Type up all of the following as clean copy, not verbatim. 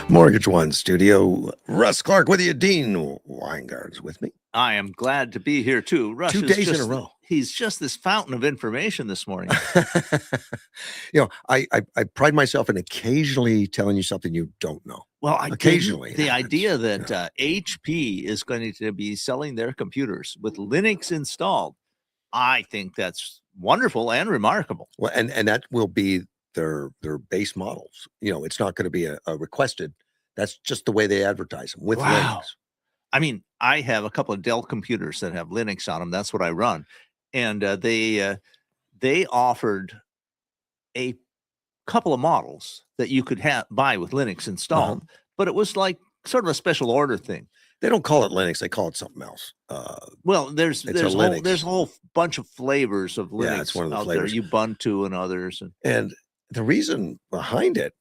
Mortgage One Studio. Russ Clark with you. Dean Weingard's with me. I am glad to be here too. Russ 2 is days in just a row. He's just this fountain of information this morning. I pride myself in occasionally telling you something you don't know. Well, Occasionally the happens, idea that HP is going to be selling their computers with Linux installed, I think that's wonderful and remarkable. Well, and that will be their base models. It's not going to be a requested. That's just the way they advertise them with Wow. Linux. I mean, I have a couple of Dell computers that have Linux on them. That's what I run. And they offered a couple of models that you could buy with Linux installed, but it was like sort of a special order thing. They don't call it Linux; they call it something else. Well, there's a whole bunch of flavors of Linux. Yeah, it's one of the out flavors. there, Ubuntu and others. And the reason behind it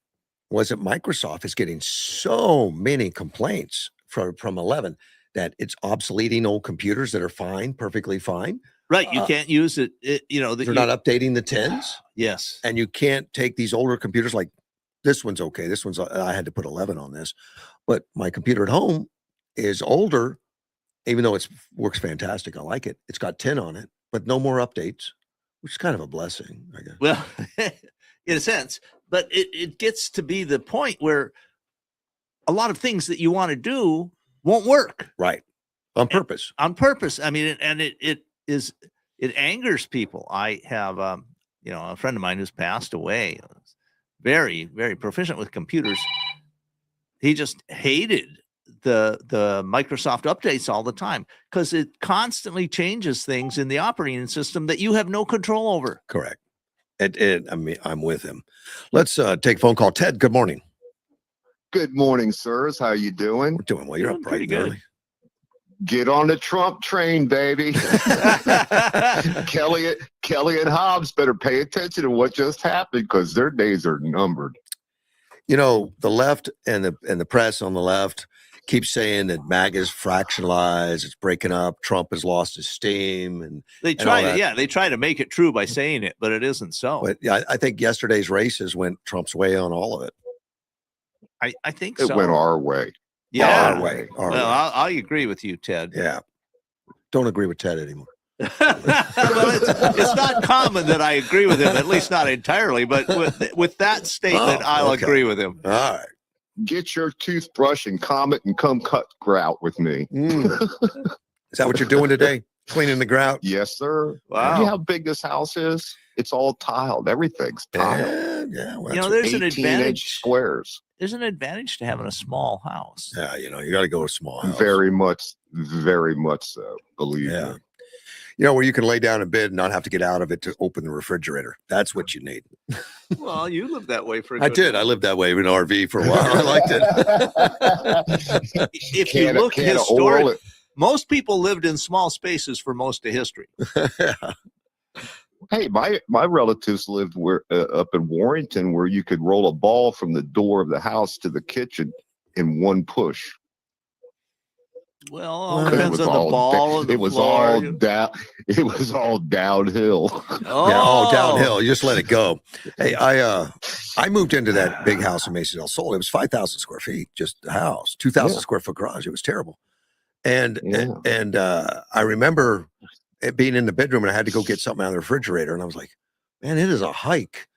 was that Microsoft is getting so many complaints from 11 that it's obsoleting old computers that are fine, perfectly fine. Right, you can't use it. They're not updating the 10s. Yes, and you can't take these older computers like this one's okay. This one's I had to put 11 on this, but my computer at home is older, even though it works fantastic. I like it. It's got 10 on it, but no more updates, which is kind of a blessing, I guess. Well, in a sense, but it gets to be the point where a lot of things that you want to do won't work. Right. On purpose. On purpose. I mean, it angers people. I have, a friend of mine who's passed away, very, very proficient with computers. He just hated the Microsoft updates all the time because it constantly changes things in the operating system that you have no control over. Correct. I'm with him. Let's take a phone call. Ted, good morning. Good morning, sirs. How you doing? We're doing well. You're up bright and early. Get on the Trump train, baby. Kelly and Hobbs better pay attention to what just happened because their days are numbered. The left and the press on the left keeps saying that MAGA is fractionalized, it's breaking up, Trump has lost his steam, and they try to make it true by saying it, but it isn't so. But yeah, I think yesterday's races went Trump's way on all of it. I think it went our way. Yeah, our way. I agree with you, Ted. Yeah, don't agree with Ted anymore. Well, it's not common that I agree with him, at least not entirely. But with that statement, I'll agree with him. All right. Get your toothbrush and Comet and come cut grout with me. Is that what you're doing today? Cleaning the grout? Yes, sir. Wow. You know how big this house is? It's all tiled. Everything's tiled. Yeah. Well, there's an advantage. Squares. There's an advantage to having a small house. Yeah, you got to go to a small house. Very much so. Believe me. Where you can lay down in bed and not have to get out of it to open the refrigerator. That's what you need. Well, you lived that way for a I did. I lived that way in an RV for a while. I liked it. If you look historically, most people lived in small spaces for most of history. Hey, my relatives lived up in Warrington where you could roll a ball from the door of the house to the kitchen in one push. Well, all depends on the ball. It was all down. It was all downhill. Downhill. You just let it go. Hey, I moved into that big house in Mesa del Sol. It was 5,000 square feet, just the house, 2,000 square foot garage. It was terrible. And I remember it being in the bedroom, and I had to go get something out of the refrigerator, and I was like, "Man, it is a hike."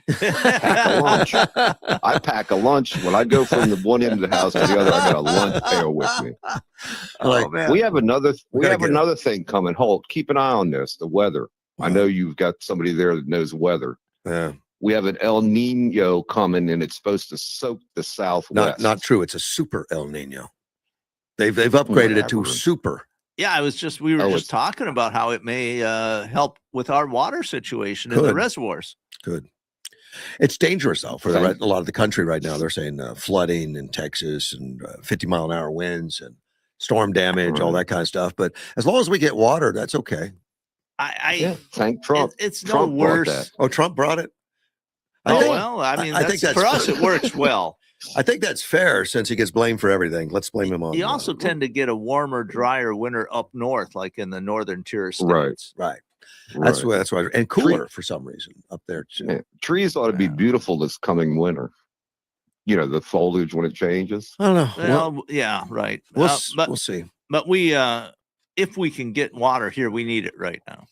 Pack a lunch. I pack a lunch when I go from the one end of the house to the other. I got a lunch pail with me. Man. We have another thing coming. Holt, keep an eye on this. The weather. I know you've got somebody there that knows weather. Yeah. We have an El Nino coming, and it's supposed to soak the Southwest. Not true. It's a super El Nino. They've upgraded it to super. Yeah, we were just talking about how it may help with our water situation in the reservoirs. Good. It's dangerous though for a lot of the country right now. They're saying flooding in Texas and 50-mile-an-hour winds and storm damage, all that kind of stuff. But as long as we get water, that's okay. Thank Trump. It's Trump no worse. Oh, Trump brought it. I think that's for us. It works well. I think that's fair since he gets blamed for everything. Let's blame him on. You also tend to get a warmer, drier winter up north, like in the northern tier states. Right. That's why, and cooler for some reason up there too. Yeah. Trees ought to be beautiful this coming winter. the foliage when it changes. I don't know. Well, yeah, right. We'll But see. But we, if we can get water here, we need it right now.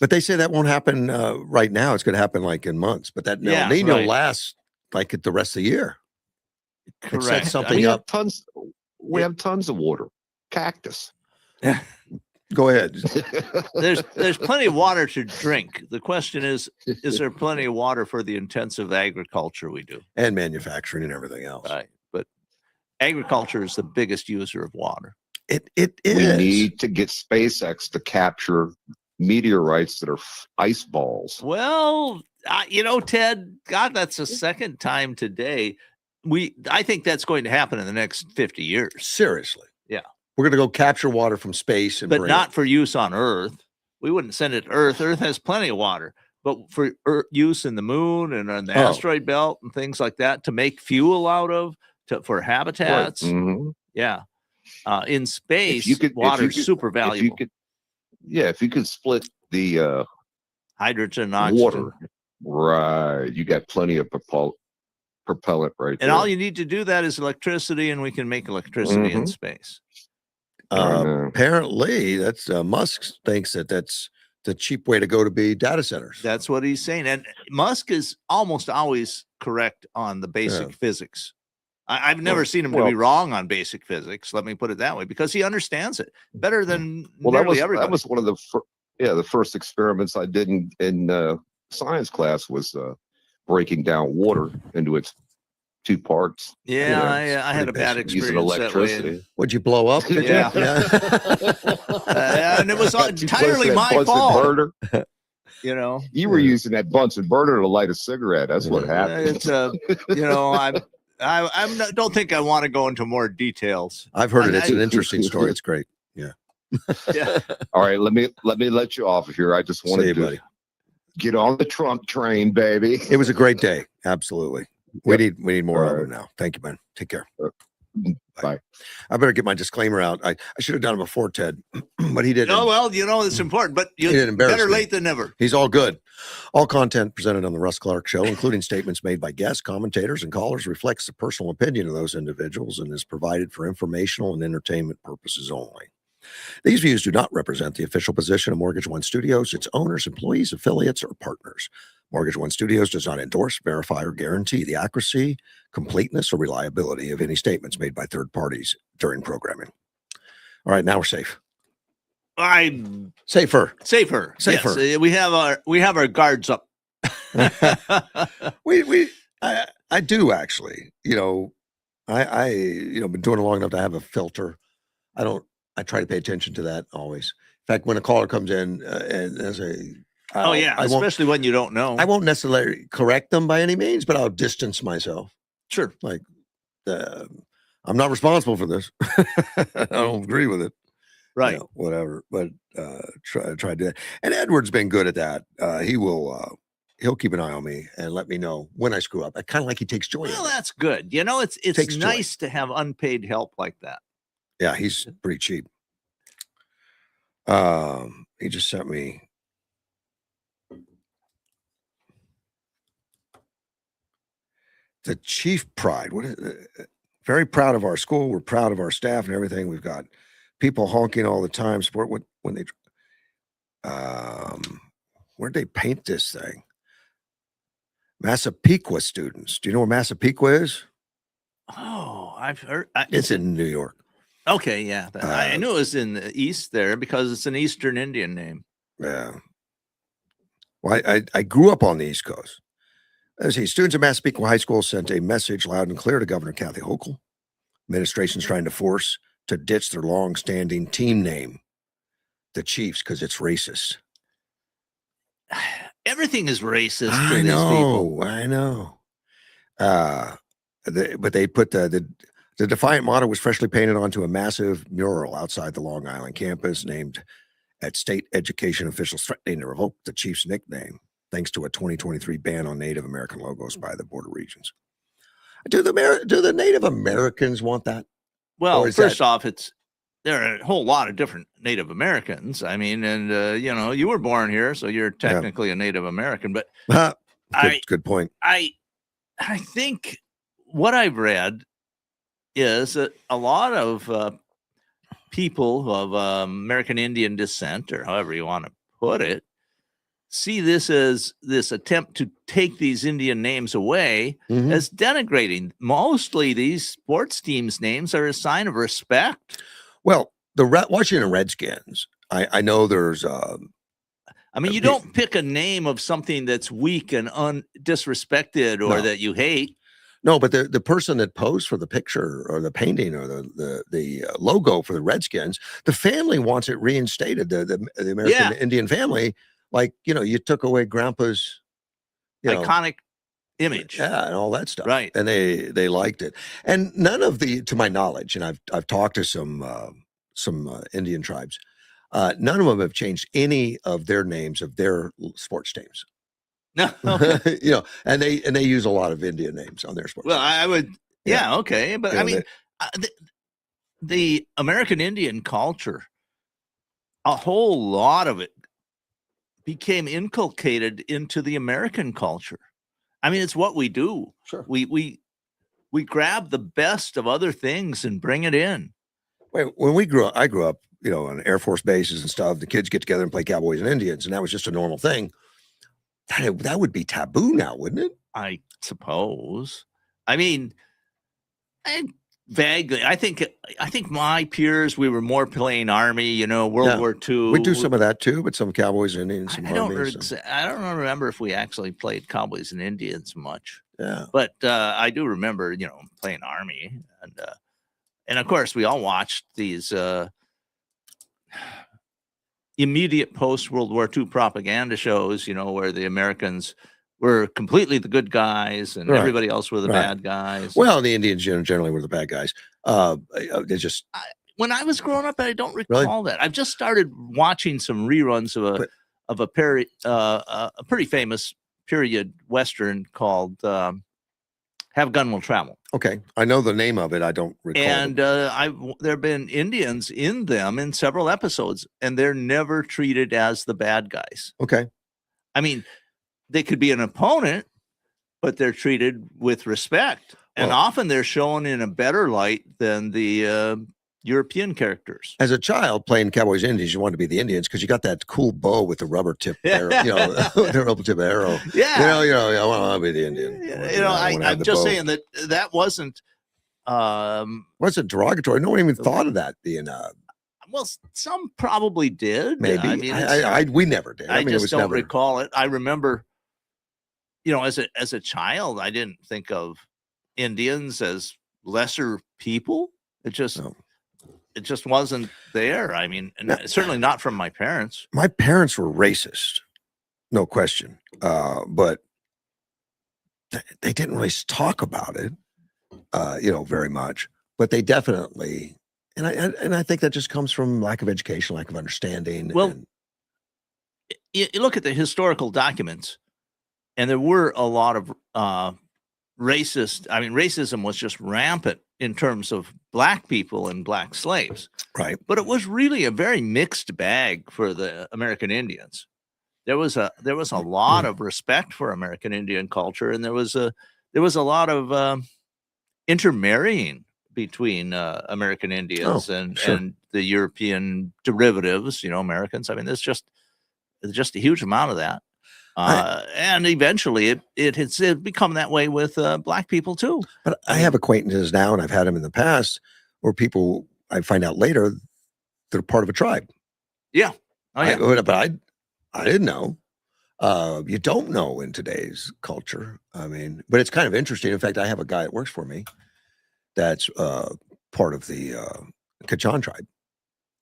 But they say that won't happen right now. It's going to happen like in months. But that El Nino lasts like the rest of the year. Correct. It sets something we up. We have tons of water. Cactus. Go ahead. There's plenty of water to drink. The question is there plenty of water for the intensive agriculture we do? And manufacturing and everything else. Right. But agriculture is the biggest user of water. It is. We need to get SpaceX to capture meteorites that are ice balls. Well, Ted, God, that's the second time today. I think that's going to happen in the next 50 years. Seriously. Yeah. We're going to go capture water from space, but not for use on Earth. We wouldn't send it to Earth. Earth has plenty of water, but for use in the moon and on the asteroid belt and things like that to make fuel out of, for habitats. Right. Mm-hmm. Yeah. In space, water is super valuable. If you could split the hydrogen and oxygen. Water, right? You got plenty of propellant right there. And all you need to do that is electricity, and we can make electricity in space. Apparently, that's Musk thinks that's the cheap way to go to be data centers. That's what he's saying. And Musk is almost always correct on the basic physics. I've never seen him to be wrong on basic physics. Let me put it that way, because he understands it better than nearly everybody. That was one of the first experiments I did in science class was breaking down water into its two parts. Yeah, I had a bad experience using electricity. Would you blow up? Yeah. And it was entirely my fault. You were using that Bunsen burner to light a cigarette. That's what happened. It's I don't think I want to go into more details. I've heard it. It's an interesting story. It's great. Yeah. Yeah. All right. Let me let you off here. I just wanted to get on the Trump train, baby. It was a great day. Absolutely. We need more of them now. Thank you, man. Take care. Bye. I better get my disclaimer out. I should have done it before, Ted, but he didn't. Oh, well, it's important, but better late than never. He's all good. All content presented on the Russ Clark Show, including statements made by guests, commentators, and callers, reflects the personal opinion of those individuals and is provided for informational and entertainment purposes only. These views do not represent the official position of Mortgage One Studios, its owners, employees, affiliates, or partners. Mortgage One Studios does not endorse, verify, or guarantee the accuracy, completeness, or reliability of any statements made by third parties during programming. All right, now we're safe. I'm safer. Yes, we have our guards up. I do actually. I been doing it long enough to have a filter. I try to pay attention to that always. In fact, when a caller comes in and as especially when you don't know. I won't necessarily correct them by any means, but I'll distance myself. Sure. Like, I'm not responsible for this. I don't agree with it. Right. Whatever. But try to do that. And Edward's been good at that. He'll keep an eye on me and let me know when I screw up. I kind of like he takes joy in it. Well, that's good. It's nice to have unpaid help like that. Yeah, he's pretty cheap. He just sent me the chief pride. Very proud of our school. We're proud of our staff and everything. We've got people honking all the time. Sport when they where'd they paint this thing? Massapequa students. Do you know where Massapequa is? Oh, I've heard. It's in New York. Okay, yeah. I knew it was in the east there because it's an Eastern Indian name. Yeah. Well, I grew up on the East Coast. Let's see, students at Massapequa High School sent a message loud and clear to Governor Kathy Hochul. Administration's trying to force to ditch their long-standing team name, the Chiefs, because it's racist. Everything is racist. I know. But they put the defiant motto was freshly painted onto a massive mural outside the Long Island campus, named at state education officials threatening to revoke the Chiefs' nickname, thanks to a 2023 ban on Native American logos by the border regions. Do the Native Americans want that? Well, first off, there are a whole lot of different Native Americans. I mean, and you were born here, so you're technically a Native American. But good point. I think what I've read is that a lot of people of American Indian descent, or however you want to put it, see this as this attempt to take these Indian names away as denigrating. Mostly these sports teams' names are a sign of respect. Well, the Washington Redskins, I know there's I mean, you don't pick a name of something that's weak and disrespected or that you hate. No, but the person that posed for the picture or the painting or the logo for the Redskins, the family wants it reinstated. The American Indian family, like, you took away Grandpa's iconic image, and all that stuff, right? And they liked it. And none of to my knowledge, and I've talked to some Indian tribes, none of them have changed any of their names of their sports teams. No, okay. And they use a lot of Indian names on their sports. Well, teams. I would, okay, but I mean, the American Indian culture, a whole lot of it became inculcated into the American culture. I mean, it's what we do. Sure, we grab the best of other things and bring it in. Wait, when I grew up, on Air Force bases and stuff. The kids get together and play Cowboys and Indians, and that was just a normal thing. That would be taboo now, wouldn't it? I suppose. I mean, vaguely. I think my peers, we were more playing Army. World War II. We do some of that too, but some Cowboys and Indians. I don't remember if we actually played Cowboys and Indians much. Yeah, but I do remember, playing Army, and of course we all watched these immediate post-World War II propaganda shows, where the Americans were completely the good guys and everybody else were the bad guys. Well, the Indians generally were the bad guys. They just... when I was growing up, I don't recall that. I've just started watching some reruns of a pretty famous period Western called Have Gun Will Travel. Okay. I know the name of it. I don't recall. And there have been Indians in them in several episodes, and they're never treated as the bad guys. Okay. I mean, they could be an opponent, but they're treated with respect. And often they're shown in a better light than the European characters. As a child playing Cowboys Indians, you wanted to be the Indians because you got that cool bow with the rubber tip arrow, the rubber tip arrow. Yeah. I want to be the Indian. I'm just saying that wasn't derogatory. No one even thought of that being well, some probably did. Maybe. I mean, we never did. I just don't recall it. I remember, as a child, I didn't think of Indians as lesser people. It just wasn't there. I mean, certainly not from my parents. My parents were racist, no question. But they didn't really talk about it, very much. But they definitely, and I think that just comes from lack of education, lack of understanding. Well, you look at the historical documents, and there were a lot of racism was just rampant in terms of black people and black slaves. Right. But it was really a very mixed bag for the American Indians. There was a lot of respect for American Indian culture, and there was a lot of intermarrying between American Indians and the European derivatives, Americans. I mean, there's just a huge amount of that. And eventually it has become that way with black people too. But I have acquaintances now, and I've had them in the past, where people I find out later they're part of a tribe. Yeah. Oh, yeah. But I didn't know. You don't know in today's culture. I mean, but it's kind of interesting. In fact, I have a guy that works for me that's part of the Kachan tribe.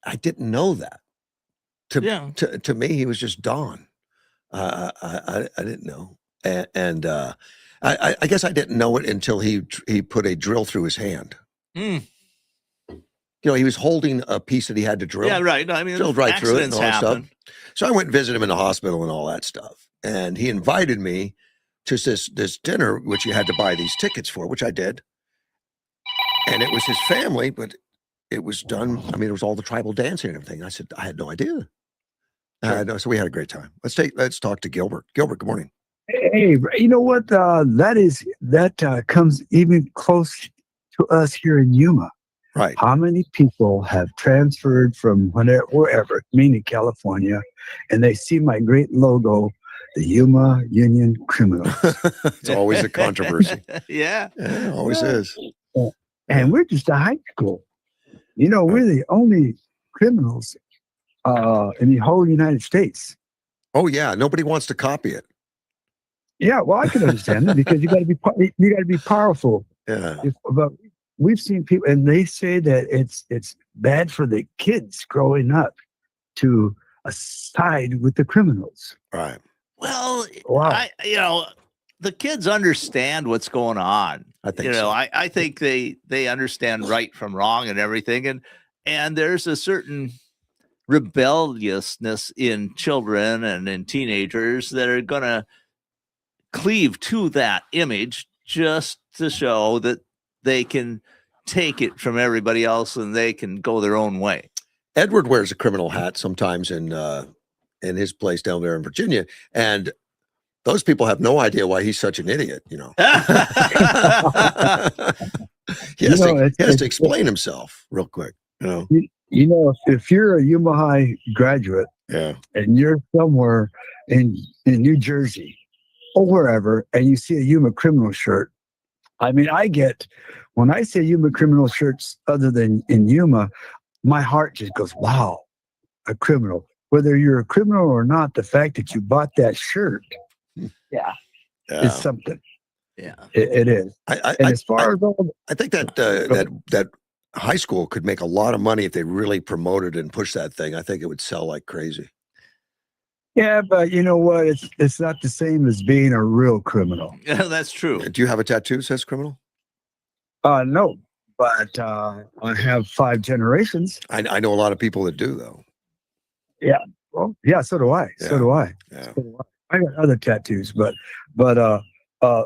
I didn't know that. To me, he was just Don. I didn't know, and I guess I didn't know it until he put a drill through his hand. Mm. He was holding a piece that he had to drill. Yeah, right. No, I mean, drilled right through it and all that happen. stuff. So I went and visited him in the hospital and all that stuff, and he invited me to this dinner, which you had to buy these tickets for, which I did, and it was his family, but it was done. I mean, it was all the tribal dancing and everything. I said, I had no idea. Sure. So we had a great time. Let's talk to Gilbert. Gilbert, good morning. Hey, you know what? That comes even close to us here in Yuma. Right. How many people have transferred from wherever, meaning California, and they see my great logo, the Yuma Union Criminals, It's always a controversy. Yeah. Yeah, it always is. and Yeah. we're just a high school. You know, we're the only criminals in the whole United States. Oh yeah, nobody wants to copy it. Yeah, well, I can understand it because you got to be powerful. Yeah. But we've seen people, and they say that it's bad for the kids growing up to side with the criminals. Right. Well, Wow. the kids understand what's going on. I think so. I think they understand right from wrong and everything. And there's a certain rebelliousness in children and in teenagers that are going to cleave to that image just to show that they can take it from everybody else and they can go their own way. Edward wears a criminal hat sometimes in his place down there in Virginia, and those people have no idea why he's such an idiot. You know, he has to explain himself real quick. You know, if you're a Yuma High graduate, yeah, and you're somewhere in New Jersey or wherever, and you see a Yuma criminal shirt, I mean, when I say Yuma criminal shirts, other than in Yuma, my heart just goes, wow, a criminal. Whether you're a criminal or not, the fact that you bought that shirt, is something. Yeah, it is. I think that high school could make a lot of money if they really promoted and pushed that thing. I think it would sell like crazy. Yeah, but you know what? It's not the same as being a real criminal. Yeah, that's true. Do you have a tattoo that says criminal? No, but I have 5 generations. I know a lot of people that do, though. Yeah. Well, yeah, so do I. Yeah. So do I. Yeah. So do I got other tattoos, but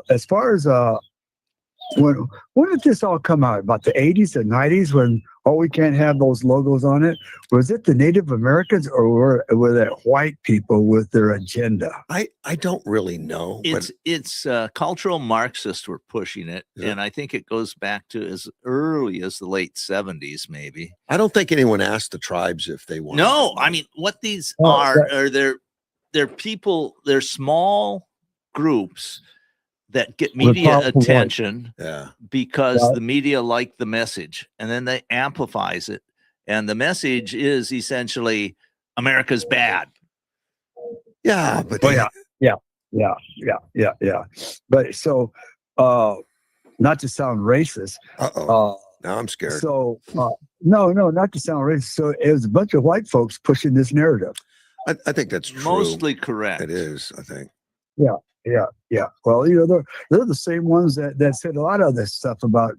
as far as when did this all come out? About the 80s and 90s, when we can't have those logos on it? Was it the Native Americans, or were that white people with their agenda? I don't really know. It's cultural Marxists were pushing it, and I think it goes back to as early as the late 70s, maybe. I don't think anyone asked the tribes if they wanted. No, I mean, what these are they're people, they're small groups that get media attention because the media like the message, and then they amplifies it, and the message is essentially America's bad. Yeah, but yeah. But so, not to sound racist. Now I'm scared. So, no, not to sound racist. So it was a bunch of white folks pushing this narrative. I think that's true. Mostly correct. It is, I think. Yeah. Well, you know, they're the same ones that said a lot of this stuff about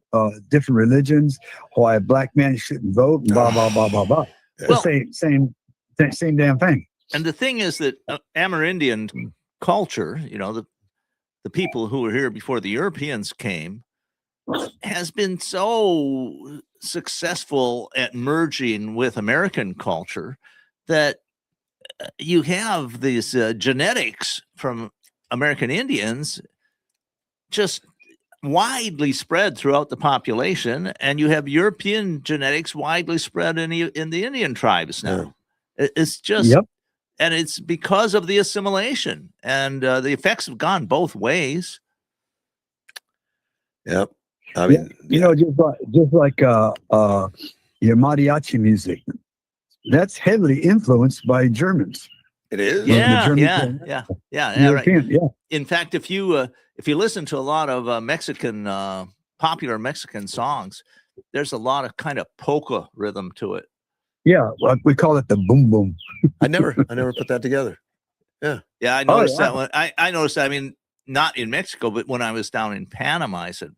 different religions, why a black man shouldn't vote, and blah blah blah blah blah. Well, same damn thing. And the thing is that Amerindian culture, you know, the people who were here before the Europeans came, has been so successful at merging with American culture that you have these genetics from American Indians just widely spread throughout the population, and you have European genetics widely spread in the Indian tribes now. It's just, and it's because of the assimilation, and the effects have gone both ways. Yep. I mean, you know, just like your mariachi music, that's heavily influenced by Germans. It is. Yeah. European, right. In fact, if you listen to a lot of popular Mexican songs, there's a lot of kind of polka rhythm to it. Yeah, we call it the boom boom. I never put that together. Yeah. I noticed that one. I noticed. I mean, not in Mexico, but when I was down in Panama, I said,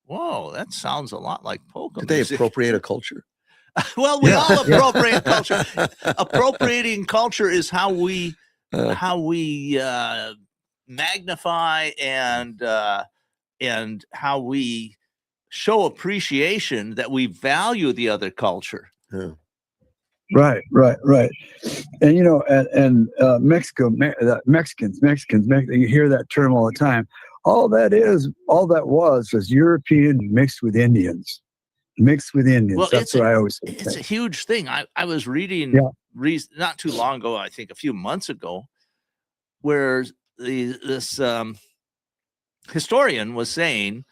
"Whoa, that sounds a lot like polka." Did they appropriate a culture? Well, we all appropriate culture. Appropriating culture is how we magnify and how we show appreciation that we value the other culture. Yeah. Right. And Mexico, Mexicans, you hear that term all the time. All that was European mixed with Indians. Well, That's what I always say. it's a huge thing. I was reading not too long ago, I think a few months ago, where this historian was saying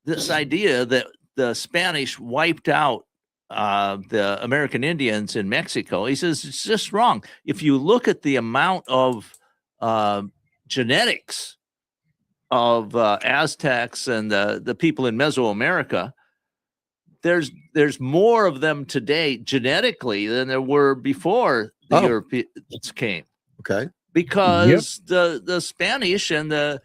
this idea that the Spanish wiped out the American Indians in Mexico. He says it's just wrong. If you look at the amount of genetics of Aztecs and the people in Mesoamerica, there's more of them today genetically than there were before the Europeans came. Okay. Because the Spanish and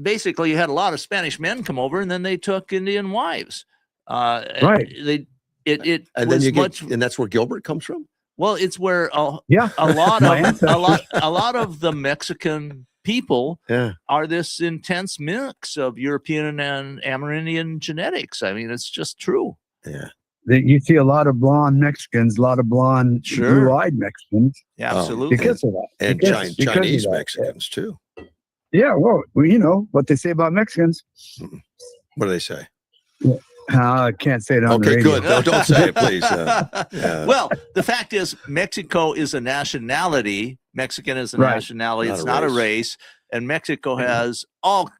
basically you had a lot of Spanish men come over, and then they took Indian wives. Right. And then and that's where Gilbert comes from. Well, it's where a lot of the Mexican people are this intense mix of European and Amerindian genetics. I mean, it's just true. Yeah. You see a lot of blonde Mexicans, a lot of blonde, blue-eyed Mexicans. Yeah, absolutely. Because of that. And Chinese Mexicans, too. Yeah, well, you know what they say about Mexicans. What do they say? I can't say it on the radio. Good. No, don't say it, please. Well, the fact is, Mexico is a nationality. Mexican is a nationality. It's not a race. And Mexico has all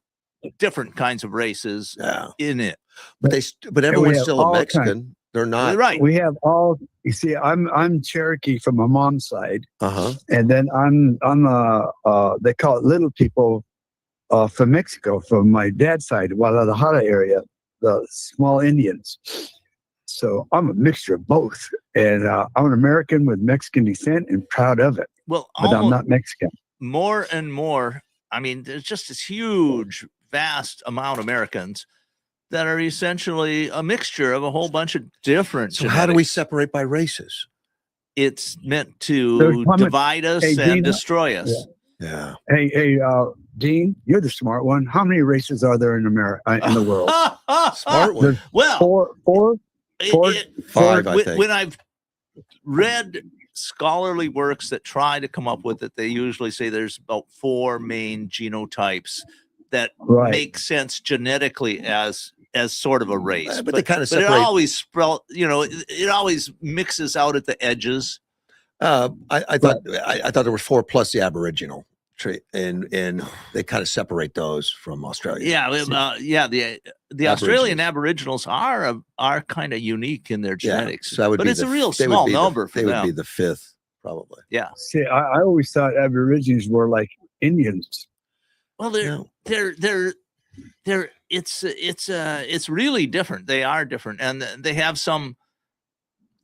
different kinds of races in it. But everyone's still a Mexican. They're not. Right. We have all. You see, I'm Cherokee from my mom's side, and then I'm they call it little people from Mexico from my dad's side, Guadalajara area, the small Indians. So I'm a mixture of both, and I'm an American with Mexican descent and proud of it. Well, but I'm not Mexican. More and more. I mean, there's just this huge, vast amount of Americans that are essentially a mixture of a whole bunch of different. So how do we separate by races? It's meant to divide us and destroy us. Yeah. Hey, Dean, you're the smart one. How many races are there in America, in the world? Smart one. Well, five, I think. When I've read scholarly works that try to come up with it, they usually say there's about 4 main genotypes that make sense genetically as sort of a race. But they kind of separate. But it always it always mixes out at the edges. I thought there were 4 plus the Aboriginal trait, and they kind of separate those from Australia. The Australian Aboriginals are kind of unique in their genetics. So but it's a real small number for them. They would be the 5th, probably. Yeah. See, I always thought Aborigines were like Indians. Well, it's really different. They are different, and they have some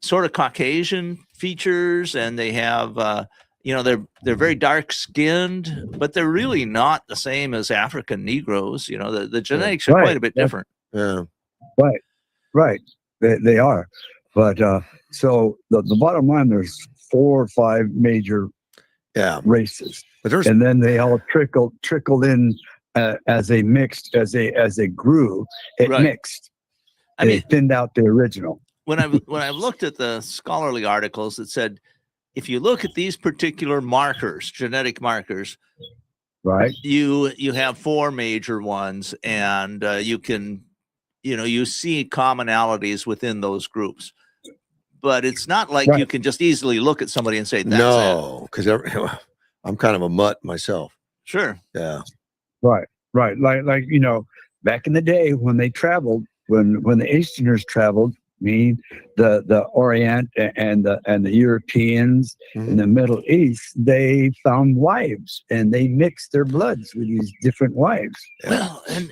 sort of Caucasian features, and they have they're very dark skinned, but they're really not the same as African Negroes. The genetics are quite a bit different. Yeah. Right. They are, but so the bottom line, there's 4 or 5 major races, and then they all trickled in as they mixed, as they grew, it mixed. I mean, thinned out the original. When I've looked at the scholarly articles that said, if you look at these particular markers, genetic markers, right, you have 4 major ones, and you can, you see commonalities within those groups. But it's not like you can just easily look at somebody and say, that's because I'm kind of a mutt myself. Sure. Yeah. Right. Like back in the day when they traveled, when the Easterners traveled, the Orient and the Europeans in the Middle East, they found wives and they mixed their bloods with these different wives. Well, and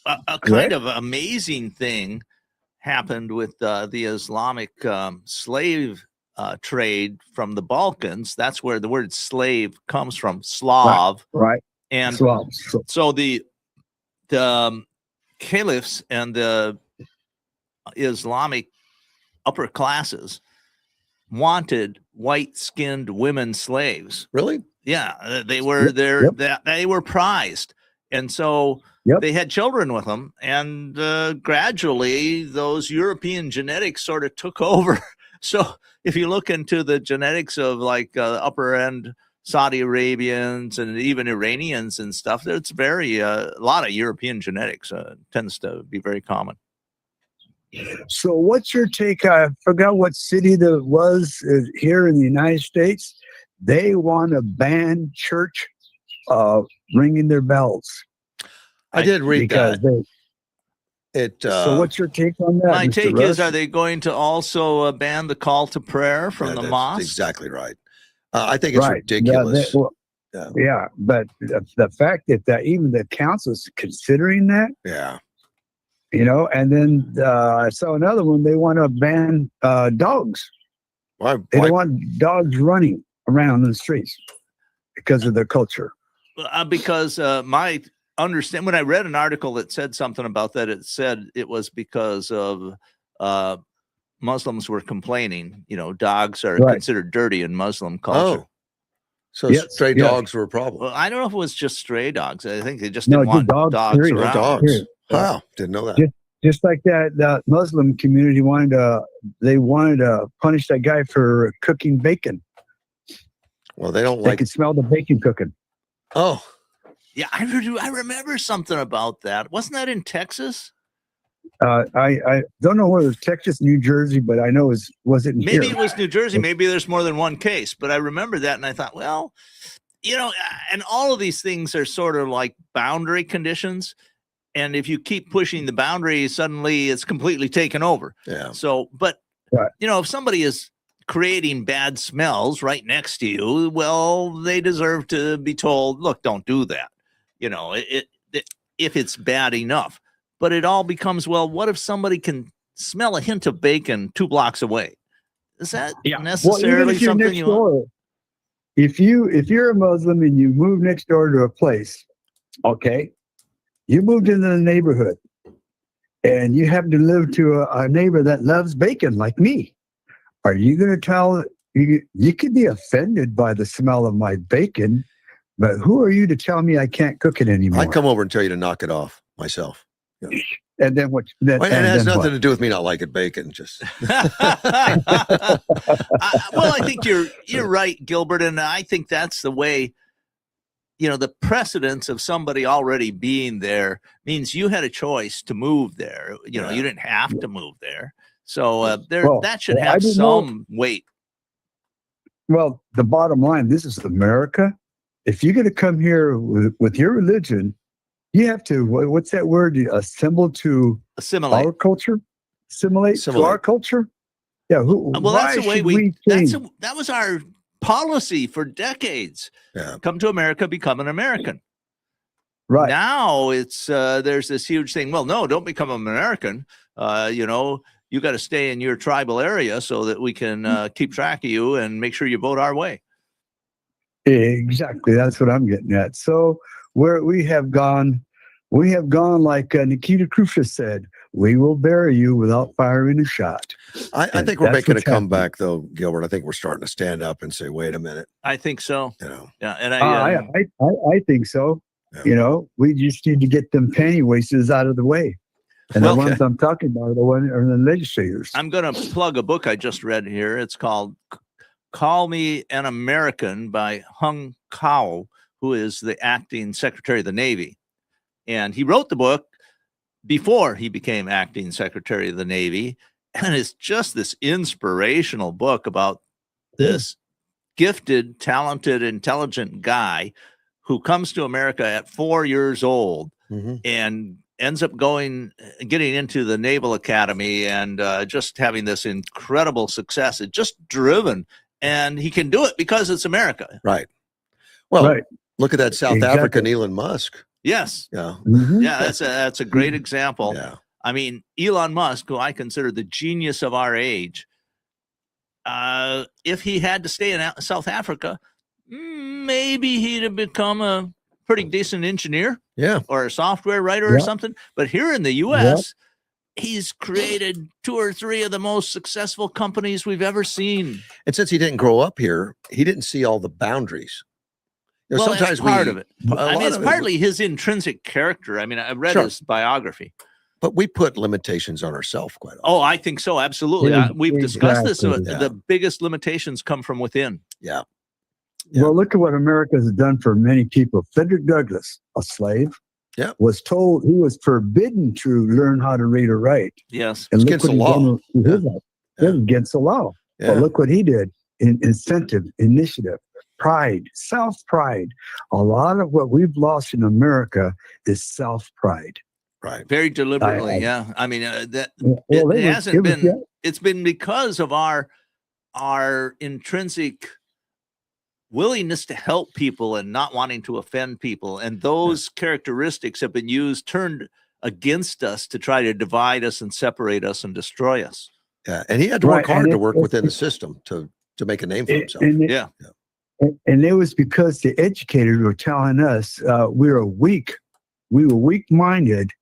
a kind of amazing thing happened with the Islamic slave trade from the Balkans. That's where the word slave comes from, Slav. Right. And Slav. So the caliphs and the Islamic upper classes wanted white-skinned women slaves. Really? Yeah, they were they were prized, and so they had children with them. And gradually, those European genetics sort of took over So if you look into the genetics of like upper end Saudi Arabians and even Iranians and stuff, it's very a lot of European genetics tends to be very common. So what's your take? I forgot what city that was here in the United States. They want to ban church ringing their bells. I did read that. So what's your take on that? My Mr. take Russ? is, are they going to also ban the call to prayer from the that's mosque? exactly right. I think it's right. ridiculous. Yeah, but the fact that even the council's considering that, Yeah. And then I saw another one. They want to ban dogs. Why? They don't want dogs running around the streets because of their culture. Because my understand when I read an article that said something about that, it said it was because of Muslims were complaining. Dogs are considered dirty in Muslim culture. Oh. So stray dogs were a problem. Well, I don't know if it was just stray dogs. I think they just didn't want dogs period. around. Dogs. Period. Wow, didn't know that. Just like that Muslim community wanted to punish that guy for cooking bacon. Well, they don't They like. could smell the bacon cooking. Oh, yeah, I remember something about that. Wasn't that in Texas? I don't know whether it was Texas, New Jersey, but I know was it Maybe here? it was New Jersey. Maybe there's more than one case, but I remember that, and I thought, well, and all of these things are sort of like boundary conditions. And if you keep pushing the boundary, suddenly it's completely taken over. yeah. So, but, if somebody is creating bad smells right next to you, well, they deserve to be told, look, don't do that. If it's bad enough. But it all becomes, well, what if somebody can smell a hint of bacon 2 blocks away? Is that necessarily something you want? If you're a Muslim and you move next door to a place, okay, you moved into the neighborhood and you happen to live to a neighbor that loves bacon like me. Are you going to tell you could be offended by the smell of my bacon, but who are you to tell me I can't cook it anymore? I'd come over and tell you to knock it off myself. Yeah. And then what? It has nothing to do with me not liking bacon. Just well, I think you're right, Gilbert, and I think that's the way. The precedence of somebody already being there means you had a choice to move there. You didn't have to move there, so that should have some weight. Well, the bottom line: this is America. If you're going to come here with your religion, you have to, what's that word? Assimilate our culture? Assimilate to our culture? Yeah. That's the way that was our policy for decades. Yeah. Come to America, become an American. Right. Now it's there's this huge thing. Well, no, don't become an American. You got to stay in your tribal area so that we can keep track of you and make sure you vote our way. Exactly. That's what I'm getting at. So we have gone like Nikita Khrushchev said, we will bury you without firing a shot. I think we're making a comeback, though, Gilbert. I think we're starting to stand up and say, wait a minute. I think so. Yeah. And I think so. Yeah. We just need to get them panty wasters out of the way. And the ones I'm talking about are the legislators. I'm going to plug a book I just read here. It's called Call Me an American by Hung Kao, who is the acting Secretary of the Navy. And he wrote the book before he became acting Secretary of the Navy. And it's just this inspirational book about this gifted, talented, intelligent guy who comes to America at 4 years old and ends up getting into the Naval Academy and just having this incredible success. It's just driven. And he can do it because it's America. Right. Well, look at that South African Elon Musk. Yes. Yeah. Yeah, that's a great example. Yeah. I mean, Elon Musk, who I consider the genius of our age, if he had to stay in South Africa, maybe he'd have become a pretty decent engineer. Yeah. Or a software writer or something. But here in the U.S., he's created 2 or 3 of the most successful companies we've ever seen. And since he didn't grow up here, he didn't see all the boundaries. Sometimes part of it. I mean, it's partly his intrinsic character. I mean, I read his biography. But we put limitations on ourselves quite often. Oh, I think so. Absolutely. Yeah, We've discussed this. exactly. Yeah. The biggest limitations come from within. Yeah. Well, look at what America has done for many people. Frederick Douglass, a slave, Yeah. was told he was forbidden to learn how to read or write. Yes. And It's look against what the he's law. done with his Yeah. life. Yeah. It's against the law. Yeah. But look what he did. Incentive, initiative, pride, self-pride. A lot of what we've lost in America is self-pride. Right. Very deliberately. Yeah. I mean, that Well, it hasn't been. It's been because of our intrinsic willingness to help people and not wanting to offend people, and those characteristics have been turned against us to try to divide us and separate us and destroy us. Yeah. And he had to work Right, hard and to work within the system to make a name for himself. Yeah. And it was because the educators were telling us we were weak-minded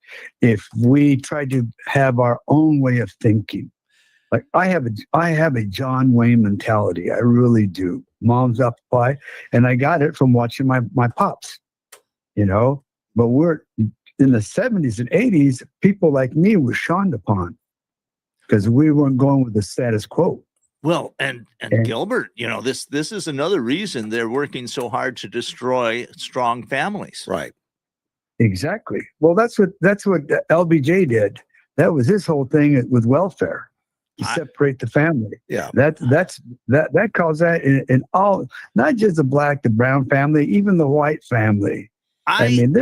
if we tried to have our own way of thinking. Like I have a John Wayne mentality. I really do. Mom's up by, and I got it from watching my pops, But we're in the 70s and 80s, people like me were shunned upon because we weren't going with the status quo. Well, and Gilbert, this is another reason they're working so hard to destroy strong families. Right. Exactly. Well, that's what LBJ did. That was his whole thing with welfare. You separate the family. Yeah. That caused that in all, not just the black, the brown family, even the white family. I mean,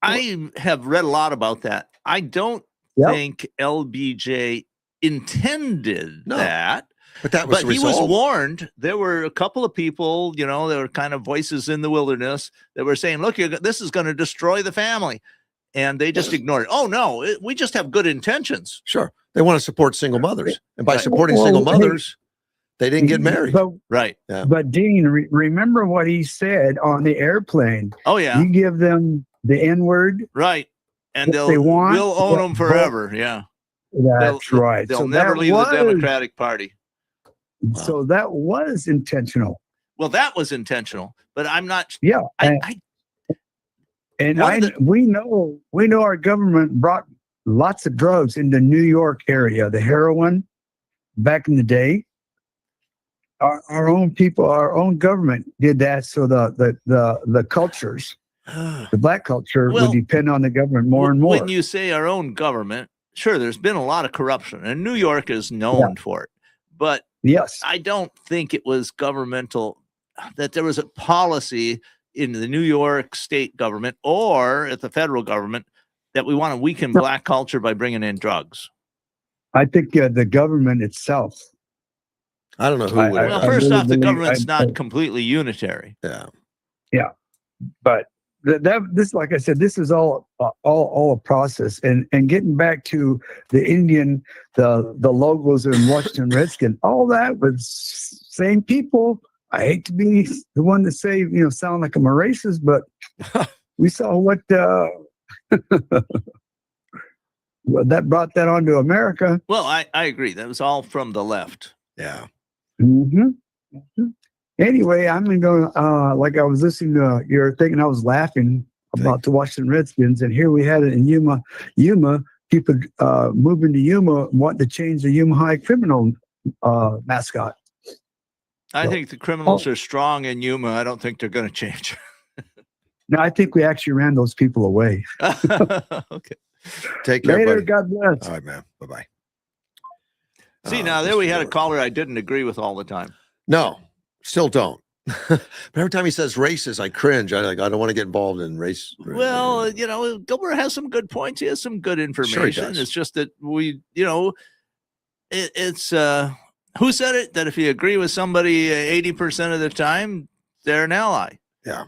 I have read a lot about that. I don't think LBJ intended that. But that was he was warned. There were a couple of people, there were kind of voices in the wilderness that were saying, look, this is going to destroy the family. And they just ignored it. Oh, no, we just have good intentions. Sure. They want to support single mothers. And by supporting single mothers, they didn't get married. Right. Yeah. But Dean, remember what he said on the airplane. Oh, yeah. You give them the N-word. Right. And we'll own them forever. Yeah. That's right. They'll never leave the Democratic Party. Wow. So that was intentional. Well, that was intentional, but I'm not. Yeah. We know our government brought lots of drugs into New York area, the heroin back in the day. Our own people, our own government did that. So the cultures, the black culture would depend on the government more and more. When you say our own government, sure, there's been a lot of corruption, and New York is known for it. But yes, I don't think it was governmental, that there was a policy in the New York state government or at the federal government that we want to weaken black culture by bringing in drugs. I think the government itself. I don't know who would. Well, first off, the government's not completely unitary. Yeah. Yeah. But this, like I said, this is all a process. And getting back to the Indian, the logos in Washington Redskin, all that was same people. I hate to be the one to say, sound like I'm a racist, but we saw what that brought that onto America. Well, I agree. That was all from the left. Yeah. Mm-hmm. Anyway, I'm going to, like I was listening to your thing and I was laughing about the Washington Redskins. And here we had it in Yuma, people moving to Yuma, wanting to change the Yuma High criminal mascot. I think the criminals are strong in Yuma. I don't think they're going to change. No, I think we actually ran those people away. Okay. Take care, later. buddy. God bless. All right, man. Bye-bye. See, now there we had a caller I didn't agree with all the time. No, still don't. But every time he says racist, I cringe. I don't want to get involved in race. Well, Gilbert has some good points. He has some good information. Sure he does. It's just that it's who said it? That if you agree with somebody 80% of the time, they're an ally. Yeah.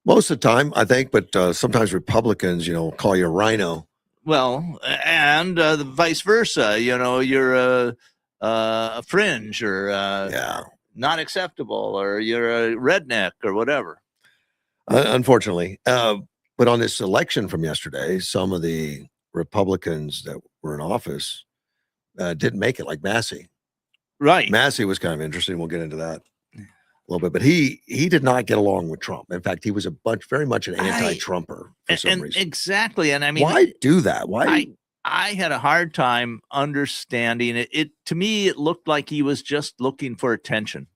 Most of the time, I think, but sometimes Republicans, call you a rhino. Well, and the vice versa. You're a fringe or not acceptable, or you're a redneck or whatever. Unfortunately. But on this election from yesterday, some of the Republicans that were in office didn't make it, like Massey. Right. Massey was kind of interesting. We'll get into that. little bit, but he did not get along with Trump. In fact, he was very much an anti-Trumper for some reason. Exactly. And I mean, why do that? Why? I had a hard time understanding it. To me, it looked like he was just looking for attention.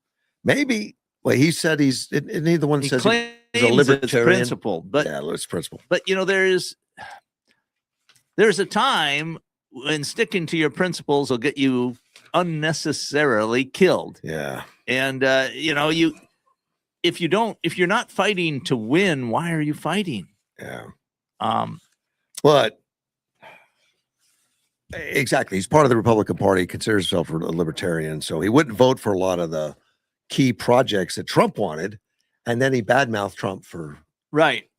Maybe. Well, he said neither one says he's a libertarian. Principle, but yeah, it's principle. But there's a time when sticking to your principles will get you unnecessarily killed. Yeah. And if you're not fighting to win, why are you fighting? Yeah. But exactly. He's part of the Republican Party, considers himself a libertarian, so he wouldn't vote for a lot of the key projects that Trump wanted, and then he badmouthed Trump for right.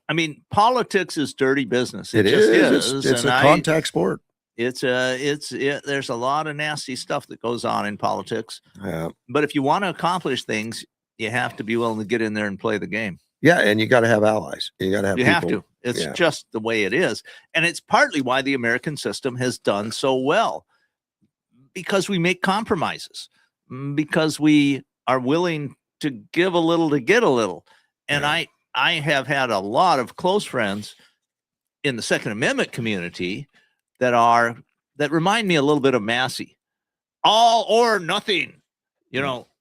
I mean, politics is dirty business. It just is. It's a contact sport. There's a lot of nasty stuff that goes on in politics. Yeah. But if you want to accomplish things, you have to be willing to get in there and play the game. Yeah, and you got to have allies. You got to have. You have to. It's just the way it is, and it's partly why the American system has done so well, because we make compromises, because we are willing to give a little to get a little, and I have had a lot of close friends in the Second Amendment community that remind me a little bit of Massey. All or nothing,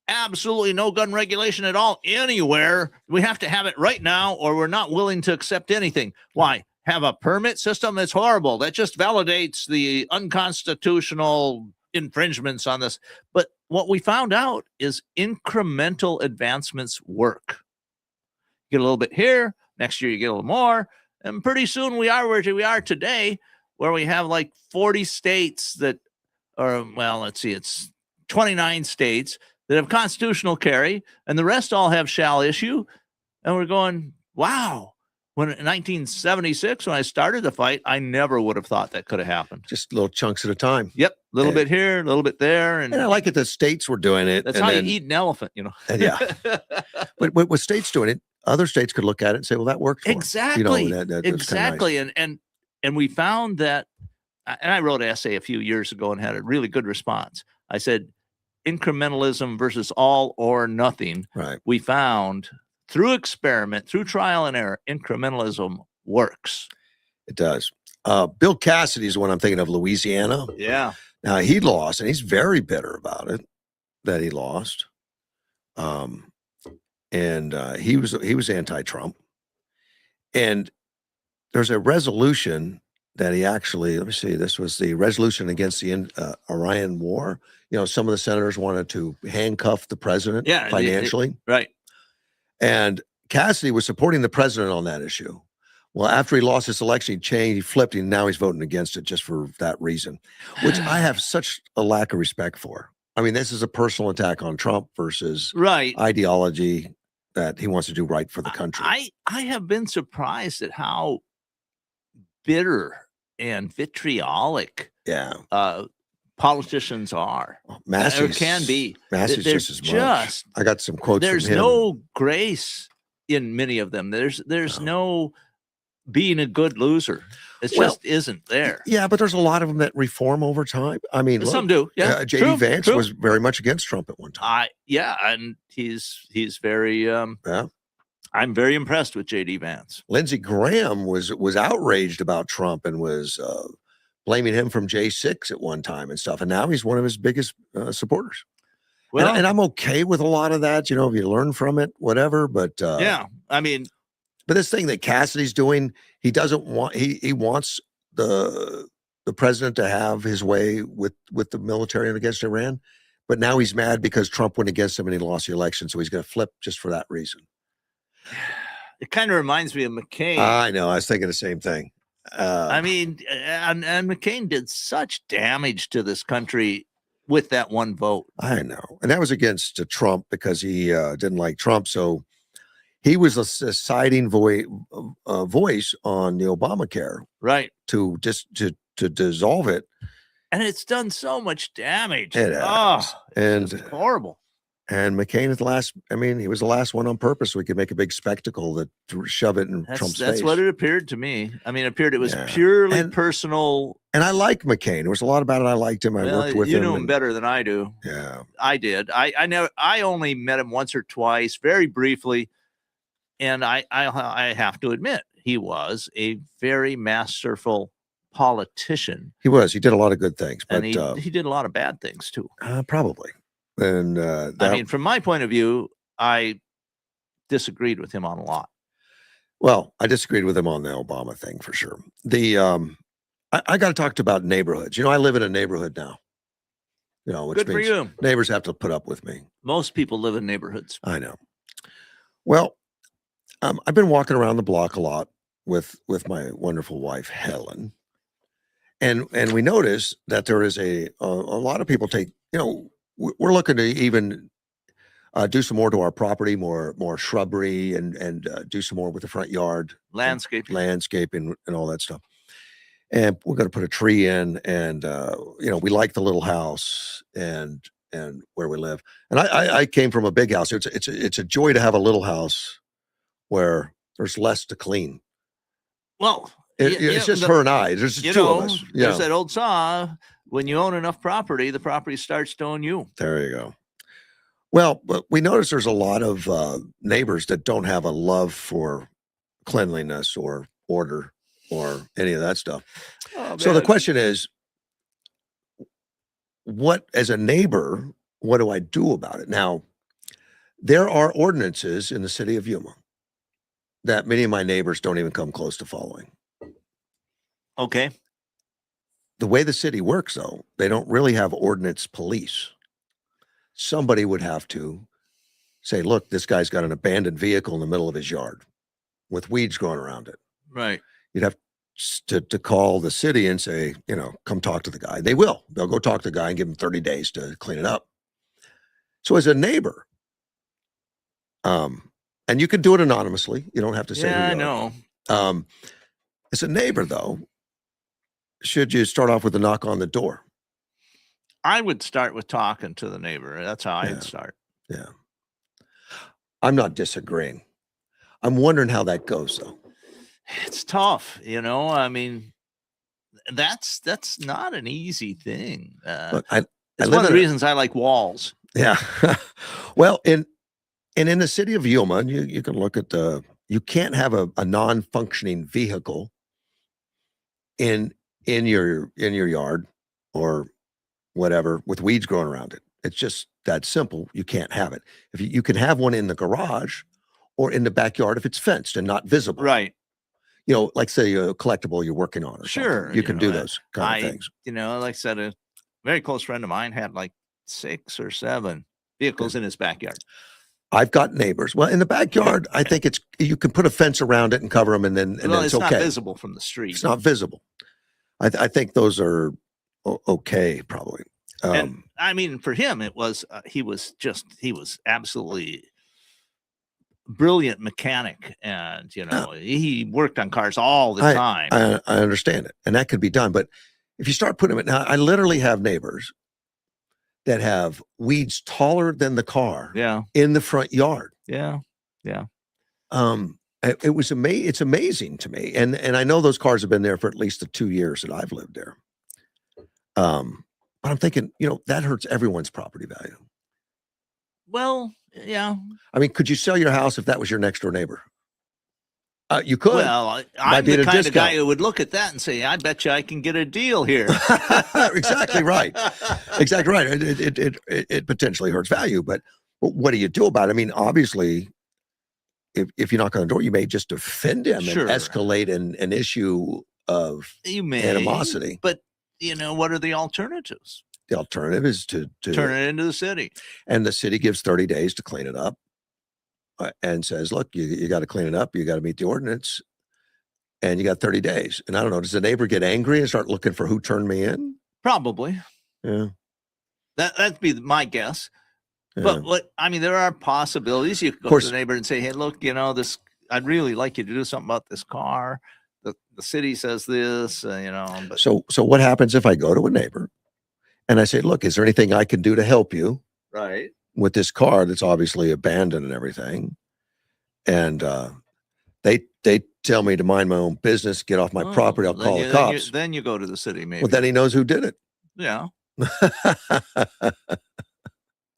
absolutely no gun regulation at all anywhere. We have to have it right now, or we're not willing to accept anything. Why? Have a permit system? That's horrible. That just validates the unconstitutional infringements on this. But what we found out is incremental advancements work. Get a little bit here, next year you get a little more, and pretty soon we are where we are today, where we have like 40 states that are, well, let's see, it's 29 states that have constitutional carry, and the rest all have shall issue. And we're going, wow. When in 1976, when I started the fight, I never would have thought that could have happened. Just little chunks at a time. Yep. A little bit here, a little bit there. And I like it. The states were doing it. That's how you eat an elephant, And yeah. But with states doing it, other states could look at it and say, well, that worked for exactly. Them. Exactly. Nice. And we found that, and I wrote an essay a few years ago and had a really good response. I said, incrementalism versus all or nothing. Right. We found through experiment, through trial and error, incrementalism works. It does. Bill Cassidy is the one I'm thinking of, Louisiana. Yeah. Now he lost, and he's very bitter about it that he lost. And he was anti-Trump. And there's a resolution that he actually, let me see, this was the resolution against the Iran war. Some of the senators wanted to handcuff the president financially. Right. And Cassidy was supporting the president on that issue. Well, after he lost his election, he changed, he flipped, and now he's voting against it just for that reason, which I have such a lack of respect for. I mean, this is a personal attack on Trump versus ideology that he wants to do right for the country. I have been surprised at how bitter and vitriolic politicians are. Massey's, or can be. Massey's just as much. I got some quotes There's from him. no grace in many of them. There's no being a good loser. It just isn't there. Yeah, but there's a lot of them that reform over time. I mean, some do. Yeah, J.D. Vance was very much against Trump at one time. And he's very I'm very impressed with J.D. Vance. Lindsey Graham was outraged about Trump and was blaming him from J6 at one time and stuff. And now he's one of his biggest supporters. Well, and I'm okay with a lot of that, if you learn from it, whatever. But I mean, but this thing that Cassidy's doing, he doesn't want. He wants the president to have his way with the military and against Iran. But now he's mad because Trump went against him and he lost the election, so he's going to flip just for that reason. It kind of reminds me of McCain. I know. I was thinking the same thing. I mean, and McCain did such damage to this country with that one vote. I know. And that was against Trump because he didn't like Trump. So he was a siding voice on the Obamacare. Right. To dissolve it. And it's done so much damage. It has. And it's horrible. And McCain is the last. I mean, he was the last one on purpose so we could make a big spectacle to shove it in Trump's face. That's what it appeared to me. I mean, it appeared it was Yeah. purely personal. And I like McCain. There was a lot about it I liked him. I worked with him. You knew him better than I do. Yeah, I did. I only met him once or twice, very briefly, and I have to admit he was a very masterful politician. he was. He did a lot of good things, but and he did a lot of bad things too. Probably. And I mean, from my point of view, I disagreed with him on a lot. Well, I disagreed with him on the Obama thing for sure. The I got to talk about neighborhoods. I live in a neighborhood now. Which Good for means you. neighbors have to put up with me. Most people live in neighborhoods. I know. Well, I've been walking around the block a lot with my wonderful wife Helen, and we notice that there is a lot of people take. We're looking to even do some more to our property, more shrubbery, and do some more with the front yard, landscaping, and all that stuff. And we're going to put a tree in, and we like the little house and where we live. And I came from a big house. It's a joy to have a little house where there's less to clean. Well, it's just her and I. There's just two of us. There's that old saw: when you own enough property, the property starts to own you. There you go. Well, but we notice there's a lot of neighbors that don't have a love for cleanliness or order or any of that stuff. Oh, so the question is, as a neighbor, what do I do about it? Now, there are ordinances in the city of Yuma that many of my neighbors don't even come close to following. Okay. The way the city works, though, they don't really have ordinance police. Somebody would have to say, look, this guy's got an abandoned vehicle in the middle of his yard with weeds growing around it. Right. You'd have to call the city and say, come talk to the guy. They will. They'll go talk to the guy and give him 30 days to clean it up. So as a neighbor, and you can do it anonymously. You don't have to say who you know. As a neighbor, though, should you start off with a knock on the door? I would start with talking to the neighbor. That's how I'd start. Yeah. I'm not disagreeing. I'm wondering how that goes, though. It's tough, I mean, that's not an easy thing. Look, it's one of the reasons I like walls. Yeah. Well, in the city of Yuma, you can look at you can't have a non-functioning vehicle in your yard or whatever with weeds growing around it. It's just that simple. You can't have it. If you can have one in the garage or in the backyard if it's fenced and not visible. Right. Like say a collectible you're working on or something. You can do those kind of things. Like I said, a very close friend of mine had like 6 or 7 vehicles in his backyard. I've got neighbors. Well, in the backyard, I think you can put a fence around it and cover them, and then it's okay. It's not visible from the street. It's not visible. I think those are okay, probably. And I mean, for him, it was he was absolutely brilliant mechanic, and he worked on cars all the time. I understand it, and that could be done. But if you start putting it now, I literally have neighbors that have weeds taller than the car in the front yard. Yeah. It's amazing to me, and I know those cars have been there for at least the 2 years that I've lived there. But I'm thinking, that hurts everyone's property value. Well, yeah. I mean, could you sell your house if that was your next door neighbor? You could. Well, I'm the kind of guy who would look at that and say, I bet you I can get a deal here. Exactly right. Exactly right. It potentially hurts value, but what do you do about it? I mean, obviously, if you knock on the door, you may just offend him and escalate an issue of animosity. But what are the alternatives? The alternative is to turn it into the city. And the city gives 30 days to clean it up and says, look, you got to clean it up. You got to meet the ordinance and you got 30 days. And I don't know, does the neighbor get angry and start looking for who turned me in? Probably. Yeah. That'd be my guess. Yeah. But there are possibilities. You could go to the neighbor and say, hey, look, I'd really like you to do something about this car. The city says this, But. So what happens if I go to a neighbor and I say, look, is there anything I can do to help you? Right. with this car that's obviously abandoned and everything. And they tell me to mind my own business, get off my property, I'll call the cops. Then you go to the city, maybe. Well, then he knows who did it. Yeah.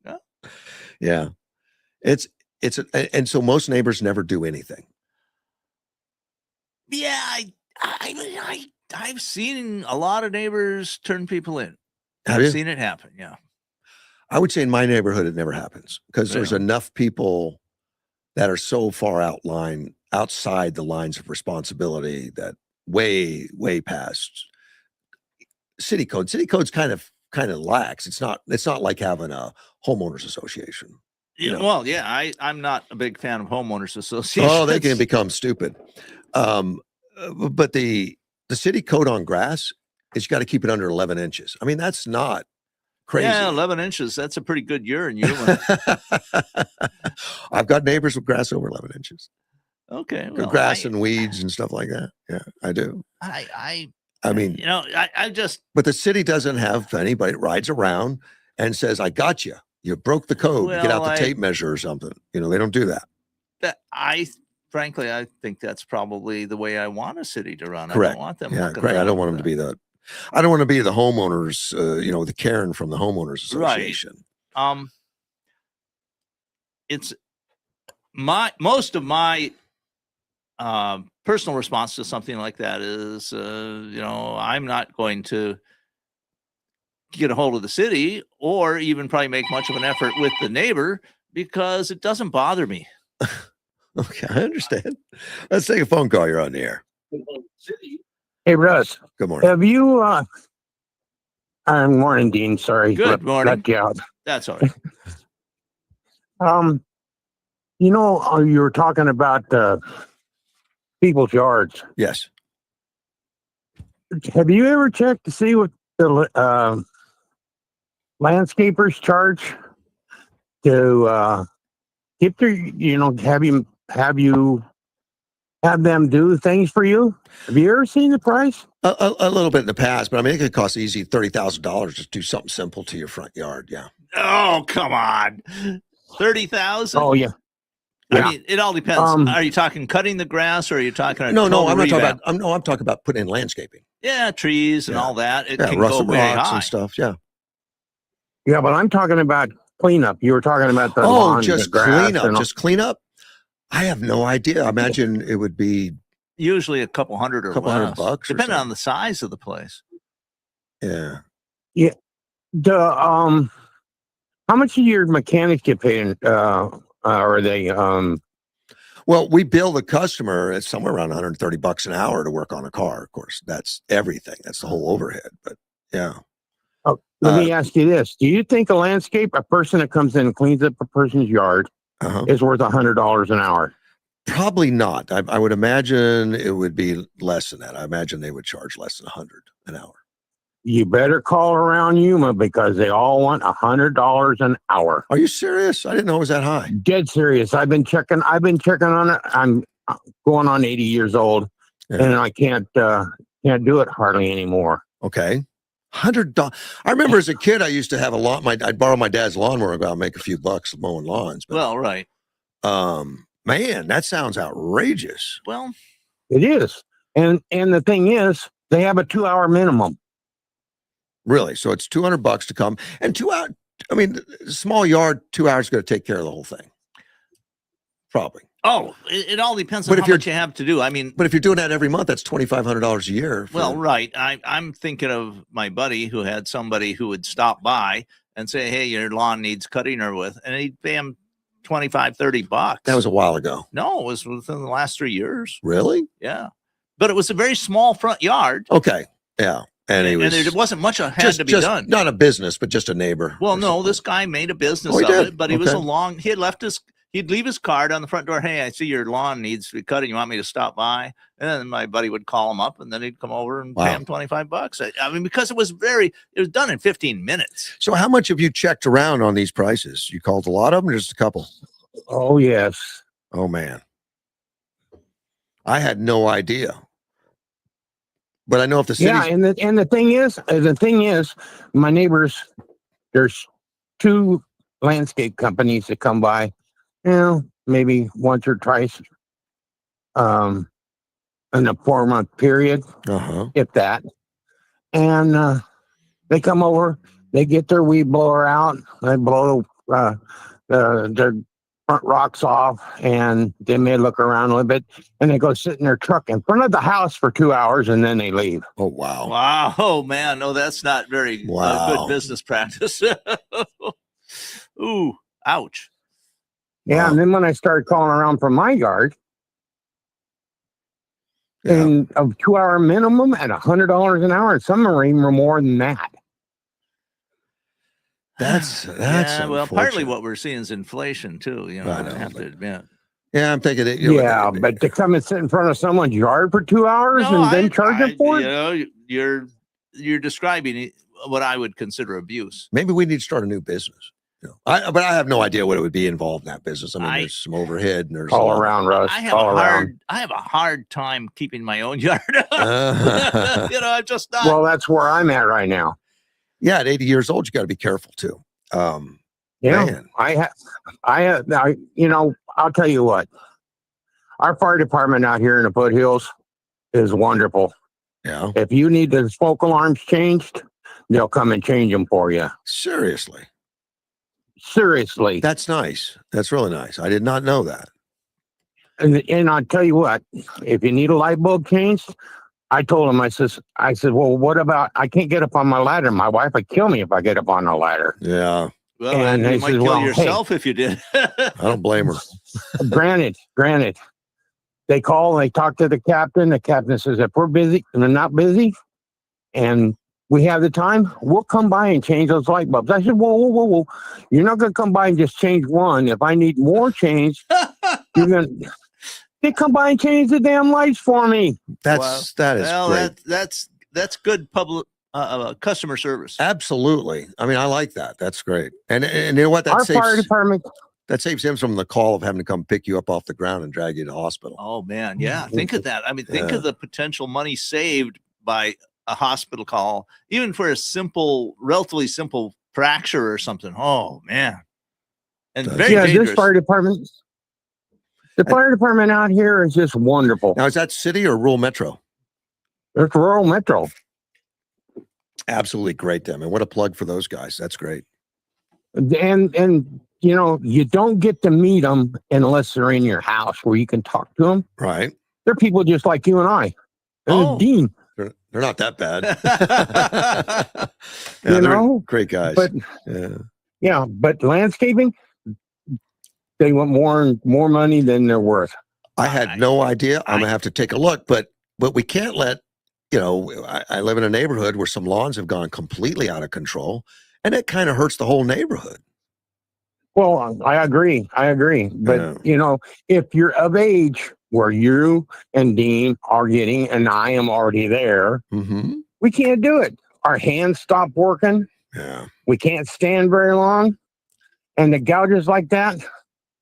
Yeah. Yeah. And so most neighbors never do anything. Yeah, I've seen a lot of neighbors turn people in. Have you? I've seen it happen. Yeah. I would say in my neighborhood, it never happens because there's Yeah. enough people that are so far outside the lines of responsibility that way past city code. City code's kind of lax. It's not like having a homeowners association. Yeah. You know? Well, yeah, I'm not a big fan of homeowners associations. Oh, they can become stupid. But the city code on grass is you got to keep it under 11 inches. I mean, that's not crazy. Yeah, 11 inches. That's a pretty good year in Yuma. I've got neighbors with grass over 11 inches. Okay. Well, grass and weeds and stuff like that. Yeah, I do. I mean, I just. But the city doesn't have anybody that rides around and says, I got you. You broke the code. Get out the tape measure or something. They don't do that. Frankly, I think that's probably the way I want a city to run. Correct. I don't want them. Yeah, correct. I don't want them to be I don't want to be the homeowners, the Karen from the homeowners association. Right. It's most of my personal response to something like that is, I'm not going to get a hold of the city or even probably make much of an effort with the neighbor because it doesn't bother me. Okay, I understand. Let's take a phone call. You're on the air. Hey, Russ. Good morning. Have you, morning, Dean. Sorry. Good morning. Let you out. That's all right. You were talking about people's yards. Yes. Have you ever checked to see what the landscapers charge to get their, have them do things for you? Have you ever seen the price? A little bit in the past, but I mean, it could cost easy $30,000 to do something simple to your front yard. Yeah. Oh, come on. 30,000? Oh, yeah. I mean, it all depends. Are you talking cutting the grass or are you talking? No, I'm not talking about. I'm talking about putting in landscaping. Yeah, trees and all that. It can rusted go way rocks high and stuff. Yeah. Yeah, but I'm talking about cleanup. You were talking about the lawn, just the grass cleanup. Just cleanup. I have no idea. I imagine it would be usually a couple hundred or less, $100, depending on the size of the place. Yeah. Yeah. How much do your mechanics get paid? Are they? Well, we bill the customer at somewhere around $130 an hour to work on a car. Of course, that's everything. That's the whole overhead. But yeah. Oh, let me ask you this: do you think a person that comes in and cleans up a person's yard, is worth $100 an hour? Probably not. I would imagine it would be less than that. I imagine they would charge less than $100 an hour. You better call around Yuma because they all want $100 an hour. Are you serious? I didn't know it was that high. Dead serious. I've been checking on it. I'm going on 80 years old, and I can't do it hardly anymore. Okay. $100. I remember as a kid, I used to have a lawn. I'd borrow my dad's lawnmower and go out and make a few bucks mowing lawns. But, well, right. Man, that sounds outrageous. Well, it is. And the thing is, they have a 2-hour minimum. Really? So it's $200 to come, and 2 hours. I mean, small yard, 2 hours is going to take care of the whole thing. Probably. Oh, it all depends on how much you have to do. I mean, but if you're doing that every month, that's $2,500 a year. Well, right. I'm thinking of my buddy who had somebody who would stop by and say, "Hey, your lawn needs cutting or with," and he'd pay him $25-$30. That was a while ago. No, it was within the last 3 years. Really? Yeah, but it was a very small front yard. Okay. Yeah. And there wasn't much that had to be done. Not a business, but just a neighbor. Well, no, this guy made a business of it, but he was he'd leave his card on the front door. "Hey, I see your lawn needs to be cut and you want me to stop by?" And then my buddy would call him up and then he'd come over and pay him $25. I mean, because it was done in 15 minutes. So how much have you checked around on these prices? You called a lot of them or just a couple? Oh, yes. Oh, man. I had no idea. But I know if the city, and the thing is, my neighbors, there's 2 landscape companies that come by, maybe once or twice in a 4-month period, if that. And they come over, they get their weed blower out, they blow their front rocks off, and they may look around a little bit, and they go sit in their truck in front of the house for 2 hours, and then they leave. Oh, wow. Wow. Oh, man. No, that's not very good business practice. Ooh, ouch. Yeah, Wow. and then when I started calling around from my yard, and a 2-hour minimum at $100 an hour, and some are even more than that. That's well, partly unfortunate. what we're seeing is inflation too. I have to admit. Yeah, I'm thinking it. But to come and sit in front of someone's yard for 2 hours and then charge them for it? You're describing what I would consider abuse. Maybe we need to start a new business. But I have no idea what it would be involved in that business. I mean, there's some overhead and there's all around, Russ. I have a hard time keeping my own yard up. I'm just not. Well, that's where I'm at right now. Yeah, at 80 years old, you got to be careful too. Man. I'll tell you what. Our fire department out here in the foothills is wonderful. Yeah. If you need the smoke alarms changed, they'll come and change them for you. Seriously. Seriously. That's nice. That's really nice. I did not know that. And I'll tell you what, if you need a light bulb changed, I told him, I said, well, what about, I can't get up on my ladder. My wife would kill me if I get up on a ladder. Yeah. Well, and you might kill yourself if you did. I don't blame her. Granted. They call, they talk to the captain. The captain says, if we're busy and they're not busy and we have the time, we'll come by and change those light bulbs. I said, whoa. You're not going to come by and just change one. If I need more change, you're going to come by and change the damn lights for me. That is great. That's good public customer service. Absolutely. I mean, I like that. That's great. And you know what? Our fire department. That saves him from the call of having to come pick you up off the ground and drag you to the hospital. Oh, man. Yeah. Think of that. I mean, think of the potential money saved by a hospital call, even for a relatively simple fracture or something. Oh, man. And very dangerous. This fire department, the fire department out here is just wonderful. Now, is that city or rural metro? It's rural metro. Absolutely great, them. And what a plug for those guys. That's great. And you don't get to meet them unless they're in your house where you can talk to them. Right. They're people just like you and I. Dean. They're not that bad. They're great guys. But but landscaping, they want more money than they're worth. I had no idea. I'm gonna have to take a look, but we can't let I live in a neighborhood where some lawns have gone completely out of control, and it kind of hurts the whole neighborhood. Well, I agree. But if you're of age where you and Dean are getting, and I am already there, we can't do it. Our hands stop working. Yeah. We can't stand very long. And the gouges like that,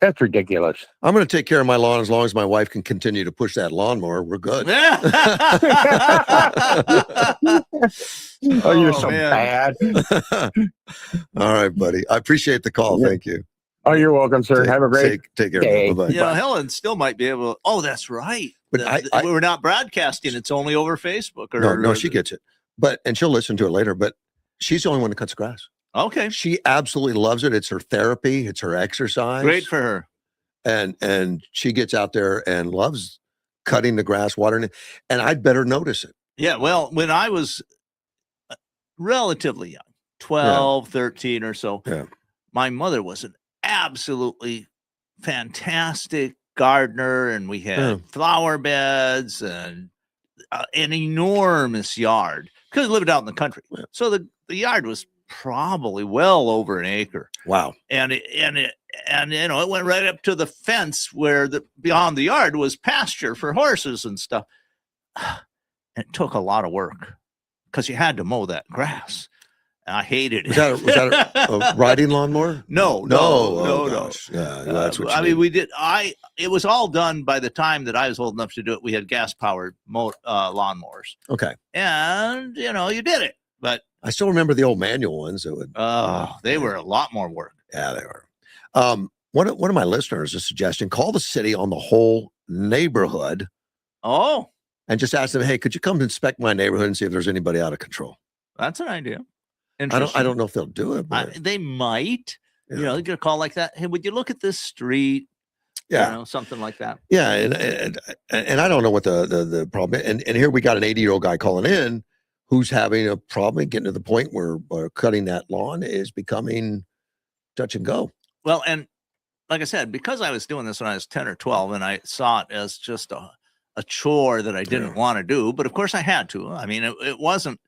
that's ridiculous. I'm going to take care of my lawn as long as my wife can continue to push that lawnmower. We're good. You're so bad. All right, buddy. I appreciate the call. Yeah. Thank you. Oh, you're welcome, sir. Have a great take care. day. Bye-bye. Helen still might be able to. Oh, that's right. But we're not broadcasting. It's only over Facebook. No, she gets it. And she'll listen to it later. But she's the only one that cuts grass. Okay. She absolutely loves it. It's her therapy. It's her exercise. Great for her. And she gets out there and loves cutting the grass, watering it. And I'd better notice it. Yeah. Well, when I was relatively young, 12, 13 or so, my mother was an absolutely fantastic gardener, and we had flower beds and an enormous yard because we lived out in the country. So the yard was probably well over an acre. Wow. And it went right up to the fence where beyond the yard was pasture for horses and stuff. And it took a lot of work because you had to mow that grass. I hated it. Was that a riding lawnmower? No. Yeah, that's what I mean, we did. It was all done by the time that I was old enough to do it. We had gas-powered lawnmowers. Okay. And you did it. But I still remember the old manual ones that would. They were a lot more work. Yeah, they are. One of my listeners, a suggestion: call the city on the whole neighborhood Oh, and just ask them, "Hey, could you come inspect my neighborhood and see if there's anybody out of control?" that's an idea. I Interesting. don't know if they'll do it, but They might. yeah. You know, they get a call like that. Hey, would you look at this street? Yeah. You know, something like that. Yeah, and I don't know what the problem is. And here we got an 80-year-old guy calling in who's having a problem getting to the point where cutting that lawn is becoming touch and go. Well, and like I said, because I was doing this when I was 10 or 12, and I saw it as just a chore that I didn't want to do, but of course I had to. I mean, it wasn't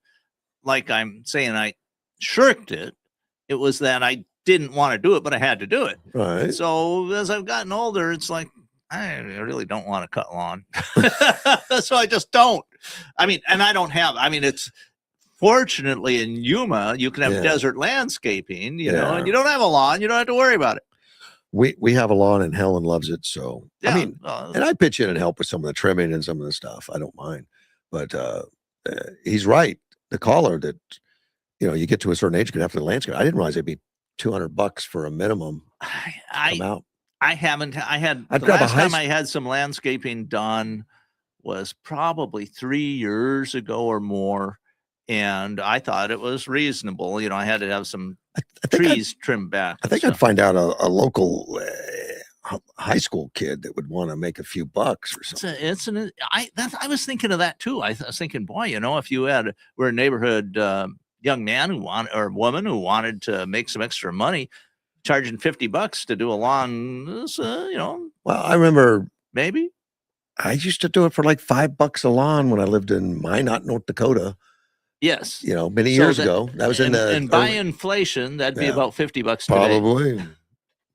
like I'm saying I shirked it. It was that I didn't want to do it, but I had to do it. Right. So as I've gotten older, it's like, I really don't want to cut lawn. So I just don't. I mean, and I don't have, I mean, it's fortunately in Yuma, you can have desert landscaping, you know, and you don't have a lawn. You don't have to worry about it. We have a lawn and Helen loves it. So, Yeah, I mean, and I pitch in and help with some of the trimming and some of the stuff. I don't mind, but he's right. The caller that, you know, you get to a certain age, you can have to landscape. I didn't realize it'd be $200 for a minimum. Come out. I haven't. I had the last time I had some landscaping done was probably 3 years ago or more, and I thought it was reasonable. You know, I had to have some trees trimmed back. I think I'd find out a local high school kid that would want to make a few bucks or something. I was thinking of that too. I was thinking, boy, you know, if you were a neighborhood young man who wanted, or woman who wanted to make some extra money, charging $50 to do a lawn, you know. Well, I remember maybe I used to do it for like $5 a lawn when I lived in Minot, North Dakota. Yes, you know, many years ago. That was and by inflation, that'd be about $50 today.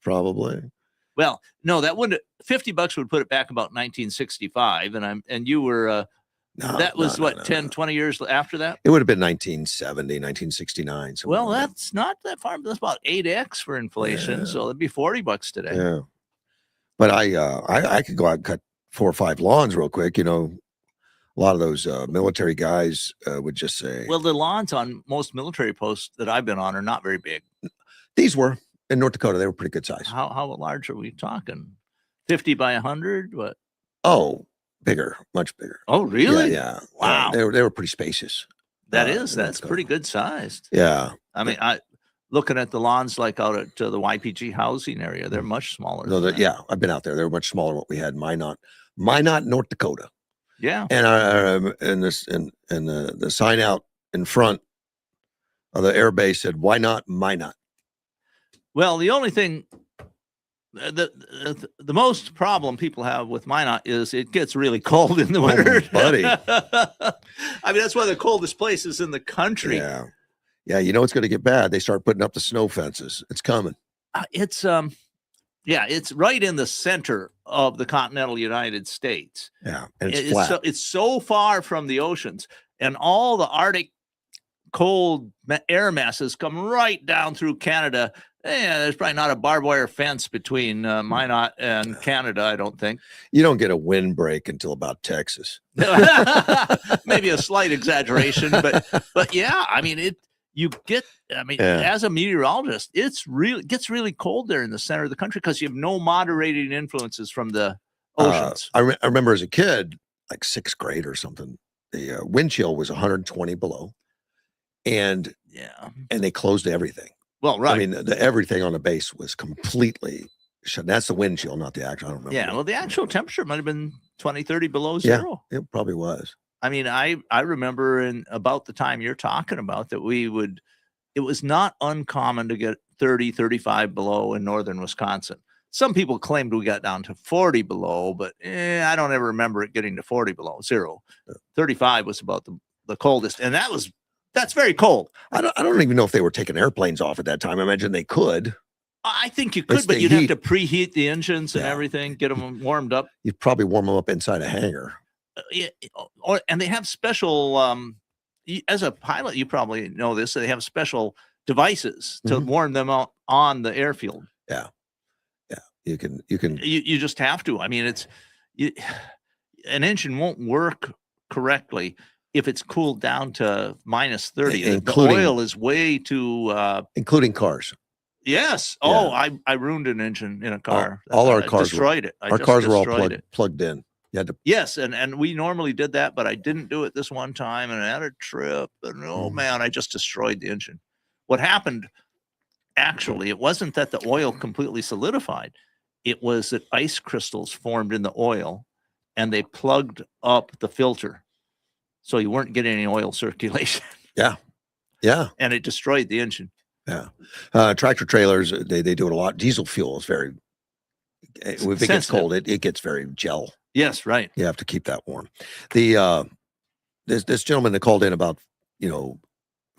Probably. Well, no, that wouldn't. $50 would put it back about 1965, and you were. That was 10, 20 years after that? It would have been 1970, 1969. Well, that's not that far. That's about 8x for inflation. So it'd be $40 today. Yeah. But I could go out and cut 4 or 5 lawns real quick. You know, a lot of those military guys would just say. Well, the lawns on most military posts that I've been on are not very big. These were in North Dakota. They were pretty good size. How large are we talking? 50 by 100? What? Oh, bigger, much bigger. Oh, really? Yeah. Wow. They were pretty spacious. That's pretty good sized. Yeah. I mean, looking at the lawns like out at the YPG housing area, they're much smaller. No, I've been out there. They were much smaller than what we had in Minot, North Dakota. Yeah. And the sign out in front of the air base said, "Why not Minot?" Well, the only thing, the most problem people have with Minot is it gets really cold in the winter, buddy. I mean, that's one of the coldest places in the country. Yeah. You know it's going to get bad. They start putting up the snow fences. It's coming. It's right in the center of the continental United States. Yeah, and it's flat. It's so far from the oceans, and all the Arctic cold air masses come right down through Canada. There's probably not a barbed wire fence between Minot and Canada, I don't think. You don't get a windbreak until about Texas. Maybe a slight exaggeration, but yeah, I mean as a meteorologist, gets really cold there in the center of the country because you have no moderating influences from the oceans. I remember as a kid, like 6th grade or something, the wind chill was 120 below, and they closed everything. Well, right. I mean, everything on the base was completely shut. That's the wind chill, not the actual. I don't remember. Yeah, well, the actual temperature might have been 20, 30 below zero. Yeah, it probably was. I mean, I remember in about the time you're talking about that it was not uncommon to get 30, 35 below in northern Wisconsin. Some people claimed we got down to 40 below, but I don't ever remember it getting to 40 below zero. 35 was about the coldest, and that's very cold. I don't even know if they were taking airplanes off at that time. I imagine they could. I think you could, but you'd have to preheat the engines and everything, get them warmed up. You'd probably warm them up inside a hangar. And they have special, as a pilot, you probably know this, they have special devices to warm them out on the airfield. Yeah. You can. You just have to. I mean, an engine won't work correctly if it's cooled down to minus 30. The oil is way too. Including cars. Yes. Yeah. Oh, I ruined an engine in a car. all our I cars destroyed it. Our cars were all destroyed plugged in. You had to. Yes, and we normally did that, but I didn't do it this one time, and I had a trip, and oh man, I just destroyed the engine. What happened? Actually, it wasn't that the oil completely solidified. It was that ice crystals formed in the oil, and they plugged up the filter, so you weren't getting any oil circulation. Yeah. Yeah. And it destroyed the engine. Yeah. Tractor trailers, they do it a lot. Diesel fuel is very, if it gets cold, it gets very gel. Yes, right. You have to keep that warm. The this gentleman that called in about,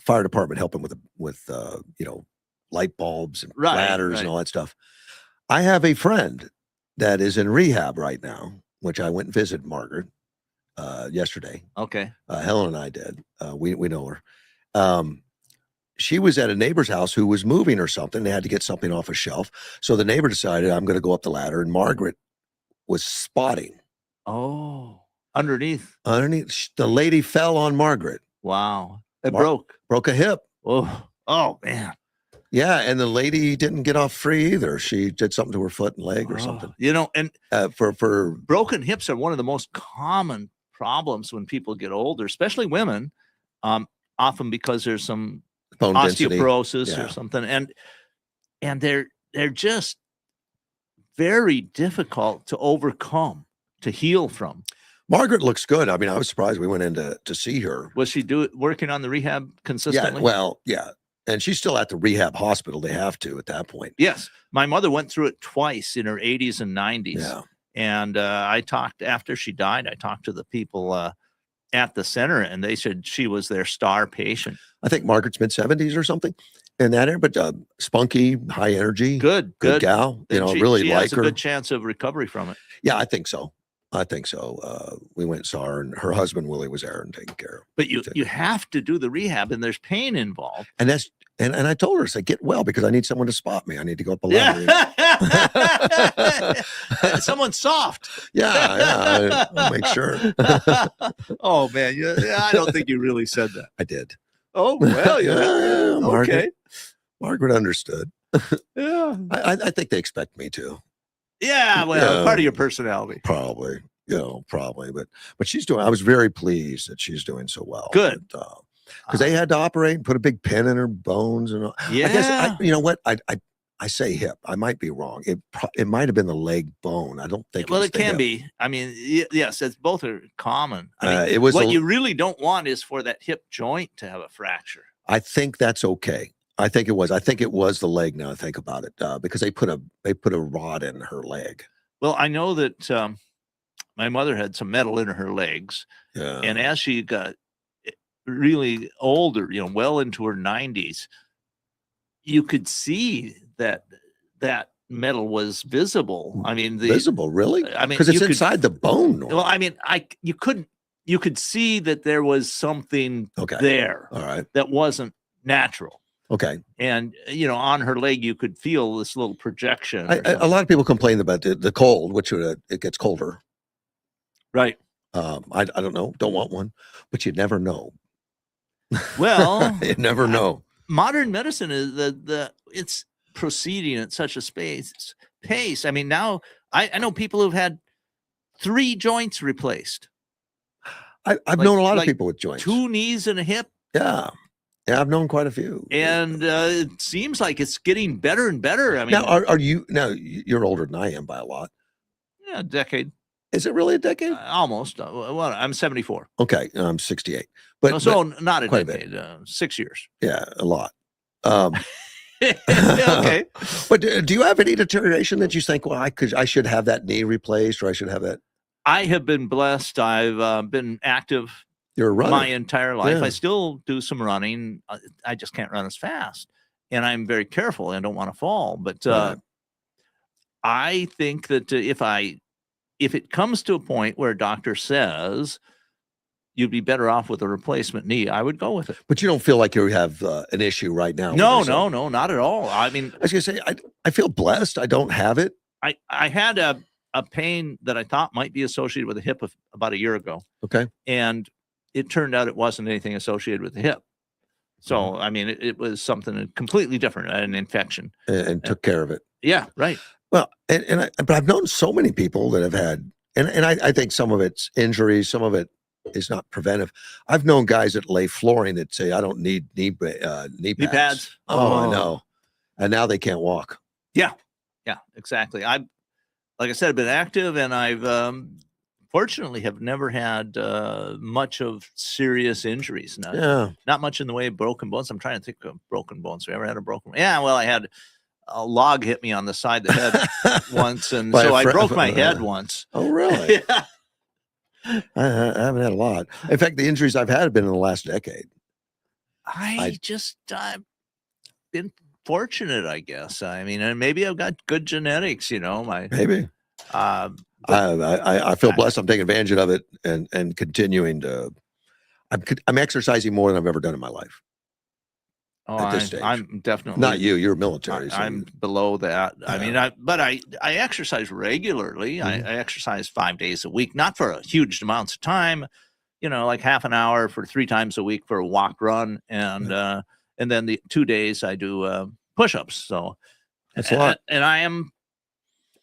fire department helping with light bulbs and ladders and all that stuff. I have a friend that is in rehab right now, which I went and visited Margaret yesterday. Okay. Helen and I did. We know her. She was at a neighbor's house who was moving or something. They had to get something off a shelf. So the neighbor decided, I'm going to go up the ladder, and Margaret was spotting. Oh, underneath. The lady fell on Margaret. Wow. It broke a hip. Oh man. Yeah, and the lady didn't get off free either. She did something to her foot and leg or something. And for broken hips are one of the most common problems when people get older, especially women. Often because there's some bone osteoporosis or something, and they're just very difficult to overcome, to heal from. Margaret looks good. I mean, I was surprised we went in to see her. Was she working on the rehab consistently? Yeah, well, yeah. And she's still at the rehab hospital. They have to at that point. Yes. My mother went through it twice in her 80s and 90s. Yeah. And after she died, I talked to the people at the center, and they said she was their star patient. I think Margaret's mid-70s or something in that area, but spunky, high energy. Good gal. She really like has her. A good chance of recovery from it. Yeah, I think so. We went and saw her, and her husband Willie was there and taking care of. But you have to do the rehab, and there's pain involved. And and I told her, I said, get well, because I need someone to spot me. I need to go up a ladder. Yeah. Someone soft. Yeah, I'll make sure. Oh man, I don't think you really said that. I did. Oh well, yeah. Margaret, Margaret understood. Yeah, I think they expect me to. Yeah, well, part of your personality. Probably, but she's doing. I was very pleased that she's doing so well. Good, because they had to operate and put a big pin in her bones and all. Yeah. I guess you know what I say hip. I might be wrong. It might have been the leg bone. I don't think. Well, it can be. I mean, yes, it's both are common. I mean, it was what you really don't want is for that hip joint to have a fracture. I think that's okay. I think it was the leg. Now I think about it, because they put a rod in her leg. Well, I know that my mother had some metal in her legs, and as she got really older, well into her 90s, you could see that metal was visible. I mean, visible, really? I mean, because it's inside the bone. Normally. Well, I mean, you could see that there was something there. All right. That wasn't natural. Okay. And, on her leg, you could feel this little projection. A lot of people complain about the cold, which it gets colder. Right. I don't know. Don't want one, but you never know. Well, you never know. Modern medicine is it's proceeding at such a pace. I mean, now I know people who've had 3 joints replaced. I've known a lot of people with joints. 2 knees and a hip. Yeah, I've known quite a few. And it seems like it's getting better and better. I mean, now you're older than I am by a lot. Yeah, a decade. Is it really a decade? Almost. Well, I'm 74. Okay, I'm 68. But not a decade. 6 years. Yeah, a lot. Okay. But do you have any deterioration that you think, well, I should have that knee replaced, or I should have that? I have been blessed. I've been active. You're a runner. My entire life. Yeah. I still do some running. I just can't run as fast, and I'm very careful. I don't want to fall. But I think that if it comes to a point where a doctor says you'd be better off with a replacement knee, I would go with it. But you don't feel like you have an issue right now? No, not at all. I mean, I was going to say, I feel blessed. I don't have it. I had a pain that I thought might be associated with a hip about a year ago. Okay. And it turned out it wasn't anything associated with the hip. So, I mean, it was something completely different, an infection. And took care of it. Yeah, right. Well, but I've known so many people that have had, and I think some of it's injuries, some of it is not preventive. I've known guys that lay flooring that say, I don't need knee pads. Oh, I know. And now they can't walk. Yeah, exactly. Like I said, I've been active, and I've fortunately have never had much of serious injuries. Not much in the way of broken bones. I'm trying to think of broken bones. Have you ever had a broken? Yeah, well, I had a log hit me on the side of the head once, and so I broke my head once. Oh, really? Yeah. I haven't had a lot. In fact, the injuries I've had have been in the last decade. I've been fortunate, I guess. I mean, and maybe I've got good genetics. Maybe. I feel blessed. I'm taking advantage of it and continuing to. I'm exercising more than I've ever done in my life. At this stage. I'm definitely not you. You're military. I'm below that. I mean, I exercise regularly. I exercise 5 days a week, not for a huge amounts of time. Like half an hour for 3 times a week for a walk, run, and then the 2 days I do push-ups. So that's a lot. And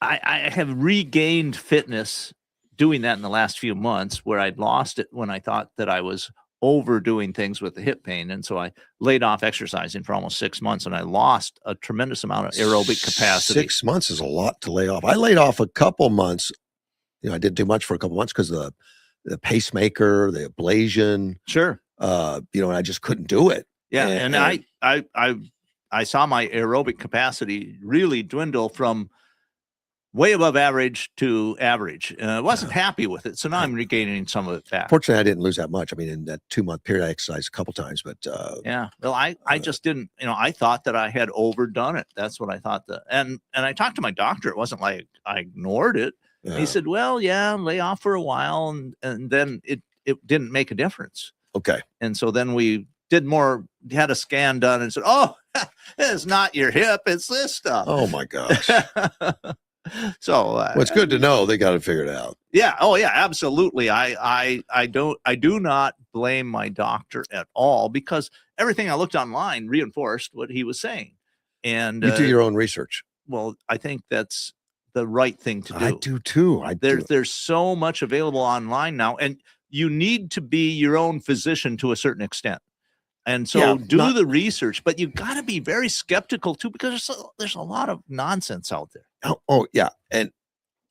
I have regained fitness doing that in the last few months, where I'd lost it when I thought that I was overdoing things with the hip pain. And so I laid off exercising for almost 6 months, and I lost a tremendous amount of aerobic capacity. 6 months is a lot to lay off. I laid off a couple months. I didn't do much for a couple months because of the pacemaker, the ablation. Sure. And I just couldn't do it. Yeah. And I saw my aerobic capacity really dwindle from way above average to average. I wasn't happy with it. So now I'm regaining some of it back. Fortunately, I didn't lose that much. I mean, in that 2-month period, I exercised a couple times, but yeah. Well, I just didn't, I thought that I had overdone it. That's what I thought and I talked to my doctor. It wasn't like I ignored it. He said, well, yeah, lay off for a while. And then it didn't make a difference. Okay. And so then we had a scan done and said, oh, it's not your hip. It's this stuff. Oh my gosh. So well, it's good to know they got it figured out. Yeah. Oh yeah, absolutely. I do not blame my doctor at all, because everything I looked online reinforced what he was saying. And you do your own research. Well, I think that's the right thing to do. I do too. There's so much available online now, and you need to be your own physician to a certain extent. And so do the research, but you got to be very skeptical too, because there's a lot of nonsense out there. Oh yeah. And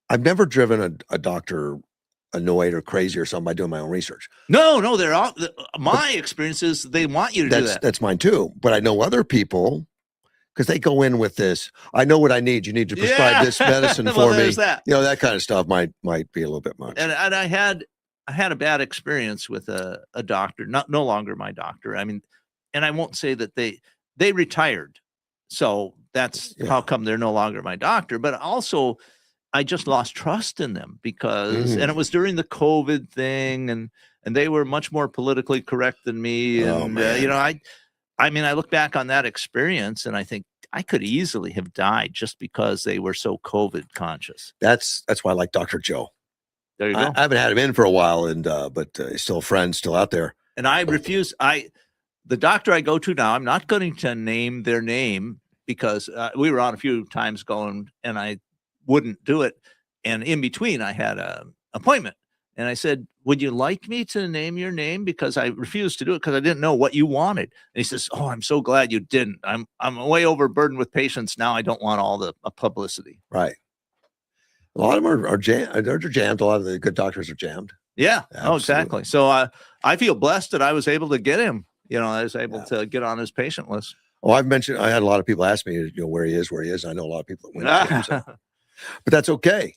I've never driven a doctor annoyed or crazy or something by doing my own research. No, they're all, my experience is they want you to do that. That's mine too. But I know other people, because they go in with this, I know what I need. You need to prescribe this medicine for me. That. That kind of stuff might be a little bit much. And I had a bad experience with a doctor, no longer my doctor. I mean, and I won't say that they retired. So that's how come they're no longer my doctor. But also, I just lost trust in them because, and it was during the COVID thing, and they were much more politically correct than me. And, I mean, I look back on that experience and I think I could easily have died just because they were so COVID conscious. That's why I like Dr. Joe. There you go. I haven't had him in for a while, but he's still a friend, still out there. And I refuse. The doctor I go to now, I'm not going to name their name because we were on a few times going, and I wouldn't do it. And in between, I had an appointment, and I said, "Would you like me to name your name?" Because I refused to do it because I didn't know what you wanted. And he says, "Oh, I'm so glad you didn't. I'm way overburdened with patients now. I don't want all the publicity." Right. A lot of them are jammed. They're jammed. A lot of the good doctors are jammed. Yeah. Absolutely. Oh, exactly. So I feel blessed that I was able to get him. I was able to get on his patient list. Oh, I had a lot of people ask me, where he is. I know a lot of people that went to him, so. But that's okay.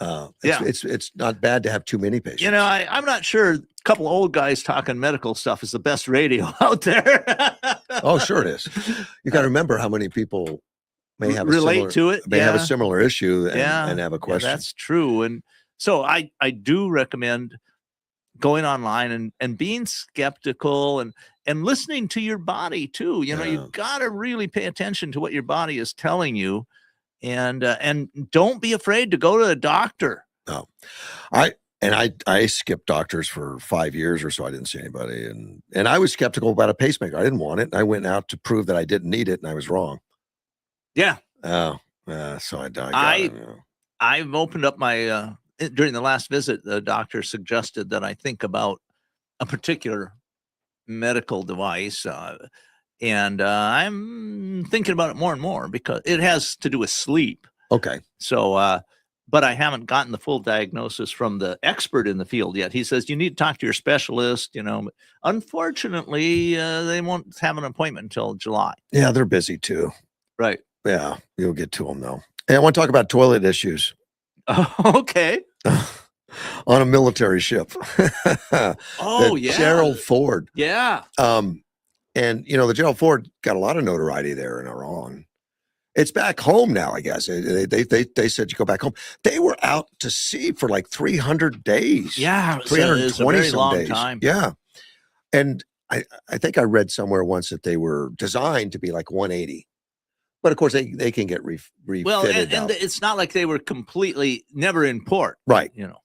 It's not bad to have too many patients. I'm not sure a couple of old guys talking medical stuff is the best radio out there. Oh, sure it is. You got to remember how many people may have have a similar issue and have a question. Yeah, that's true. And so I do recommend going online and being skeptical and listening to your body too. You got to really pay attention to what your body is telling you, and don't be afraid to go to a doctor. No, And I skipped doctors for 5 years or so. I didn't see anybody, and I was skeptical about a pacemaker. I didn't want it. I went out to prove that I didn't need it, and I was wrong. Yeah. Oh, so I got it, you know. I've opened up my during the last visit. The doctor suggested that I think about a particular medical device, and I'm thinking about it more and more because it has to do with sleep. Okay. So, but I haven't gotten the full diagnosis from the expert in the field yet. He says you need to talk to your specialist. You know, but unfortunately, they won't have an appointment until July. Yeah, they're busy too. Right. Yeah, you'll get to them though. Hey, I want to talk about toilet issues. Okay. On a military ship. Oh, yeah. Gerald Ford. Yeah. And you know, the Gerald Ford got a lot of notoriety there in Iran. It's back home now, I guess. They said you go back home. They were out to sea for like 300 days. Yeah, 320 very some long days. time. Yeah. And I think I read somewhere once that they were designed to be like 180. But of course, they can get refitted. Well, and it's not like they were completely never in port. Right. You know.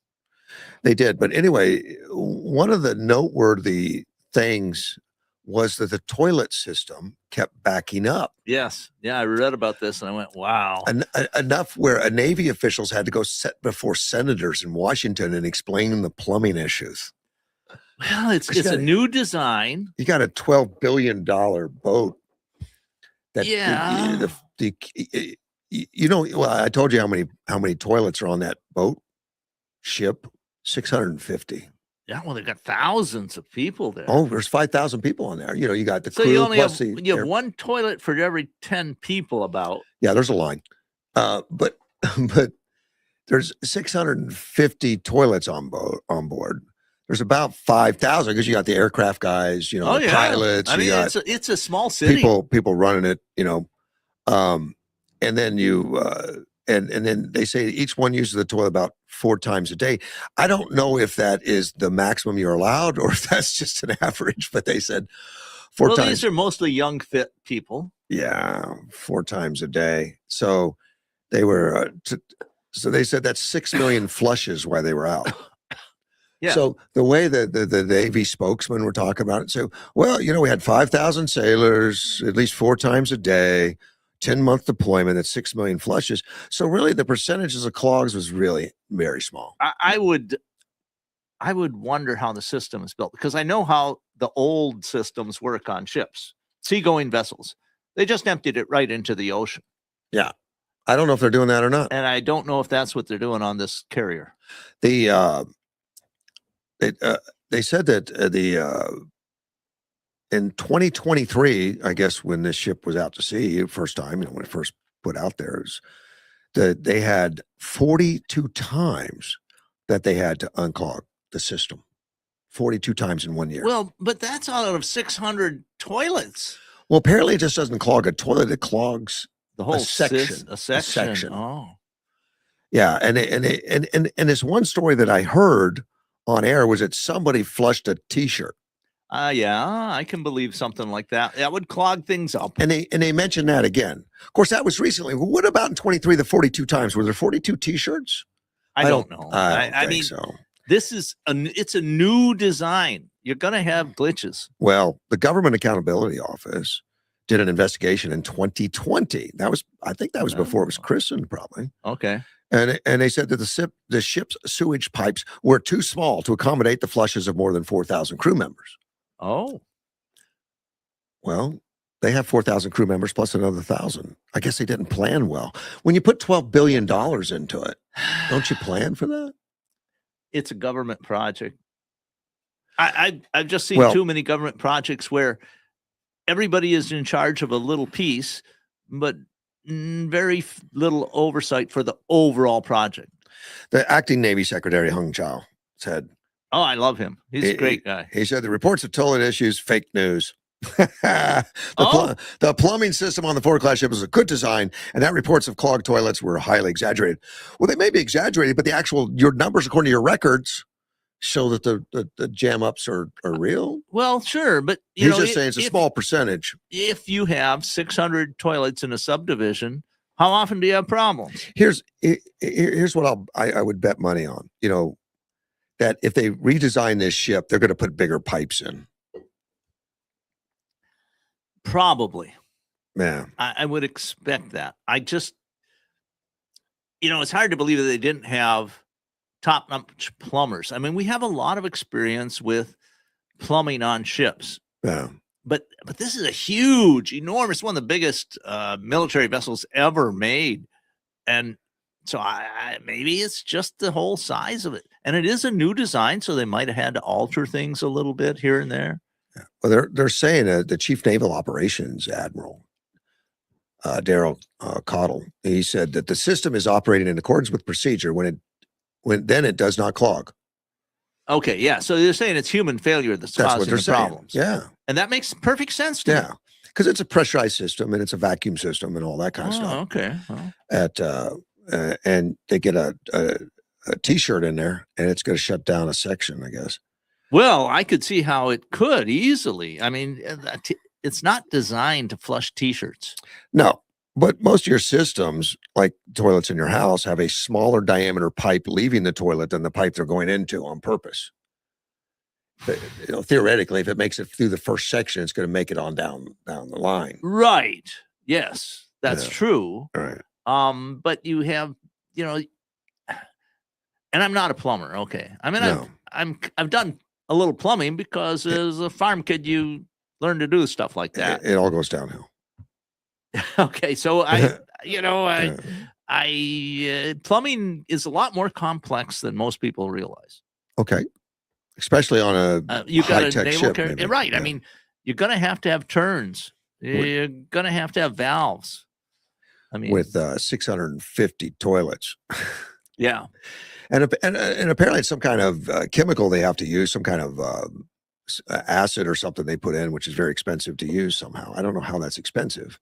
They did. But anyway, one of the noteworthy things was that the toilet system kept backing up. Yes. Yeah, I read about this and I went, wow. Enough where Navy officials had to go sit before senators in Washington and explain the plumbing issues. Well, it's a new design. You got a $12 billion boat. That yeah. You know, well, I told you how many toilets are on that boat ship. 650. Yeah, well, they've got thousands of people there. Oh, there's 5,000 people on there. You know, you got the so crew you only plus you have one toilet for every 10 people about. Yeah, there's a line. But there's 650 toilets on board. There's about 5,000 because you got the aircraft guys, you know, the pilots. I mean, it's a small city. People running it, you know. And then and then they say each one uses the toilet about 4 times a day. I don't know if that is the maximum you're allowed or if that's just an average, but they said 4 times. Well, these are mostly young, fit people. Yeah, 4 times a day. So they were, so they said that's 6 million flushes while they were out. Yeah. So the way that the Navy spokesman were talking about it, so, well, you know, we had 5,000 sailors at least 4 times a day, 10-month deployment, that's 6 million flushes. So really the percentages of clogs was really very small. I would wonder how the system is built because I know how the old systems work on ships, seagoing vessels. They just emptied it right into the ocean. Yeah. I don't know if they're doing that or not. And I don't know if that's what they're doing on this carrier. They said that in 2023, I guess when this ship was out to sea first time, you know, when it first put out there, they had 42 times that they had to unclog the system. 42 times in 1 year. Well, but that's out of 600 toilets. Well, apparently it just doesn't clog a toilet; it clogs the whole section. A section. Oh, yeah, and this one story that I heard on air was that somebody flushed a T-shirt. Yeah, I can believe something like that. That would clog things up. And they mentioned that again. Of course, that was recently. Well, what about in 23? The 42 times were there 42 T-shirts? I don't know. I mean, so. This is it's a new design. You're going to have glitches. Well, the Government Accountability Office did an investigation in 2020. I think that was before it was christened, probably. Okay. And they said that the ship's sewage pipes were too small to accommodate the flushes of more than 4,000 crew members. Oh. Well, they have 4,000 crew members plus another 1,000. I guess they didn't plan well. When you put $12 billion into it, don't you plan for that? It's a government project. I've just seen too many government projects where everybody is in charge of a little piece, but very little oversight for the overall project. The acting Navy Secretary Hung Chau said, "Oh, I love him. He's a great guy." He said the reports of toilet issues, fake news. The plumbing system on the Ford class ship was a good design, and that reports of clogged toilets were highly exaggerated. Well, they may be exaggerated, but your numbers according to your records show that the jam ups are real. Well, sure, but he's just saying it's a small percentage. If you have 600 toilets in a subdivision, how often do you have problems? Here's what I would bet money on. You know, that if they redesign this ship, they're going to put bigger pipes in. Probably. Yeah. I would expect that. I just, it's hard to believe that they didn't have top-notch plumbers. I mean, we have a lot of experience with plumbing on ships. Yeah. But this is a huge, enormous, one of the biggest military vessels ever made. And so maybe it's just the whole size of it. And it is a new design, so they might have had to alter things a little bit here and there. Yeah. Well, they're saying the Chief Naval Operations Admiral, Daryl Cottle, he said that the system is operating in accordance with procedure when it does not clog. Okay, yeah. So they're saying it's human failure that's causing the problems. Yeah. And that makes perfect sense to me. Yeah. Because it's a pressurized system and it's a vacuum system and all that kind of stuff. Okay. Well. And they get a T-shirt in there and it's going to shut down a section, I guess. Well, I could see how it could easily. I mean, it's not designed to flush T-shirts. No, but most of your systems, like toilets in your house, have a smaller diameter pipe leaving the toilet than the pipe they're going into on purpose. But, theoretically, if it makes it through the first section, it's going to make it on down the line. Right. Yes, that's true. All right. But you have, and I'm not a plumber. Okay. I mean, No. I've done a little plumbing because as a farm kid, you learn to do stuff like that. It all goes downhill. Okay. So plumbing is a lot more complex than most people realize. Okay. Especially on a you've got a high-tech naval ship. carrier, maybe. right? Yeah. I mean, you're going to have turns. You're going to have valves. I mean, with 650 toilets. Yeah. And apparently it's some kind of chemical they have to use, some kind of acid or something they put in, which is very expensive to use somehow. I don't know how that's expensive.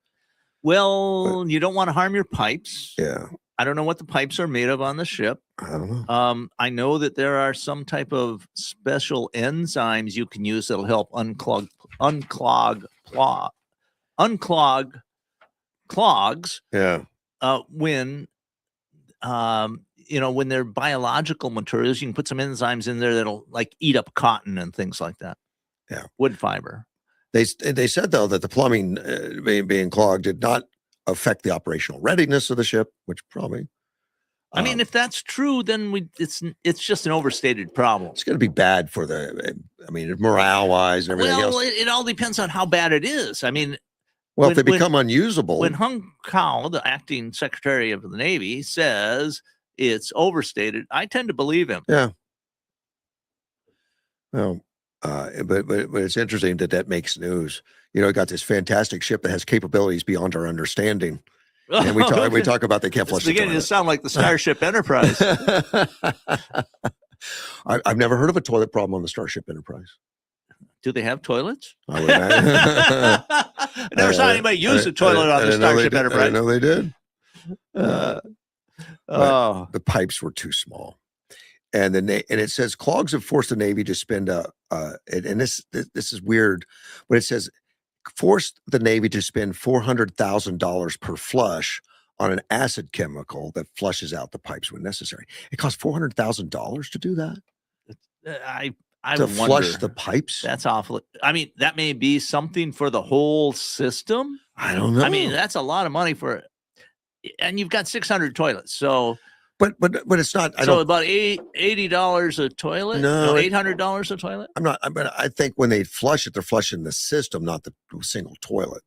Well, you don't want to harm your pipes. Yeah. I don't know what the pipes are made of on the ship. I don't know. I know that there are some type of special enzymes you can use that'll help unclog clogs. Yeah. When when they're biological materials, you can put some enzymes in there that'll like eat up cotton and things like that. Yeah. Wood fiber. They said though that the plumbing being clogged did not affect the operational readiness of the ship, which probably. I mean, if that's true, then it's just an overstated problem. It's going to be bad for morale wise and everything else. Well, it all depends on how bad it is. I mean, well, if they become unusable. When Hung Kao, the acting Secretary of the Navy, says it's overstated, I tend to believe him. Yeah. Well, but it's interesting that makes news. Got this fantastic ship that has capabilities beyond our understanding. And we talk about they can't flush the toilet. It's beginning to sound like the Starship Enterprise. I've never heard of a toilet problem on the Starship Enterprise. Do they have toilets? I would imagine. I never saw anybody use a toilet on the Starship Enterprise. I know they did. Oh, the pipes were too small, and it says clogs have forced the Navy to spend and this is weird, but it says forced the Navy to spend $400,000 per flush on an acid chemical that flushes out the pipes when necessary. It costs $400,000 to do that. I flush the pipes. That's awful. I mean, that may be something for the whole system. I don't know. I mean, that's a lot of money and you've got 600 toilets. So, but it's not. About $80 a toilet. No, $800 a toilet. I think when they flush it, they're flushing the system, not the single toilet.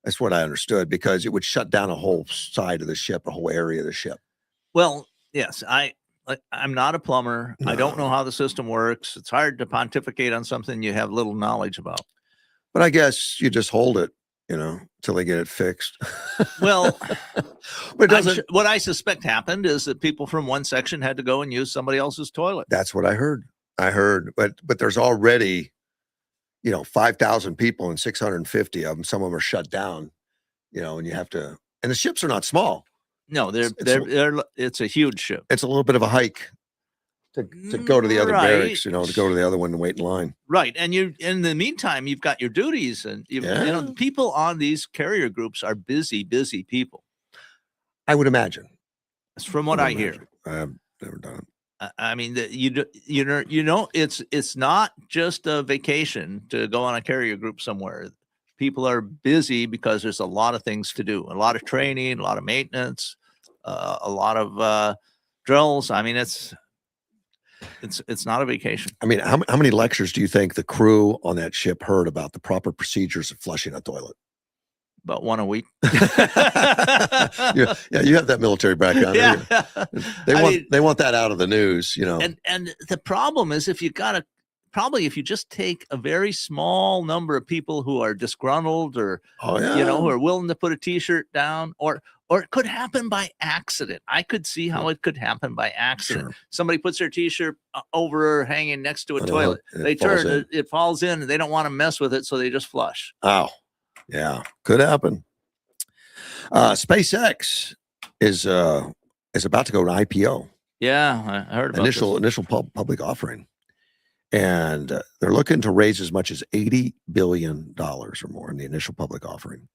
That's what I understood, because it would shut down a whole side of the ship, a whole area of the ship. Well, yes, I'm not a plumber. No. I don't know how the system works. It's hard to pontificate on something you have little knowledge about. But I guess you just hold it, till they get it fixed. Well, but what I suspect happened is that people from one section had to go and use somebody else's toilet. That's what I heard. But there's already, 5,000 people and 650 of them. Some of them are shut down, and you have to. And the ships are not small. No, it's a huge ship. It's a little bit of a hike to go to the other barracks, to go to the other one and wait in line. Right. And in the meantime, you've got your duties, and the people on these carrier groups are busy people. I would imagine. That's from what I hear. I've never done it. I mean, it's not just a vacation to go on a carrier group somewhere. People are busy because there's a lot of things to do, a lot of training, a lot of maintenance, a lot of drills. I mean, it's not a vacation. I mean, how many lectures do you think the crew on that ship heard about the proper procedures of flushing a toilet? About one a week. Yeah, you have that military background. Yeah. They want that out of the news, you know. And the problem is if you just take a very small number of people who are disgruntled or who are willing to put a t-shirt down, or it could happen by accident. I could see how it could happen by accident. Sure. Somebody Somebody puts their t-shirt over hanging next to a toilet. They turn it falls in and they don't want to mess with it, so they just flush. Oh, yeah, could happen. SpaceX is about to go to IPO. Yeah, I heard about initial public offering, and they're looking to raise as much as $80 billion or more in the initial public offering.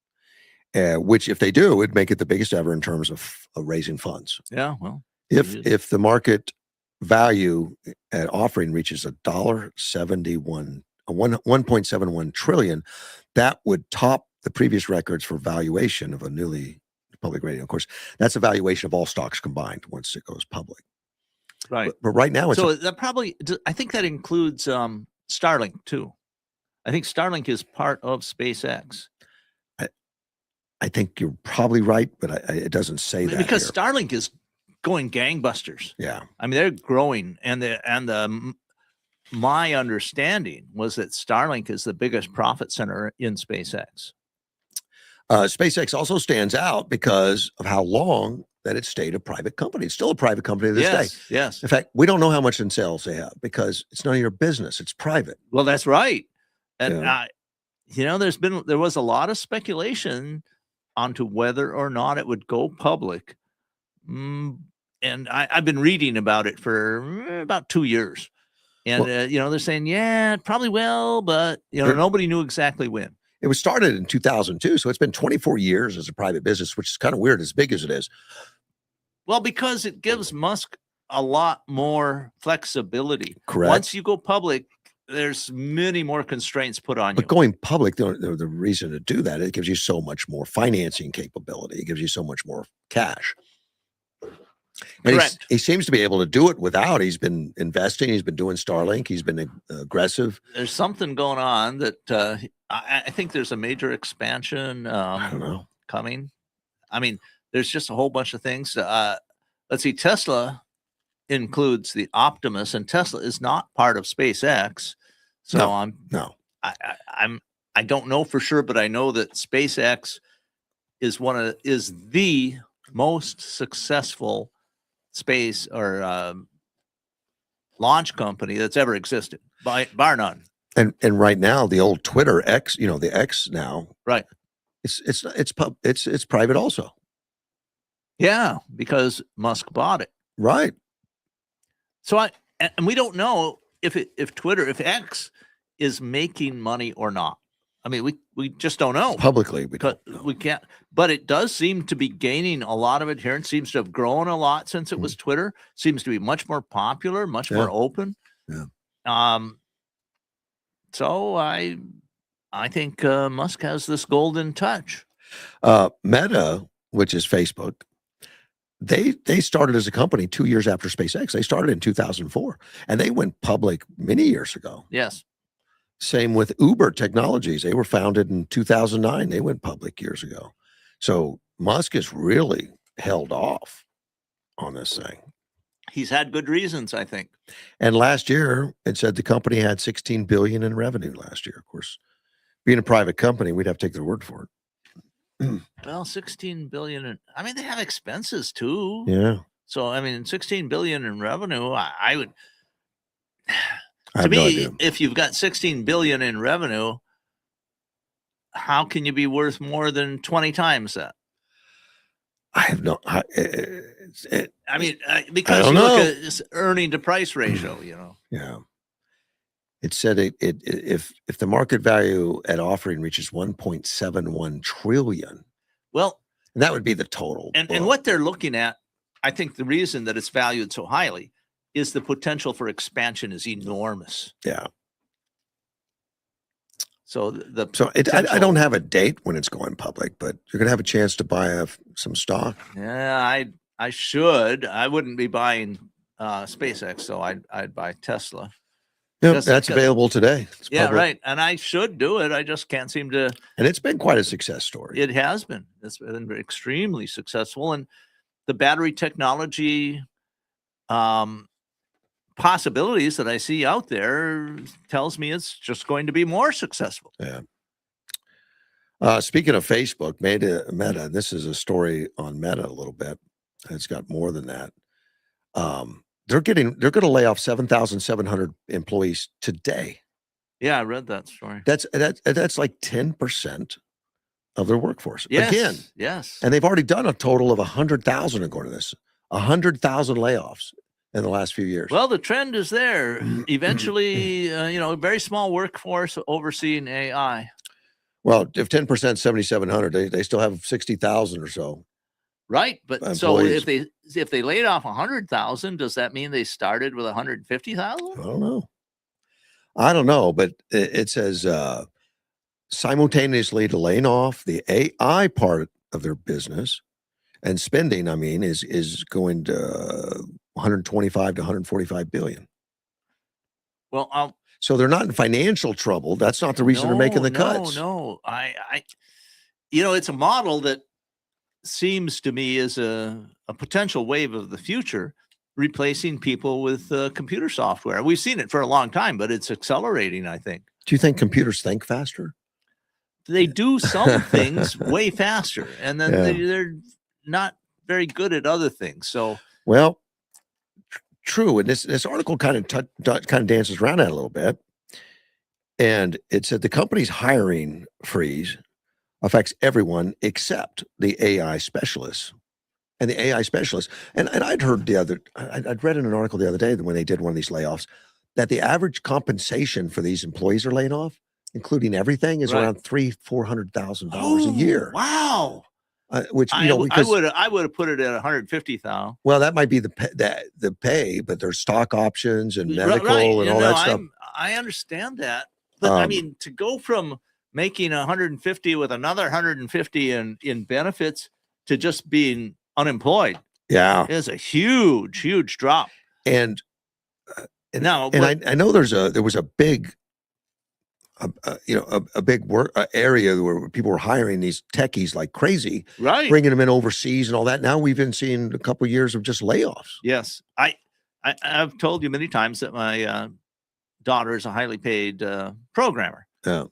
Which, if they do, would make it the biggest ever in terms of raising funds. Yeah, well, if the market value at offering reaches $1.71 trillion, that would top the previous records for valuation of a newly public rating. Of course, that's a valuation of all stocks combined once it goes public. Right. But right now, I think that includes Starlink too. I think Starlink is part of SpaceX. I think you're probably right, but it doesn't say that because here. Starlink is going gangbusters. Yeah, I mean they're growing, and my understanding was that Starlink is the biggest profit center in SpaceX. SpaceX also stands out because of how long that it stayed a private company. It's still a private company to this day. Yes. In fact, we don't know how much in sales they have because it's none of your business. It's private. Well, that's right. And there was a lot of speculation onto whether or not it would go public. And I've been reading about it for about 2 years. And, they're saying, yeah, it probably will, but, nobody knew exactly when. It was started in 2002, so it's been 24 years as a private business, which is kind of weird, as big as it is. Well, because it gives Musk a lot more flexibility. Correct. Once you go public, there's many more constraints put on you. But going public, the reason to do that, it gives you so much more financing capability. It gives you so much more cash. And correct. He seems to be able to do it without. He's been investing. He's been doing Starlink. He's been aggressive. There's something going on that I think there's a major expansion I don't know. coming. I mean, there's just a whole bunch of things. Let's see. Tesla includes the Optimus, and Tesla is not part of SpaceX. So I don't know for sure, but I know that SpaceX is the most successful space or launch company that's ever existed, bar none. And right now, the old Twitter X, the X now, right? It's private also. Yeah, because Musk bought it. Right. So and we don't know if X is making money or not. I mean, we just don't know publicly because we can't. But it does seem to be gaining a lot of adherence. Seems to have grown a lot since it was Twitter. Seems to be much more popular, much more open. Yeah. So I think Musk has this golden touch. Meta, which is Facebook, they started as a company 2 years after SpaceX. They started in 2004, and they went public many years ago. Yes. Same with Uber Technologies. They were founded in 2009. They went public years ago. So Musk has really held off on this thing. He's had good reasons, I think. And last year, it said the company had $16 billion in revenue last year. Of course, being a private company, we'd have to take their word for it. Well, 16 billion. I mean, they have expenses too. Yeah. So, I mean, 16 billion in revenue, I would. To me, if you've got 16 billion in revenue, how can you be worth more than 20 times that? I have no. Because you look at this earning to price ratio, Yeah. It said if the market value at offering reaches 1.71 trillion. Well, that would be the total. And what they're looking at, I think the reason that it's valued so highly is the potential for expansion is enormous. Yeah. So I don't have a date when it's going public, but you're going to have a chance to buy some stock. Yeah, I should. I wouldn't be buying SpaceX, so I'd buy Tesla. Yeah, that's available today. It's yeah, public. right. And I should do it. I just can't seem to. And it's been quite a success story. It has been. It's been extremely successful, and the battery technology possibilities that I see out there tells me it's just going to be more successful. Yeah. Speaking of Facebook, Meta, this is a story on Meta a little bit. It's got more than that. They're going to lay off 7,700 employees today. Yeah, I read that story. That's like 10% of their workforce. Yes, Again. Yes. And they've already done a total of 100,000 according to this. 100,000 layoffs in the last few years. Well, the trend is there. Eventually, a very small workforce overseeing AI. Well, if 10% 7,700, they still have 60,000 or so. Right, but employees. So if they laid off 100,000, does that mean they started with 150,000? I don't know, but it says simultaneously to laying off the AI part of their business and spending, is going to 125 to 145 billion. Well, so they're not in financial trouble. That's not the reason they're making the cuts. No, it's a model that seems to me is a potential wave of the future, replacing people with computer software. We've seen it for a long time, but it's accelerating, I think. Do you think computers think faster? They do some things way faster, and then they're not very good at other things. So, well, true. And this article kind of dances around that a little bit. And it said the company's hiring freeze affects everyone except the AI specialists. And the AI specialists, and I'd heard I'd read in an article the other day that when they did one of these layoffs, that the average compensation for these employees are laying off, including everything, is around $300,000-$400,000 a year. Wow. Which I would have put it at 150,000. Well, that might be the pay, but there's stock options and medical and all that stuff. I understand that, but to go from making 150 with another 150 in benefits to just being unemployed, is a huge drop. And now, I know there was a big a big work area where people were hiring these techies like crazy, right? Bringing them in overseas and all that. Now we've been seeing a couple of years of just layoffs. Yes, I've told you many times that my daughter is a highly paid programmer. Yeah,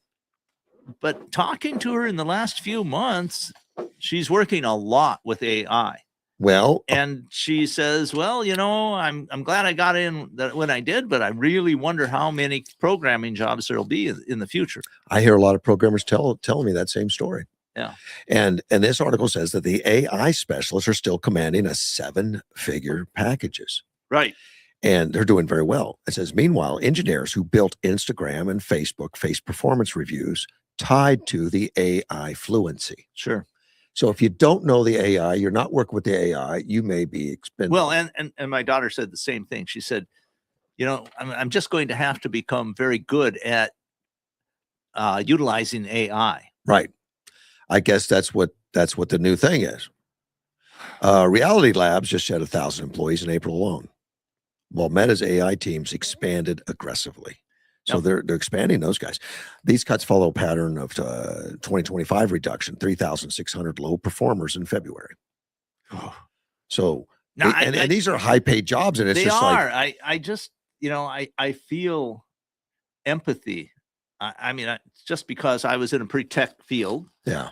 but talking to her in the last few months, she's working a lot with AI. Well, and she says, well, I'm glad I got in when I did, but I really wonder how many programming jobs there'll be in the future. I hear a lot of programmers telling me that same story. Yeah. And this article says that the AI specialists are still commanding a 7-figure packages. Right. And they're doing very well. It says, meanwhile, engineers who built Instagram and Facebook face performance reviews tied to the AI fluency. Sure. So if you don't know the AI, you're not working with the AI, you may be expendable. Well, and my daughter said the same thing. She said, I'm just going to have to become very good at utilizing AI. Right. I guess that's what the new thing is. Reality Labs just shed 1,000 employees in April alone, while Meta's AI teams expanded aggressively. So they're expanding those guys. These cuts follow a pattern of 2025 reduction, 3,600 low performers in February. So, and these are high paid jobs, and it's they just are. like I just I feel empathy. It's just because I was in a pretty tech field. Yeah.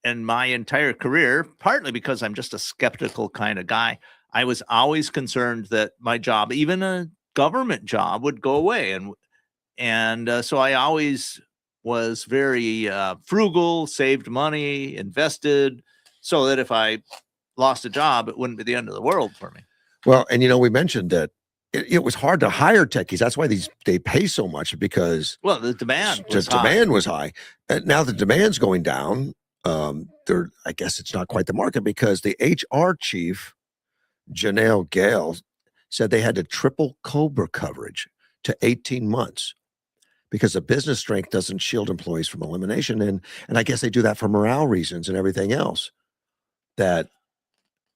And my entire career, partly because I'm just a skeptical kind of guy, I was always concerned that my job, even a government job, would go away, and so I always was very frugal, saved money, invested, so that if I lost a job, it wouldn't be the end of the world for me. Well, and we mentioned that it was hard to hire techies. That's why they pay so much, because the demand was high. And now the demand's going down. I guess it's not quite the market, because the HR chief, Janelle Gale, said they had to triple Cobra coverage to 18 months because the business strength doesn't shield employees from elimination. And I guess they do that for morale reasons and everything else. That,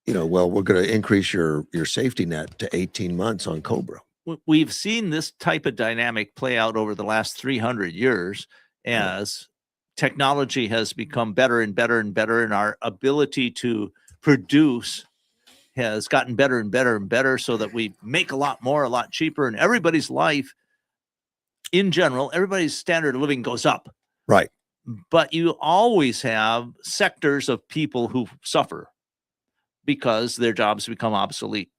well, we're going to increase your safety net to 18 months on Cobra. We've seen this type of dynamic play out over the last 300 years as technology has become better and better and better, and our ability to produce has gotten better and better and better, so that we make a lot more, a lot cheaper, and everybody's life in general, everybody's standard of living goes up. Right. But you always have sectors of people who suffer because their jobs become obsolete.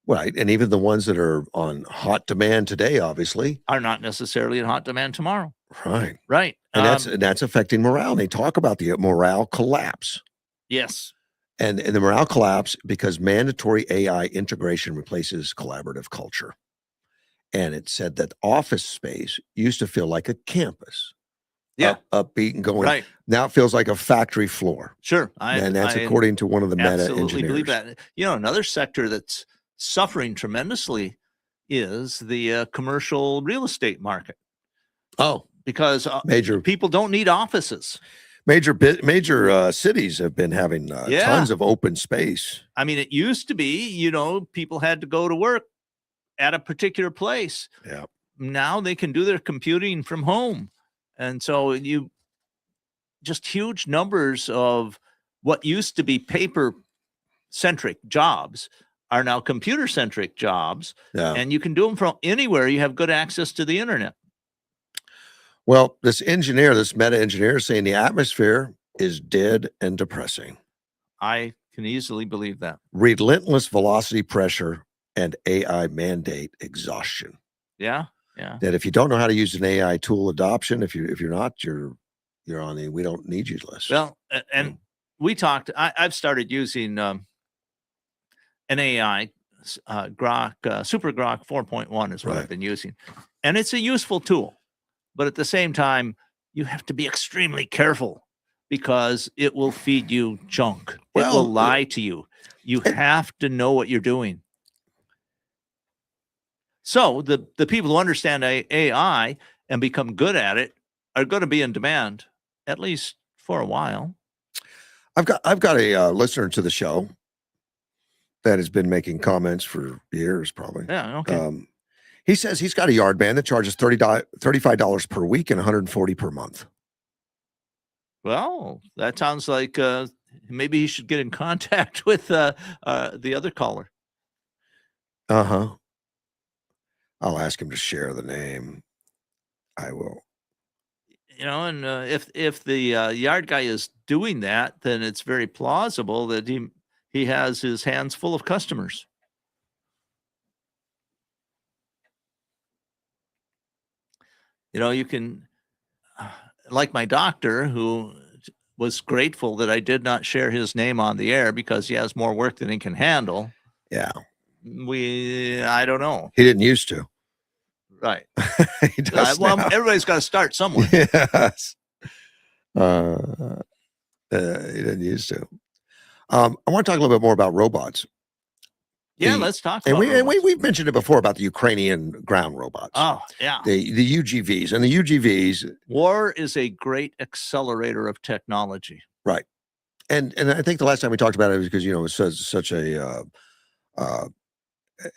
Right. And even the ones that are on hot demand today, obviously, are not necessarily in hot demand tomorrow. Right. Right. And that's affecting morale. And they talk about the morale collapse. Yes. And the morale collapse because mandatory AI integration replaces collaborative culture. And it said that office space used to feel like a campus. Yeah. Upbeat and going. Right. Now it feels like a factory floor. Sure. And that's according to one of the meta engineers. Absolutely believe that. Another sector that's suffering tremendously is the commercial real estate market. Oh, because people don't need offices. Major cities have been having tons of open space. I mean, it used to be, people had to go to work at a particular place. Yeah. Now they can do their computing from home. And so just huge numbers of what used to be paper-centric jobs are now computer-centric jobs. Yeah. And you can do them from anywhere. You have good access to the internet. Well, this meta engineer is saying the atmosphere is dead and depressing. I can easily believe that. Relentless velocity pressure and AI mandate exhaustion. Yeah. Yeah. That if you don't know how to use an AI tool adoption, if you're not, you're on the we don't need you list. Well, and we talked. I've started using an AI Grok, Super Grok 4.1 is what I've been using, and it's a useful tool. But at the same time, you have to be extremely careful because it will feed you junk. It will lie to you. You have to know what you're doing. So the people who understand AI and become good at it are going to be in demand, at least for a while. I've got a listener to the show that has been making comments for years, probably. Yeah. Okay. He says he's got a yard band that charges $35 per week and $140 per month. Well, that sounds like maybe he should get in contact with the other caller. Uh-huh. I'll ask him to share the name. I will. And if the yard guy is doing that, then it's very plausible that he has his hands full of customers. You can, like my doctor, who was grateful that I did not share his name on the air because he has more work than he can handle. Yeah. I don't know. He didn't used to. Right. He does Well, now. everybody's got to start somewhere. Yes. He didn't used to. I want to talk a little bit more about robots. Yeah, let's talk about robots. We've mentioned it before about the Ukrainian ground robots. Oh, yeah. The UGVs. And the UGVs. War is a great accelerator of technology. Right. And I think the last time we talked about it was because, it was such a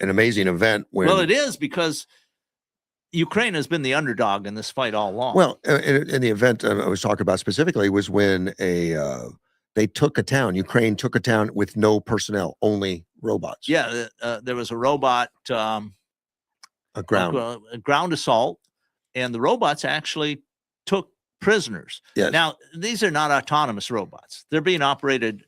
an amazing event. Well, it is because Ukraine has been the underdog in this fight all along. Well, in the event I was talking about specifically was when they took a town. Ukraine took a town with no personnel, only robots. Yeah, there was a robot, a ground assault, and the robots actually took prisoners. Yes. Now, these are not autonomous robots. They're being operated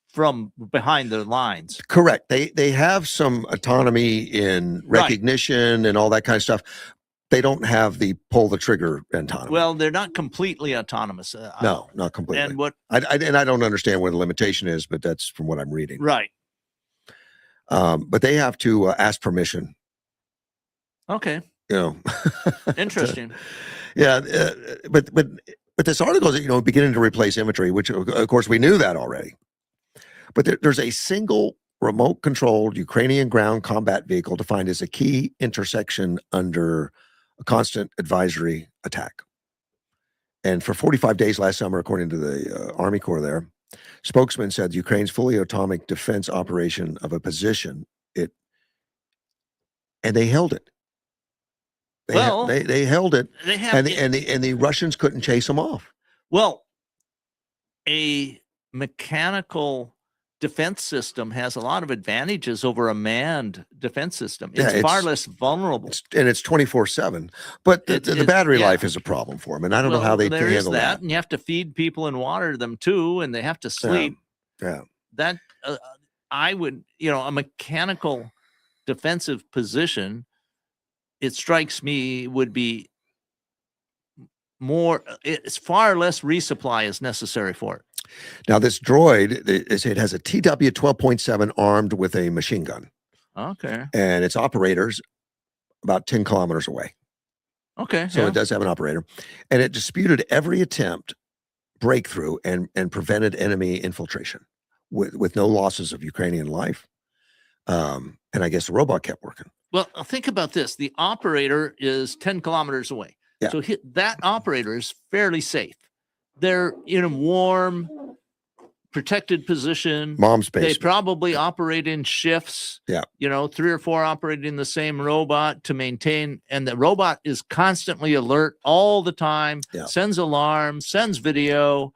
from behind the lines. Correct. They have some autonomy in recognition and all that kind of stuff. They don't have the pull the trigger autonomy. Well, they're not completely autonomous. No, not completely. And what I don't understand what the limitation is, but that's from what I'm reading. Right. But they have to ask permission. Okay. Interesting. Yeah, but this article is beginning to replace imagery, which of course we knew that already. But there's a single remote controlled Ukrainian ground combat vehicle defined as a key intersection under a constant advisory attack. And for 45 days last summer, according to the Army Corps there, spokesman said Ukraine's fully automatic defense operation of a position, and they held it. They held it, They have, and the Russians couldn't chase them off. well, a mechanical defense system has a lot of advantages over a manned defense system. It's far less vulnerable. It's 24/7. But the battery life is a problem for them, and I don't know how they can handle that. And you have to feed people and water them too, and they have to sleep. Yeah. That I would, a mechanical defensive position, it strikes me, would be more, it's far less resupply is necessary for it. Now, this droid, it has a TW 12.7 armed with a machine gun. Okay. And its operator's about 10 kilometers away. Okay. So it does have an operator. And it disputed every attempt breakthrough and prevented enemy infiltration with no losses of Ukrainian life. And I guess the robot kept working. Well, think about this. The operator is 10 kilometers away. Yeah. So that operator is fairly safe. They're in a warm, protected position. Mom's They basement. probably operate in shifts. Yeah. 3 or 4 operating the same robot to maintain. And the robot is constantly alert all the time, sends alarms, sends video,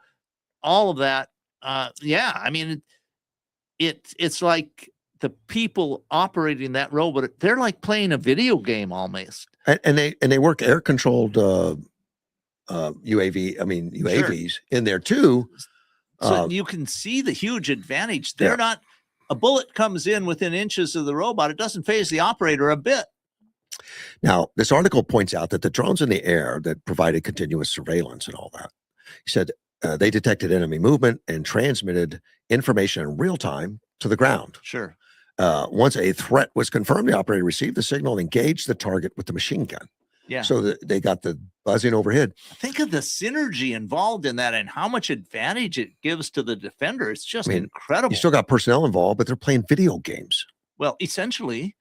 all of that. I mean, it's like the people operating that robot, they're like playing a video game almost. And they work air controlled UAVs in there too. So you can see the huge advantage. They're not, a bullet comes in within inches of the robot. It doesn't phase the operator a bit. Now, this article points out that the drones in the air that provided continuous surveillance and all that, he said they detected enemy movement and transmitted information in real time to the ground. Sure. Once a threat was confirmed, the operator received the signal and engaged the target with the machine gun. Yeah. So they got the buzzing overhead. Think of the synergy involved in that and how much advantage it gives to the defender. It's just incredible. You still got personnel involved, but they're playing video games. Well, essentially.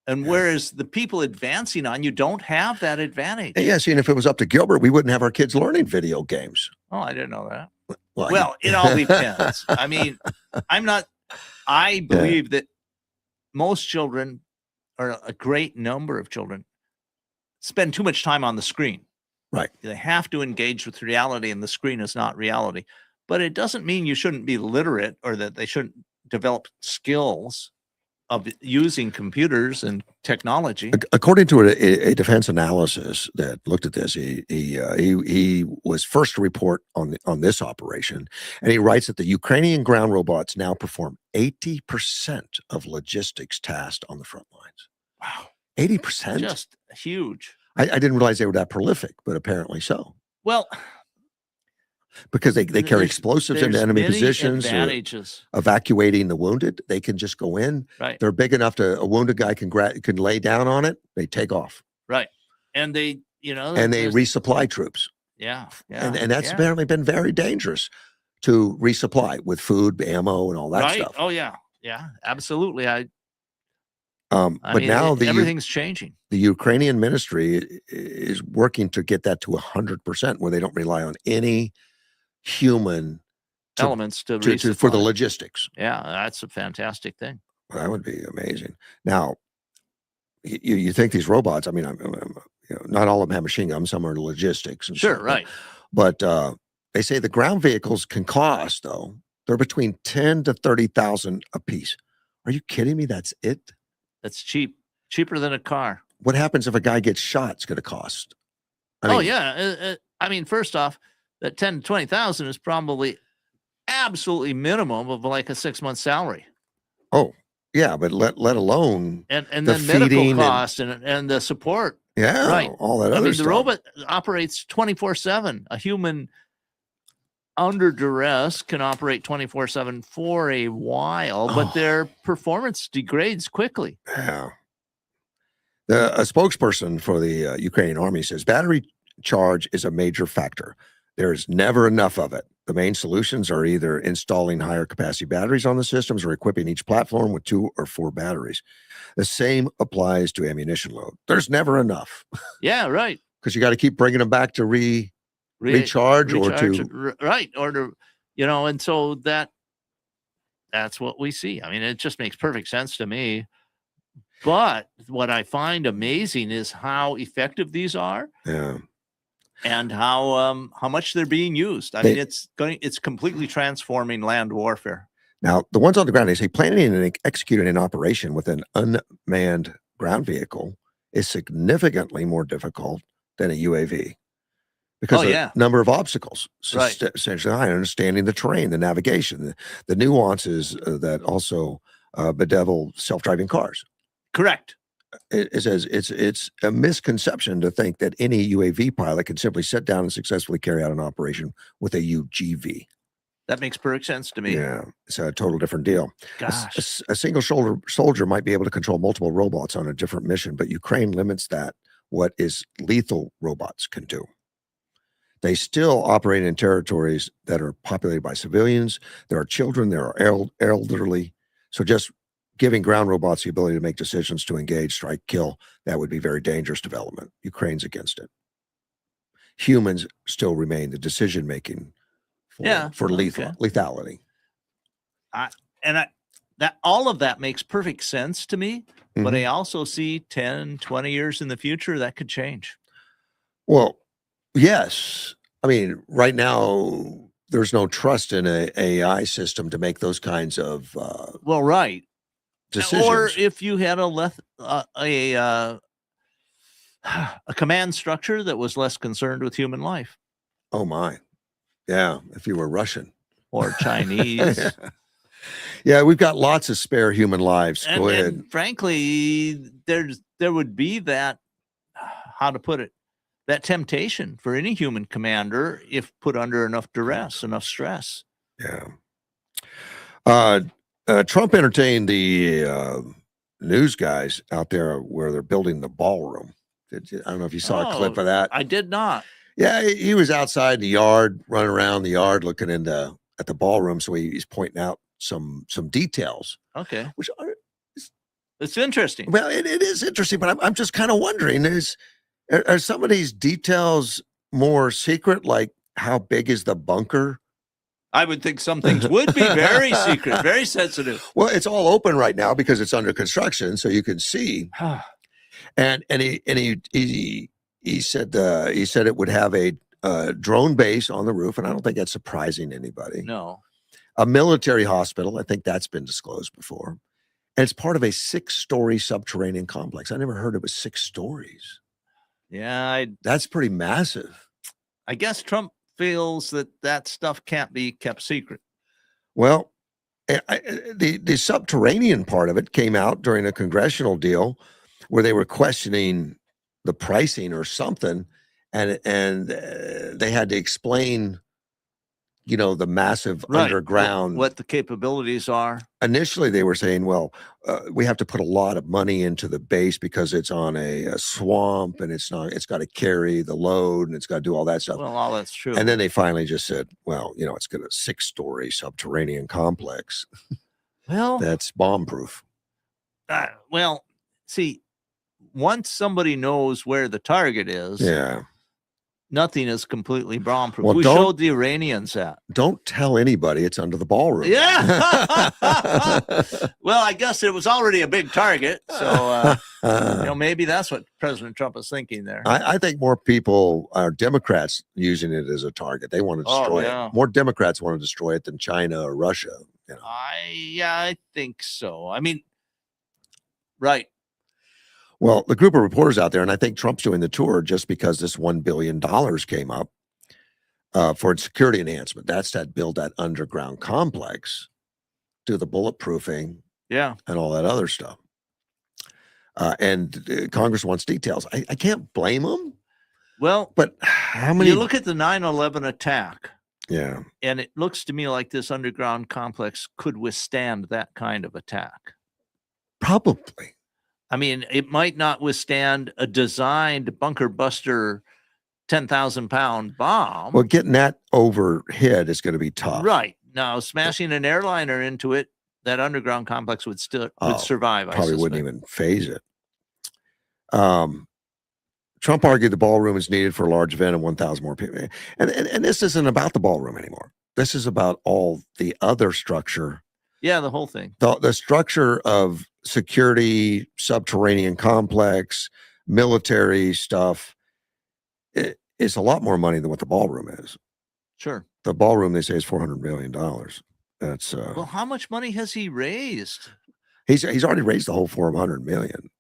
And whereas the people advancing on you don't have that advantage. And and if it was up to Gilbert, we wouldn't have our kids learning video games. Oh, I didn't know that. Well, it all depends. I mean, I believe that most children, or a great number of children, spend too much time on the screen. Right. They have to engage with reality, and the screen is not reality. But it doesn't mean you shouldn't be literate or that they shouldn't develop skills of using computers and technology. According to a defense analysis that looked at this, he was first to report on this operation, and he writes that the Ukrainian ground robots now perform 80% of logistics tasks on the front lines. Wow, 80%, just huge. I didn't realize they were that prolific, but apparently so. Well, because they carry explosives into enemy positions, evacuating the wounded. They can just go in. Right. They're big enough to a wounded guy can lay down on it. They take off. Right. And they, and they resupply troops. Yeah. And that's apparently been very dangerous to resupply with food, ammo, and all that stuff. Oh yeah. Yeah, absolutely. But now everything's changing. The Ukrainian ministry is working to get that to 100%, where they don't rely on any human elements for the logistics. Yeah, that's a fantastic thing. Well, that would be amazing. Now, you think these robots? I mean, not all of them have machine guns. Some are logistics. And sure, stuff, right. But they say the ground vehicles can cost, though, they're between $10,000 to $30,000 a piece. Are you kidding me? That's it. That's cheaper than a car. What happens if a guy gets shot? It's going to cost. I mean, first off, that 10 to 20,000 is probably absolutely minimum of like a 6-month salary. Oh, yeah, but let alone and then medical costs and the support. Yeah, right. All that other stuff. The robot operates 24/7. A human under duress can operate 24/7 for a while, but their performance degrades quickly. Yeah. A spokesperson for the Ukrainian army says battery charge is a major factor. There's never enough of it. The main solutions are either installing higher capacity batteries on the systems or equipping each platform with 2 or 4 batteries. The same applies to ammunition load. There's never enough Yeah, right. because you got to keep bringing them back to recharge or to right, or to, and so that's what we see. I mean, it just makes perfect sense to me. But what I find amazing is how effective these are. Yeah. And how much they're being used. I mean, it's completely transforming land warfare. Now, the ones on the ground, they say planning and executing an operation with an unmanned ground vehicle is significantly more difficult than a UAV because the number of obstacles is essentially high. Understanding the terrain, the navigation, the nuances that also bedevil self-driving cars. Correct. It says it's a misconception to think that any UAV pilot can simply sit down and successfully carry out an operation with a UGV. That makes perfect sense to me. Yeah, it's a total different deal. Gosh. A single soldier might be able to control multiple robots on a different mission, but Ukraine limits what is lethal robots can do. They still operate in territories that are populated by civilians. There are children, there are elderly. So just giving ground robots the ability to make decisions to engage, strike, kill, that would be very dangerous development. Ukraine's against it. Humans still remain the decision-making for lethality. That all of that makes perfect sense to me, but I Mhm. also see 10, 20 years in the future that could change. Well, yes. I mean, right now, there's no trust in an AI system to make those kinds of decisions. Or if you had a command structure that was less concerned with human life. Oh my. Yeah, if you were Russian or Chinese. Yeah, we've got lots of spare human lives. Go ahead. And frankly, there would be that, how to put it, that temptation for any human commander if put under enough duress, enough stress. Yeah. Trump entertained the news guys out there where they're building the ballroom. I don't know if you saw a clip of that. I did not. Yeah, he was outside the yard, running around the yard, looking at the ballroom. So he's pointing out some details. Okay, which it's interesting. Well, it is interesting, but I'm just kind of wondering: are some of these details more secret? Like, how big is the bunker? I would think some things would be very secret, very sensitive. Well, it's all open right now because it's under construction, so you can see. And he said it would have a drone base on the roof, and I don't think that's surprising anybody. No. A military hospital, I think that's been disclosed before. And it's part of a 6-story subterranean complex. I never heard it was 6 stories. Yeah, that's pretty massive. I guess Trump feels that stuff can't be kept secret. Well, the subterranean part of it came out during a congressional deal where they were questioning the pricing or something, and they had to explain, the massive underground, what the capabilities are. Initially, they were saying, well, we have to put a lot of money into the base because it's on a swamp, and it's got to carry the load, and it's got to do all that stuff. Well, all that's true. And then they finally just said, well, it's got a 6-story subterranean complex. Well, that's bomb-proof. Well, see, once somebody knows where the target is, nothing is completely bomb-proof. Well, we showed the Iranians that. Don't tell anybody it's under the ballroom. Yeah. Well, I guess it was already a big target. So, maybe that's what President Trump is thinking there. I think more people are Democrats using it as a target. They want to destroy it. More Democrats want to destroy it than China or Russia. I think so. I mean, right. Well, the group of reporters out there, and I think Trump's doing the tour just because this $1 billion came up for its security enhancement. That's to build that underground complex, do the bulletproofing, and all that other stuff. And Congress wants details. I can't blame them. Well, but how many? You look at the 9/11 attack. Yeah. And it looks to me like this underground complex could withstand that kind of attack. Probably. I mean, it might not withstand a designed bunker buster 10,000-pound bomb. Well, getting that overhead is going to be tough. Right. Now, smashing an airliner into it, that underground complex would still survive. Probably wouldn't even phase it. Trump argued the ballroom is needed for a large event and 1,000 more people. And this isn't about the ballroom anymore. This is about all the other structure. Yeah, the whole thing. The structure of security, subterranean complex, military stuff. It's a lot more money than what the ballroom is. Sure. The ballroom, they say, is $400 million. That's well, how much money has he raised? He's already raised the whole $400 million.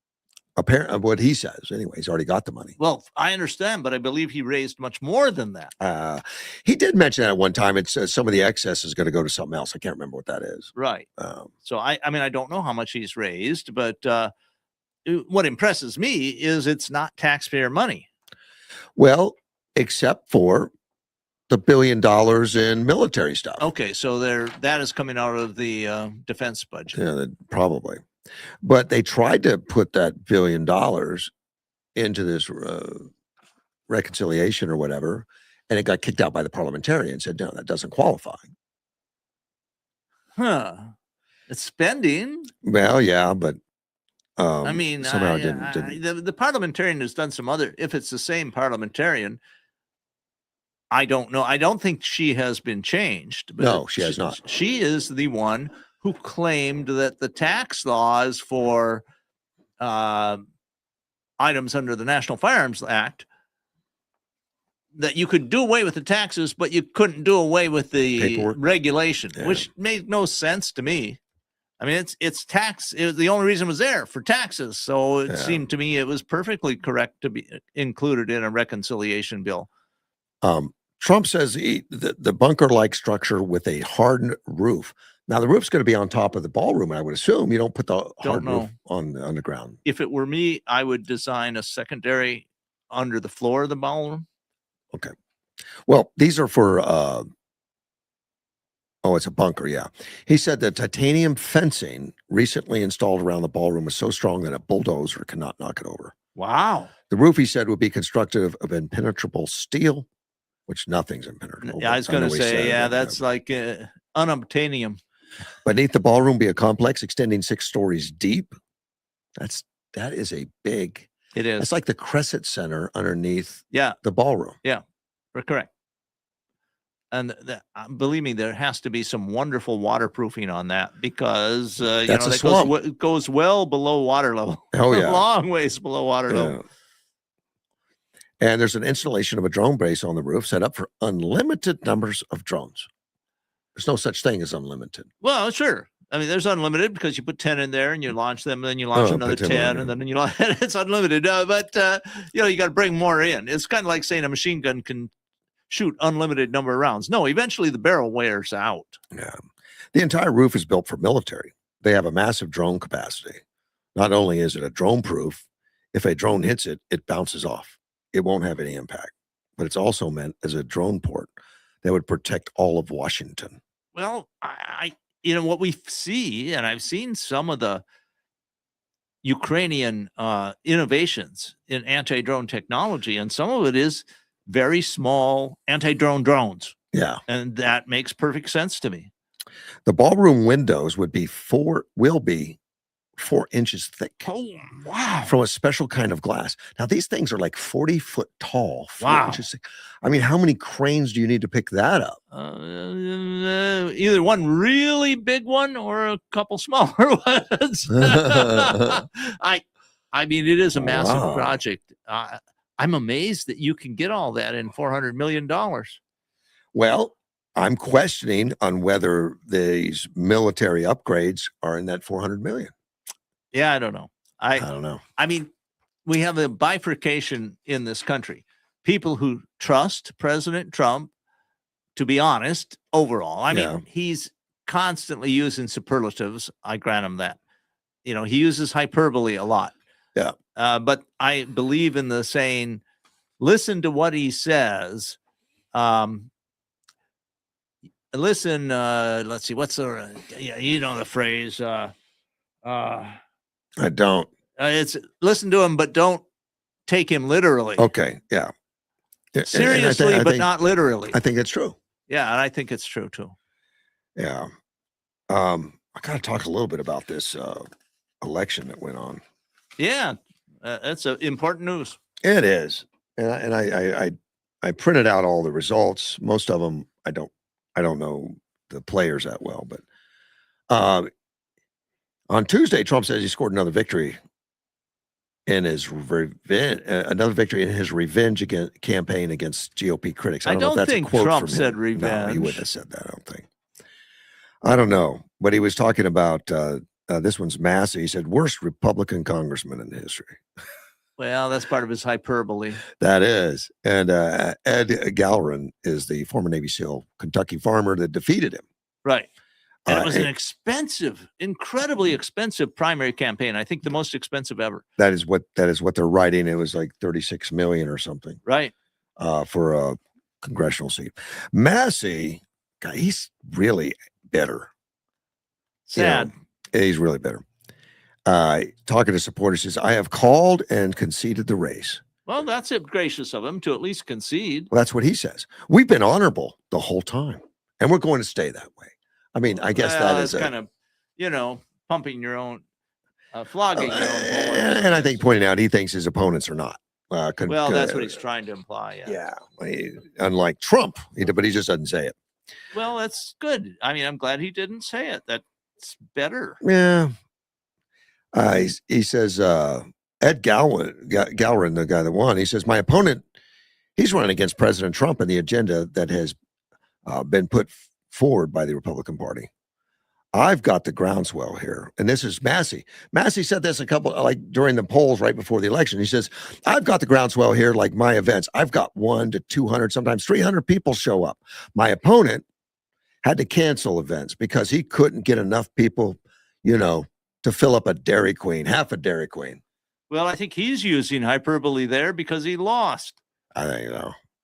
Apparently, what he says, anyway, he's already got the money. Well, I understand, but I believe he raised much more than that. He did mention that at one time. It's some of the excess is going to go to something else. I can't remember what that is. Right. So I mean, I don't know how much he's raised, but what impresses me is it's not taxpayer money. Well, except for the $1 billion in military stuff. Okay, so that is coming out of the defense budget. Yeah, probably. But they tried to put that $1 billion into this reconciliation or whatever, and it got kicked out by the parliamentarian. Said, no, that doesn't qualify. Huh. It's spending. Well, yeah, but I mean, somehow didn't. The parliamentarian has done some other. If it's the same parliamentarian, I don't know. I don't think she has been changed. But no, she has not. She is the one who claimed that the tax laws for items under the National Firearms Act, that you could do away with the taxes, but you couldn't do away with the paperwork regulation, which made no sense to me. I mean, it's tax. The only reason it was there for taxes. So it seemed to me it was perfectly correct to be included in a reconciliation bill. Trump says the bunker-like structure with a hardened roof. Now, the roof's going to be on top of the ballroom, I would assume. You don't put the hard roof on the underground. If it were me, I would design a secondary under the floor of the ballroom. Okay. Well, these are for, it's a bunker, yeah. He said the titanium fencing recently installed around the ballroom was so strong that a bulldozer cannot knock it over. Wow. The roof, he said, would be constructed of impenetrable steel, which nothing's impenetrable. Yeah, I was going to say, that's like unobtainium. Beneath the ballroom be a complex extending 6 stories deep. That is a big. It is. It's like the Crescent Center underneath the ballroom. Yeah, we're correct. And believe me, there has to be some wonderful waterproofing on that because that goes well below water level. Oh yeah, a long ways below water level. And there's an installation of a drone base on the roof set up for unlimited numbers of drones. There's no such thing as unlimited. Well, sure. I mean, there's unlimited because you put 10 in there and you launch them, and then you launch another 10, and then you launch. It's unlimited. But you got to bring more in. It's kind of like saying a machine gun can shoot unlimited number of rounds. No, eventually the barrel wears out. Yeah, the entire roof is built for military. They have a massive drone capacity. Not only is it a drone proof, if a drone hits it, it bounces off. It won't have any impact. But it's also meant as a drone port that would protect all of Washington. Well, what we see, and I've seen some of the Ukrainian innovations in anti-drone technology, and some of it is very small anti-drone drones. Yeah. And that makes perfect sense to me. The ballroom windows will be 4 inches thick. Oh, wow. From a special kind of glass. Now, these things are like 40 foot tall. 4 inches thick. I mean, how many cranes do you need to pick that up? Either one really big one or a couple smaller ones. I mean, it is a massive project. I'm amazed that you can get all that in $400 million. Well, I'm questioning on whether these military upgrades are in that 400 million. Yeah, I don't know. I don't know. I mean, we have a bifurcation in this country. People who trust President Trump, to be honest, overall. I mean, he's constantly using superlatives. I grant him that. He uses hyperbole a lot. Yeah. But I believe in the saying, listen to what he says. Listen, let's see, what's the phrase. I don't. It's listen to him, but don't take him literally. Okay. Yeah. seriously, but not literally. I think it's true. Yeah, and I think it's true too. Yeah. I got to talk a little bit about this election that went on. Yeah, that's important news. It is, and I printed out all the results. Most of them I don't know the players that well, but on Tuesday, Trump says he scored another victory in his revenge campaign against GOP critics. I know if don't that's think a quote Trump from said him. revenge. No, he wouldn't have said that. I don't think. I don't know, but he was talking about this one's Massey. He said worst Republican congressman in history. Well, that's part of his hyperbole. That is, and Ed Galrin is the former Navy SEAL Kentucky farmer that defeated him. Right. And it was an expensive, incredibly expensive primary campaign. I think the most expensive ever. That is what they're writing. It was like $36 million or something. Right. For a congressional seat. Massey, God, he's really bitter. Sad. He's really bitter. Talking to supporters, says, I have called and conceded the race. Well, that's gracious of him to at least concede. Well, that's what he says. We've been honorable the whole time, and we're going to stay that way. I mean, I guess that is kind of, pumping your own, flogging your own. And I think pointing out he thinks his opponents are not. Well, that's what he's trying to imply. Yeah. Unlike Trump, but he just doesn't say it. Well, that's good. I mean, I'm glad he didn't say it. That's better. Yeah. He says, Ed Galrin, the guy that won, he says, my opponent, he's running against President Trump and the agenda that has been put forward by the Republican Party. I've got the groundswell here. And this is Massey. Massey said this during the polls right before the election. He says, I've got the groundswell here, like my events. I've got 100 to 200, sometimes 300 people show up. My opponent had to cancel events because he couldn't get enough people, to fill up half a Dairy Queen. Well, I think he's using hyperbole there because he lost. I think,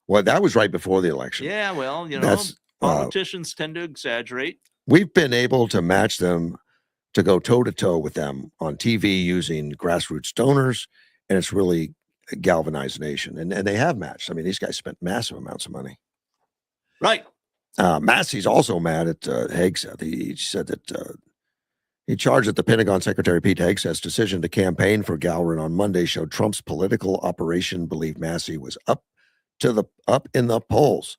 Well, that was right before the election. Yeah, well, politicians tend to exaggerate. We've been able to match them, to go toe-to-toe with them on TV using grassroots donors, and it's really galvanized the nation. And they have matched. I mean, these guys spent massive amounts of money. Right. Massey's also mad at Hegseth. He said that he charged that the Pentagon Secretary Pete Hegseth's decision to campaign for Galrin on Monday showed Trump's political operation believed Massey was up in the polls.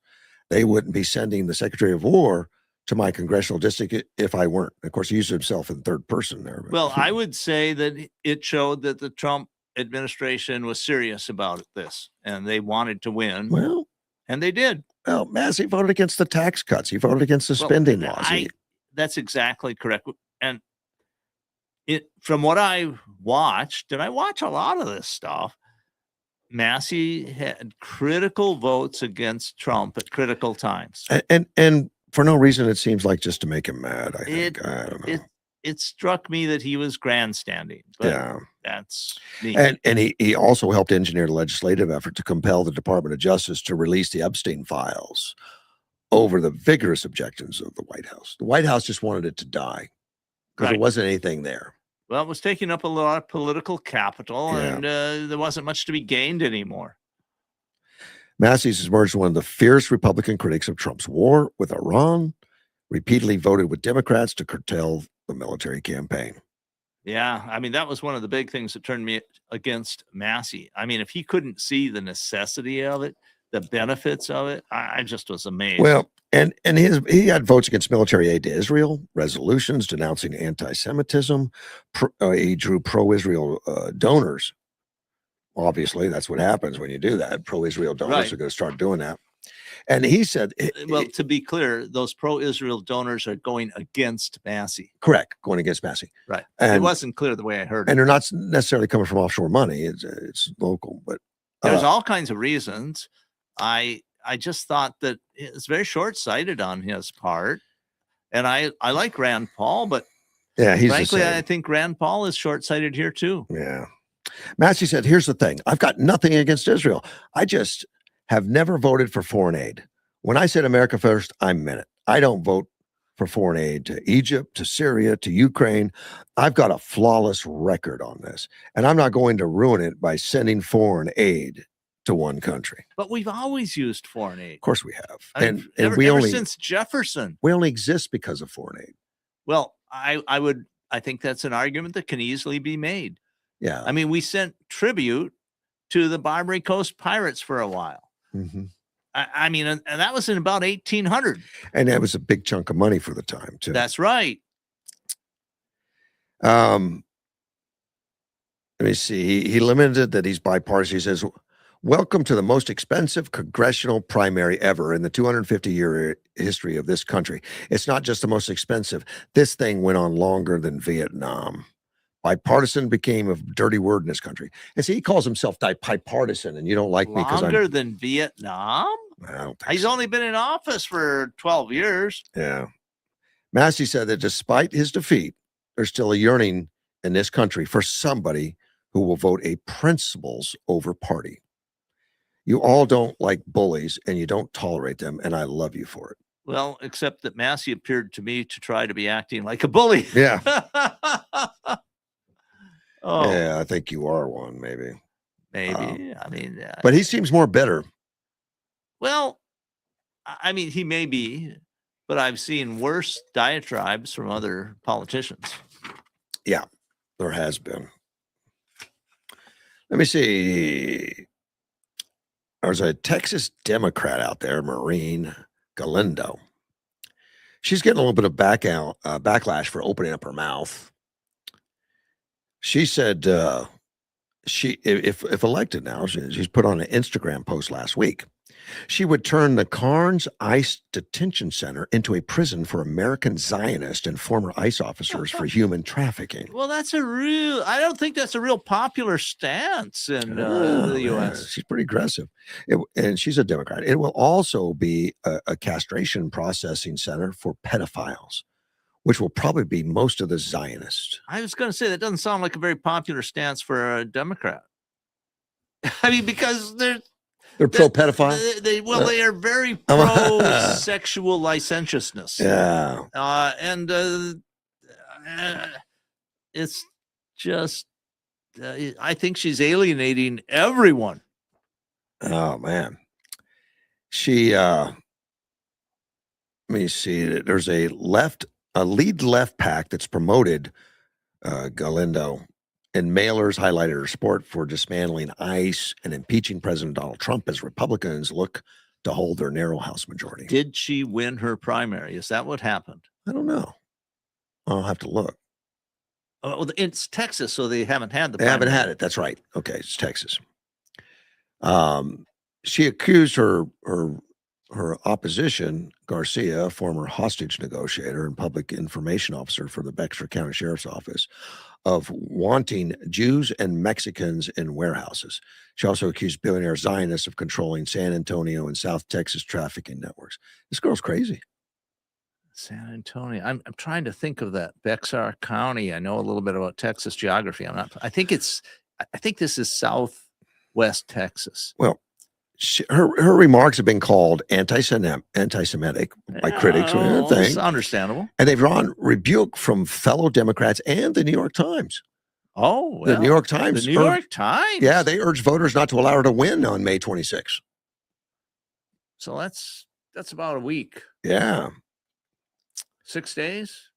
They wouldn't be sending the Secretary of War to my congressional district if I weren't. Of course, he used himself in third person there. Well, I would say that it showed that the Trump administration was serious about this, and they wanted to win. Well, and they did. Well, Massey voted against the tax cuts. He voted against the spending laws. That's exactly correct. And from what I watched, and I watch a lot of this stuff, Massey had critical votes against Trump at critical times. And for no reason, it seems like just to make him mad, I think. I don't know. It struck me that he was grandstanding. But that's me. And he also helped engineer the legislative effort to compel the Department of Justice to release the Epstein files over the vigorous objections of the White House. The White House just wanted it to die because there wasn't anything there. Well, it was taking up a lot of political capital, and there wasn't much to be gained anymore. Massey's emerged one of the fierce Republican critics of Trump's war with Iran, repeatedly voted with Democrats to curtail the military campaign. Yeah, I mean, that was one of the big things that turned me against Massey. I mean, if he couldn't see the necessity of it, the benefits of it, I just was amazed. Well, and he had votes against military aid to Israel, resolutions denouncing anti-Semitism. He drew pro-Israel donors. Obviously, that's what happens when you do that. Pro-Israel donors are going to start doing that. And he said, well, to be clear, those pro-Israel donors are going against Massey. Correct, going against Massey. Right. And it wasn't clear the way I heard it. And they're not necessarily coming from offshore money. It's local, but there's all kinds of reasons. I just thought that it's very short-sighted on his part. And I like Rand Paul, but frankly, I think Rand Paul is short-sighted here too. Yeah. Massey said, here's the thing. I've got nothing against Israel. I just have never voted for foreign aid. When I said America first, I meant it. I don't vote for foreign aid to Egypt, to Syria, to Ukraine. I've got a flawless record on this, and I'm not going to ruin it by sending foreign aid to one country. But we've always used foreign aid. Of course we have. I mean, And ever, we ever only since Jefferson. we only exist because of foreign aid. Well, I think that's an argument that can easily be made. Yeah. I mean, we sent tribute to the Barbary Coast pirates for a while. Mm-hmm. I mean, and that was in about 1800. And that was a big chunk of money for the time too. That's right. Let me see. He limited that he's bipartisan. He says, welcome to the most expensive congressional primary ever in the 250-year history of this country. It's not just the most expensive. This thing went on longer than Vietnam. Bipartisan became a dirty word in this country. And see, he calls himself bipartisan, and you don't like me because I'm Longer than Vietnam? I don't think He's so. only been in office for 12 years. Yeah. Massey said that despite his defeat, there's still a yearning in this country for somebody who will vote a principles over party. You all don't like bullies and you don't tolerate them, and I love you for it. Well, except that Massey appeared to me to try to be acting like a bully. Yeah. Oh, Yeah, I think you are one, maybe. maybe. I mean, But he seems more bitter. well, I mean, he may be, but I've seen worse diatribes from other politicians. Yeah, there has been. Let me see. There's a Texas Democrat out there, Maureen Galindo. She's getting a little bit of backlash for opening up her mouth. She said if elected now, she's put on an Instagram post last week. She would turn the Carnes ICE Detention Center into a prison for American Zionists and former ICE officers for human trafficking. Well, I don't think that's a real popular stance in the U.S. She's pretty aggressive. And she's a Democrat. It will also be a castration processing center for pedophiles, which will probably be most of the Zionists. I was going to say that doesn't sound like a very popular stance for a Democrat. I mean, because they're pro-pedophile? They are very pro-sexual licentiousness. Yeah. And it's just, I think she's alienating everyone. Oh, man. She, let me see. There's a lead left PAC that's promoted Galindo, and mailers highlighted her support for dismantling ICE and impeaching President Donald Trump as Republicans look to hold their narrow House majority. Did she win her primary? Is that what happened? I don't know. I'll have to look. Well, it's Texas, so they haven't had the They primary. haven't had it. That's right. Okay, it's Texas. She accused her opposition, Garcia, a former hostage negotiator and public information officer for the Bexar County Sheriff's Office, of wanting Jews and Mexicans in warehouses. She also accused billionaire Zionists of controlling San Antonio and South Texas trafficking networks. This girl's crazy. San Antonio. I'm trying to think of that. Bexar County. I know a little bit about Texas geography. I think this is southwest Texas. Well, her remarks have been called anti-Semitic by critics. It's understandable. And they've drawn rebuke from fellow Democrats and the New York Times. Oh, well, the New York Times. The New York Times. Yeah, they urged voters not to allow her to win on May 26. So that's about a week. Yeah. 6 days.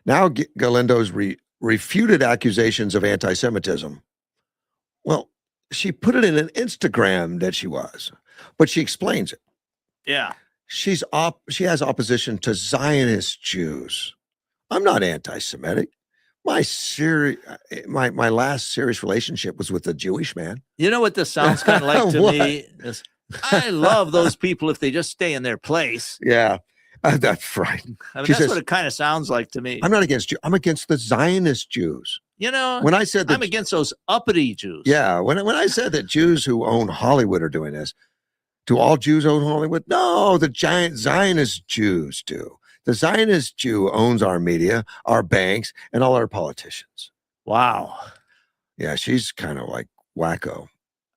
Now Galindo's refuted accusations of anti-Semitism. Well, she put it in an Instagram that she was, but she explains it. Yeah. She has opposition to Zionist Jews. I'm not anti-Semitic. My last serious relationship was with a Jewish man. You know what this sounds kind of like to me? I love those people if they just stay in their place. Yeah, that's right. I mean, that's what it kind of sounds like to me. I'm not against you. I'm against the Zionist Jews. You know, when I said that, I'm against those uppity Jews. Yeah, when I said that Jews who own Hollywood are doing this, do all Jews own Hollywood? No, the giant Zionist Jews do. The Zionist Jew owns our media, our banks, and all our politicians. Wow. Yeah, she's kind of like wacko.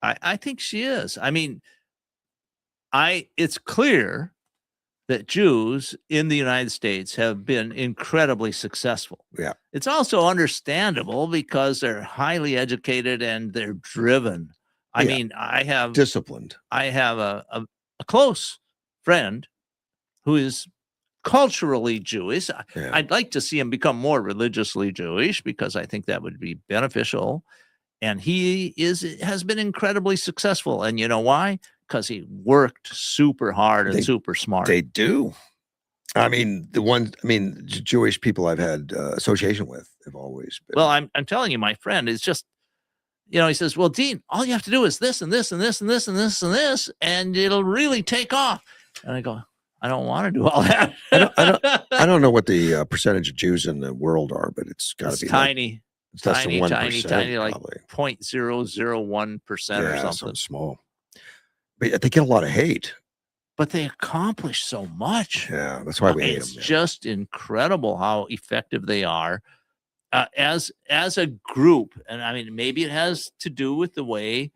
I think she is. I mean, it's clear that Jews in the United States have been incredibly successful. Yeah. It's also understandable because they're highly educated and they're driven. I mean, I have disciplined. I have a close friend who is culturally Jewish. Yeah. I'd like to see him become more religiously Jewish because I think that would be beneficial. And he has been incredibly successful. And you know why? Because he worked super hard and super smart. They do. I mean, Jewish people I've had association with have always been. Well, I'm telling you, my friend is just, he says, well, Dean, all you have to do is this and this and this and this and this and this, and it'll really take off. And I go, I don't want to do all that. I don't know what the percentage of Jews in the world are, but it's got to be tiny. It's less than 1%, tiny, like probably. 0.001% or something. Small. But they get a lot of hate. But they accomplish so much. Yeah, that's why we hate them. It's just incredible how effective they are as a group. And I mean, maybe it has to do with the way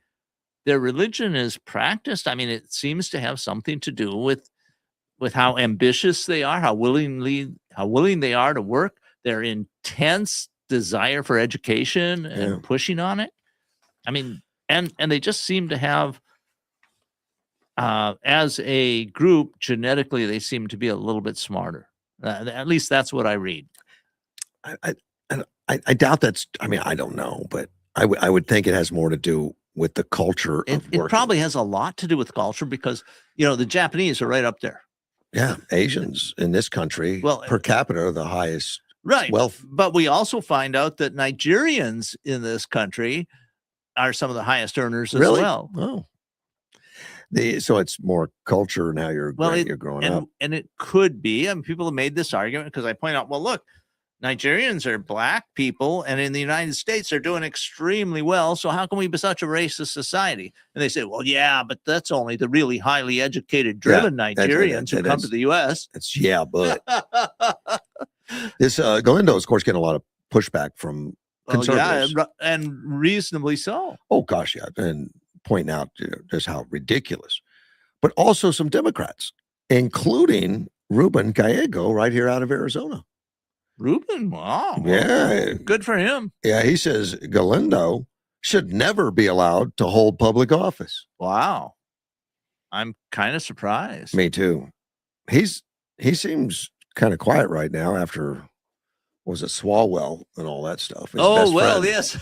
their religion is practiced. I mean, it seems to have something to do with how ambitious they are, how willing they are to work, their intense desire for education and pushing on it. I mean, and they just seem to have, as a group, genetically, they seem to be a little bit smarter. At least that's what I read. I doubt that's. I mean, I don't know, but I would think it has more to do with the culture of working. It probably has a lot to do with culture because the Japanese are right up there. Yeah, Asians in this country, per capita, are the highest. Right. Wealth. But we also find out that Nigerians in this country are some of the highest earners as well. Oh. So it's more culture now you're growing up. And it could be, and people have made this argument because I point out, well, look, Nigerians are black people, and in the United States, they're doing extremely well. So how can we be such a racist society? And they say, well, yeah, but that's only the really highly educated, driven Nigerians who come to the U.S. It's but this Galindo is, of course, getting a lot of pushback from conservatives. Yeah, and reasonably so. Oh, gosh, yeah. And pointing out just how ridiculous. But also some Democrats, including Ruben Gallego right here out of Arizona. Ruben, wow. Yeah. Good for him. Yeah, he says Galindo should never be allowed to hold public office. Wow. I'm kind of surprised. Me too. He seems kind of quiet right now after, was it Swalwell and all that stuff? Yes.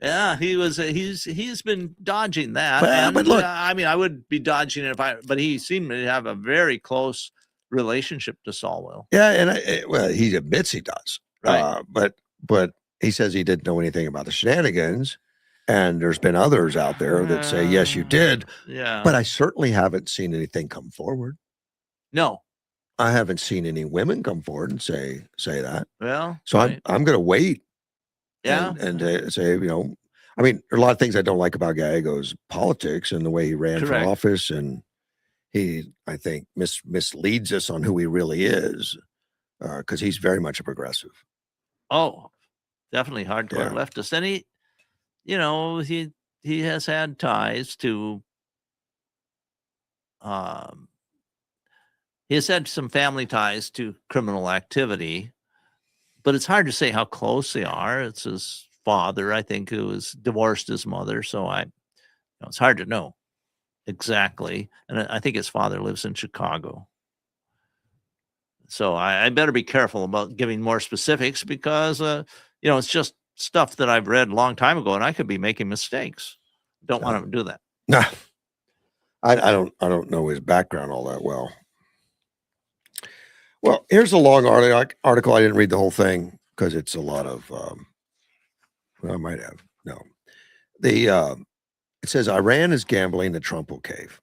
Yeah, he's been dodging that. But look, I mean, I would be dodging it but he seemed to have a very close relationship to Swalwell. Yeah, and he admits he does. Right. But he says he didn't know anything about the shenanigans. And there's been others out there that say, yes, you did. Yeah. But I certainly haven't seen anything come forward. No. I haven't seen any women come forward and say that. Well, so I'm going to wait. Yeah. And say, I mean, there are a lot of things I don't like about Gallego's politics and the way he ran for office. And he, I think, misleads us on who he really is because he's very much a progressive. Oh, definitely hardcore leftist. And he has had ties to, he has had some family ties to criminal activity, but it's hard to say how close they are. It's his father, I think, who has divorced his mother. So it's hard to know exactly. And I think his father lives in Chicago. So I better be careful about giving more specifics because, it's just stuff that I've read a long time ago and I could be making mistakes. Don't want to do that. No, I don't know his background all that well. Well, here's a long article. I didn't read the whole thing because it's a lot of, I might have. No. It says Iran is gambling that Trump will cave.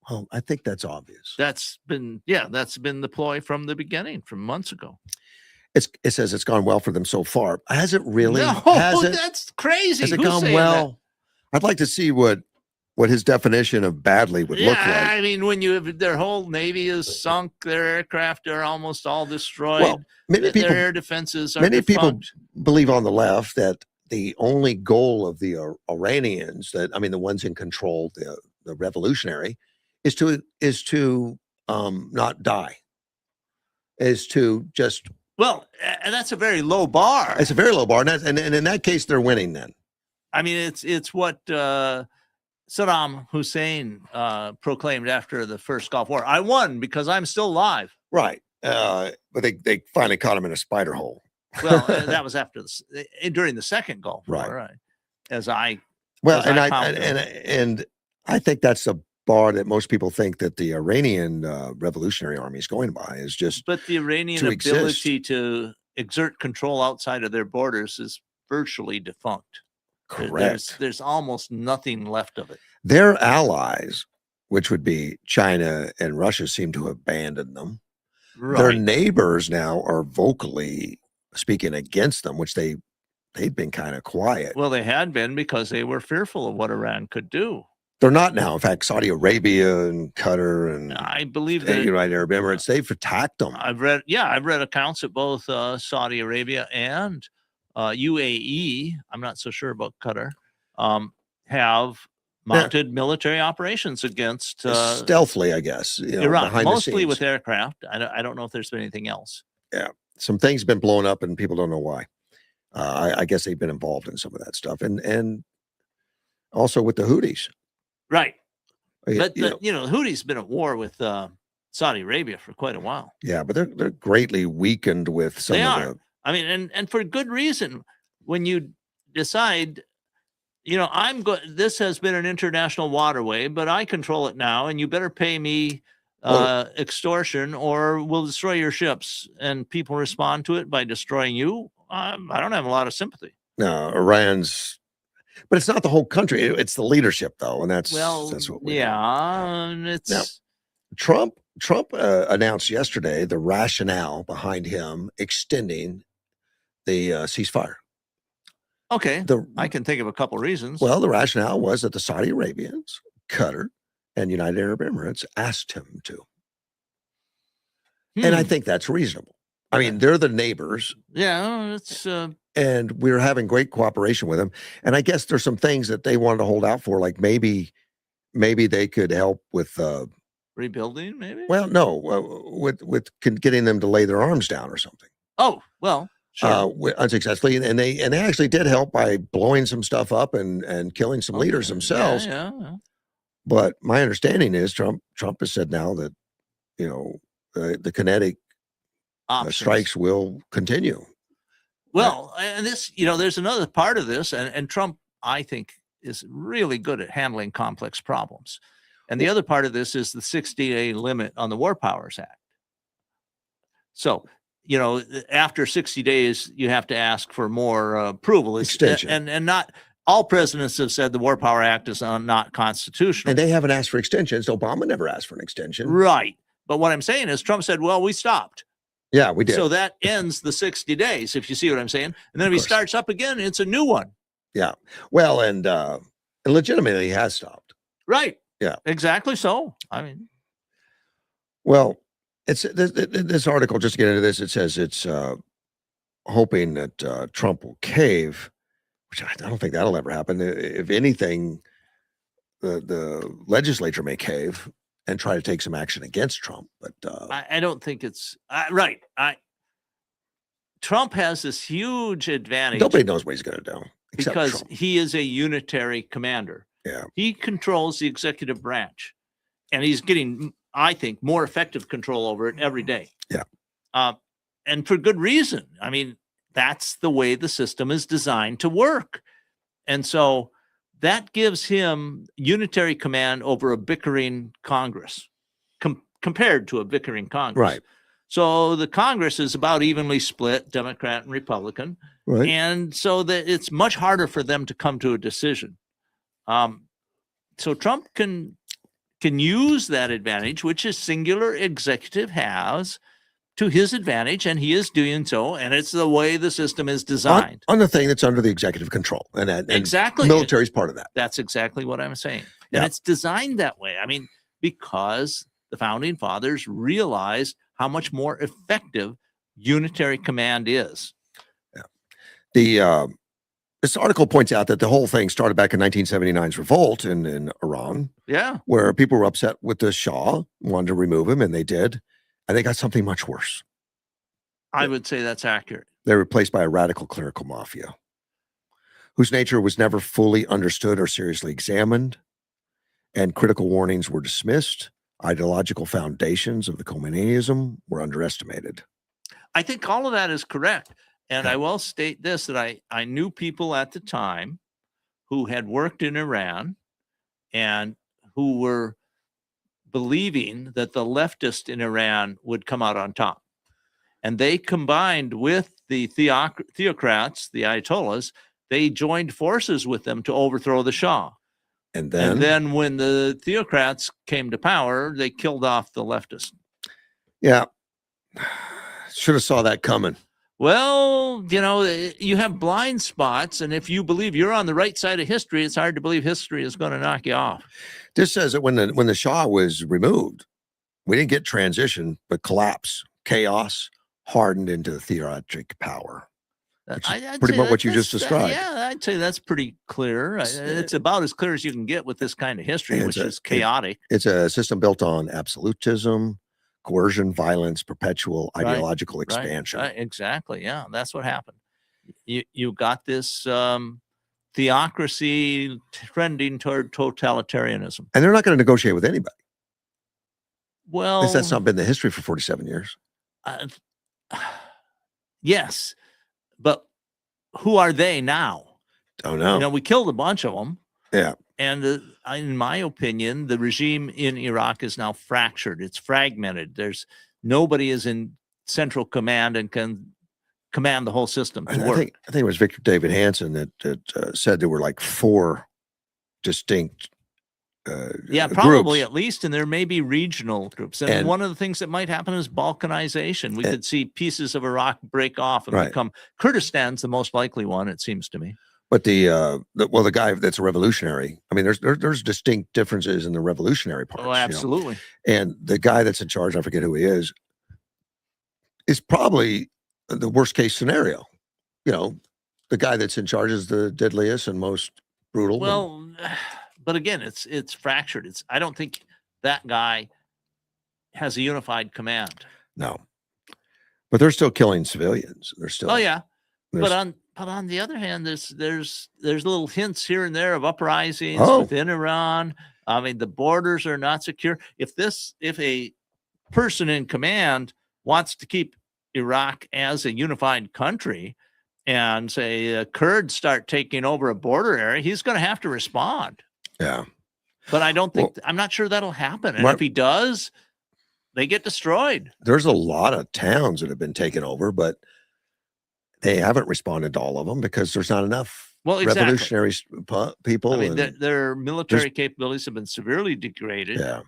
Well, I think that's obvious. That's been the ploy from the beginning, from months ago. It says it's gone well for them so far. Has it really? No, that's crazy. Has it gone well? I'd like to see what his definition of badly would look like. I mean, when their whole Navy is sunk, their aircraft are almost all destroyed. Well, their air defenses are defunct. People believe on the left that the only goal of the Iranians, the ones in control, the revolutionary, is to not die, is to just. Well, and that's a very low bar. It's a very low bar, and in that case, they're winning. Then, I mean, it's what Saddam Hussein proclaimed after the first Gulf War, I won because I'm still alive. Right. But they finally caught him in a spider hole. Well, that was after during the second Gulf War, right? As I I think that's a bar that most people think that the Iranian Revolutionary Army is going by is just. But the Iranian ability to exert control outside of their borders is virtually defunct. Correct. There's almost nothing left of it. Their allies, which would be China and Russia, seem to have abandoned them. Right. Their neighbors now are vocally speaking against them, which they'd been kind of quiet. Well, they had been because they were fearful of what Iran could do. They're not now. In fact, Saudi Arabia and Qatar and I believe that United Arab Emirates, they've attacked them. I've read accounts that both Saudi Arabia and UAE, I'm not so sure about Qatar, have mounted military operations against stealthily, I guess, Iran, mostly with aircraft. I don't know if there's been anything else. Yeah, some things have been blown up and people don't know why. I guess they've been involved in some of that stuff, and also with the Houthis. Right. But the Houthis been at war with Saudi Arabia for quite a while. Yeah, but they're greatly weakened with some of the. I mean, and for good reason. When you decide, this has been an international waterway, but I control it now, and you better pay me extortion, or we'll destroy your ships. And people respond to it by destroying you. I don't have a lot of sympathy. No, Iran's. But it's not the whole country. It's the leadership, though, and that's what we it's now, Trump announced yesterday the rationale behind him extending the ceasefire. Okay, I can think of a couple reasons. Well, the rationale was that the Saudi Arabians, Qatar, and United Arab Emirates asked him to, and I think that's reasonable. I mean, they're the neighbors. Yeah, it's. And we're having great cooperation with them. And I guess there's some things that they wanted to hold out for, like maybe they could help with rebuilding. Maybe. Well, no, with getting them to lay their arms down or something. Oh well, sure. Unsuccessfully, and they actually did help by blowing some stuff up and killing some leaders themselves. Yeah. But my understanding is Trump has said now that the kinetic strikes will continue. Well, and this, there's another part of this, and Trump, I think, is really good at handling complex problems. And the other part of this is the 60-day limit on the War Powers Act. So, after 60 days, you have to ask for more approval. Extension. And not all presidents have said the War Power Act is not constitutional. And they haven't asked for extensions. Obama never asked for an extension. Right. But what I'm saying is Trump said, well, we stopped. Yeah, we did. So that ends the 60 days, if you see what I'm saying. And then if he starts up again, it's a new one. Yeah. Well, and legitimately he has stopped. Right. Yeah. Exactly so. I mean. Well, it's this article, just to get into this, it says it's hoping that Trump will cave, which I don't think that'll ever happen. If anything, the legislature may cave and try to take some action against Trump, but I don't think it's right. Trump has this huge advantage. Nobody knows what he's going to do because Trump. He is a unitary commander. Yeah, he controls the executive branch, and he's getting, I think, more effective control over it every day. Yeah, and for good reason. I mean, that's the way the system is designed to work, and so. That gives him unitary command over a bickering Congress compared to a bickering Congress. Right. So the Congress is about evenly split, Democrat and Republican. Right. And so that it's much harder for them to come to a decision. So Trump can use that advantage, which a singular executive has, to his advantage, and he is doing so, and it's the way the system is designed. On the thing that's under the executive control. And exactly. Military is part of that. That's exactly what I'm saying. Yeah. And it's designed that way. I mean, because the founding fathers realized how much more effective unitary command is. Yeah. This article points out that the whole thing started back in 1979's revolt in Iran. Yeah. Where people were upset with the Shah, wanted to remove him, and they did. And they got something much worse. I would say that's accurate. They're replaced by a radical clerical mafia whose nature was never fully understood or seriously examined. and critical warnings were dismissed. Ideological foundations of the communism were underestimated. I think all of that is correct. And Yeah. I will state this, that I knew people at the time who had worked in Iran and who were believing that the leftists in Iran would come out on top. And they combined with the theocrats, the Ayatollahs, they joined forces with them to overthrow the Shah. And then when the theocrats came to power, they killed off the leftists. Yeah. Should have saw that coming. Well, you have blind spots, and if you believe you're on the right side of history, it's hard to believe history is going to knock you off. This says that when the Shah was removed, we didn't get transition, but collapse, chaos, hardened into the theocratic power. I'd pretty say much what you that's- just described. Yeah, I'd say that's pretty clear. It's about as clear as you can get with this kind of history, which is chaotic. It's a system built on absolutism, coercion, violence, perpetual ideological expansion. Right, exactly. Yeah, that's what happened. You got this theocracy trending toward totalitarianism. And they're not going to negotiate with anybody. Well, That's not been the history for 47 years. Yes, but who are they now? Don't know. We killed a bunch of them. Yeah. And in my opinion, the regime in Iraq is now fractured. It's fragmented. Nobody is in central command and can command the whole system to work. I think it was Victor David Hansen that said there were like 4 distinct probably groups. at least, and there may be regional groups. And one of the things that might happen is balkanization. We could see pieces of Iraq break off and become Kurdistan's the most likely one, it seems to me. But the guy that's a revolutionary, I mean, there's distinct differences in the revolutionary parts. Oh, absolutely. And the guy that's in charge, I forget who he is probably the worst case scenario. The guy that's in charge is the deadliest and most brutal. Well, but again, it's fractured. I don't think that guy has a unified command. No, but they're still killing civilians. They're still. Oh yeah, but on the other hand, there's little hints here and there of uprisings within Iran. I mean, the borders are not secure. If a person in command wants to keep Iraq as a unified country, and say Kurds start taking over a border area, he's going to have to respond. Yeah. But I don't think, I'm not sure that'll happen. And if he does, they get destroyed. There's a lot of towns that have been taken over, but they haven't responded to all of them because there's not enough revolutionary people. I mean, their military capabilities have been severely degraded. Yeah.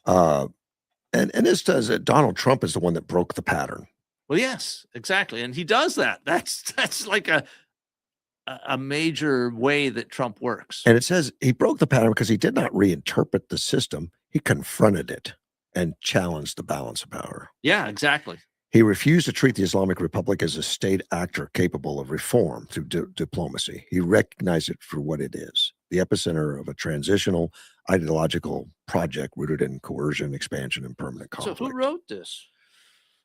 And this does it. Donald Trump is the one that broke the pattern. Well, yes, exactly. And he does that. That's like a major way that Trump works. And it says he broke the pattern because he did not reinterpret the system. He confronted it and challenged the balance of power. Yeah, exactly. He refused to treat the Islamic Republic as a state actor capable of reform through diplomacy. He recognized it for what it is, the epicenter of a transitional ideological project rooted in coercion, expansion, and permanent conflict. So who wrote this?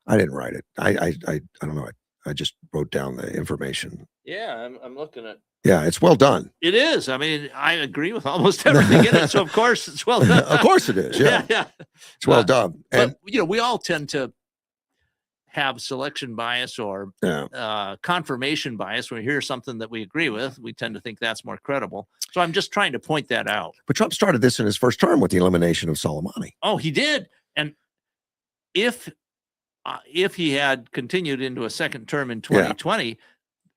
I didn't write it. I don't know. I just wrote down the information. Yeah, I'm looking at. Yeah, it's well done. It is. I mean, I agree with almost everything in it. So of course it's well done. Of course it is. Yeah, yeah. It's well done. And but we all tend to have selection bias or confirmation bias. When we hear something that we agree with, we tend to think that's more credible. So I'm just trying to point that out. But Trump started this in his first term with the elimination of Soleimani. Oh, he did. And if he had continued into a second term in 2020,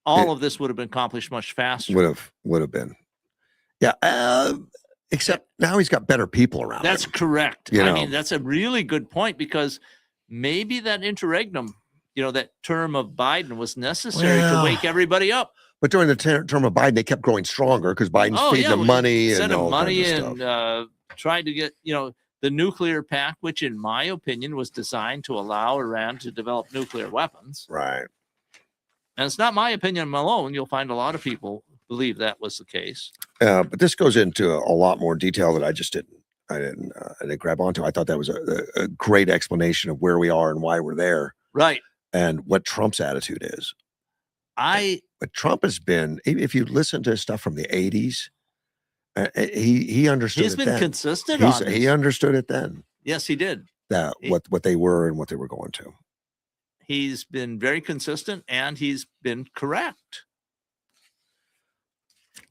all of this would have been accomplished much faster. Would have been. Yeah. Except now he's got better people around. That's him. correct. I mean, that's a really good point, because maybe that interregnum, that term of Biden was necessary to wake everybody up. But during the term of Biden, they kept growing stronger because Biden's feeding them money and all money kinds of stuff. And tried to get, the nuclear pact, which in my opinion was designed to allow Iran to develop nuclear weapons. Right. And it's not my opinion alone. You'll find a lot of people believe that was the case. But this goes into a lot more detail that I didn't grab onto. I thought that was a great explanation of where we are and why we're there. Right. And what Trump's attitude is. But Trump has been, if you listen to stuff from the 80s He understood He's it been then. consistent on this. He understood it then, Yes, he did. that what they were and what they were going to. He's been very consistent, and he's been correct.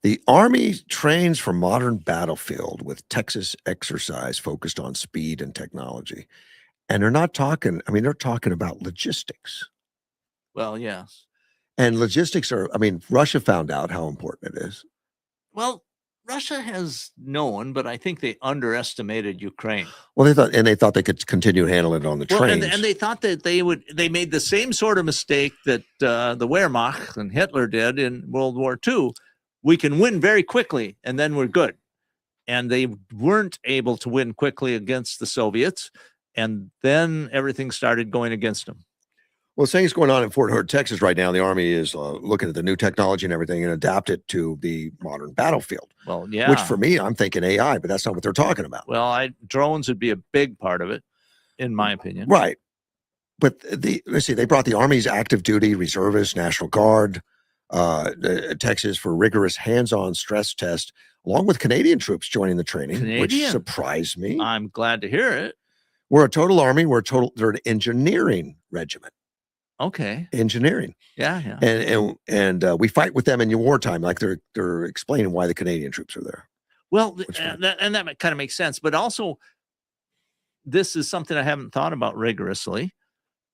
The Army trains for modern battlefield with Texas exercise focused on speed and technology. And they're not talking, I mean, they're talking about logistics. Well, yes. And logistics are, I mean, Russia found out how important it is. Well, Russia has known, but I think they underestimated Ukraine. Well, they thought they could continue handling it on the trains. And they thought that they made the same sort of mistake that the Wehrmacht and Hitler did in World War II. We can win very quickly, and then we're good. And they weren't able to win quickly against the Soviets, and then everything started going against them. Well, things going on in Fort Hood, Texas right now. The Army is looking at the new technology and everything and adapt it to the modern battlefield. Well, yeah. Which for me, I'm thinking AI, but that's not what they're talking about. Well, drones would be a big part of it, in my opinion. Right. But let's see, they brought the Army's active duty, reservists, National Guard, Texas for rigorous hands-on stress test, along with Canadian troops joining the training, which surprised me. I'm glad to hear it. We're a total Army. They're an engineering regiment. Okay. Engineering. Yeah. And we fight with them in wartime, like they're explaining why the Canadian troops are there. Well, that kind of makes sense. But also, this is something I haven't thought about rigorously,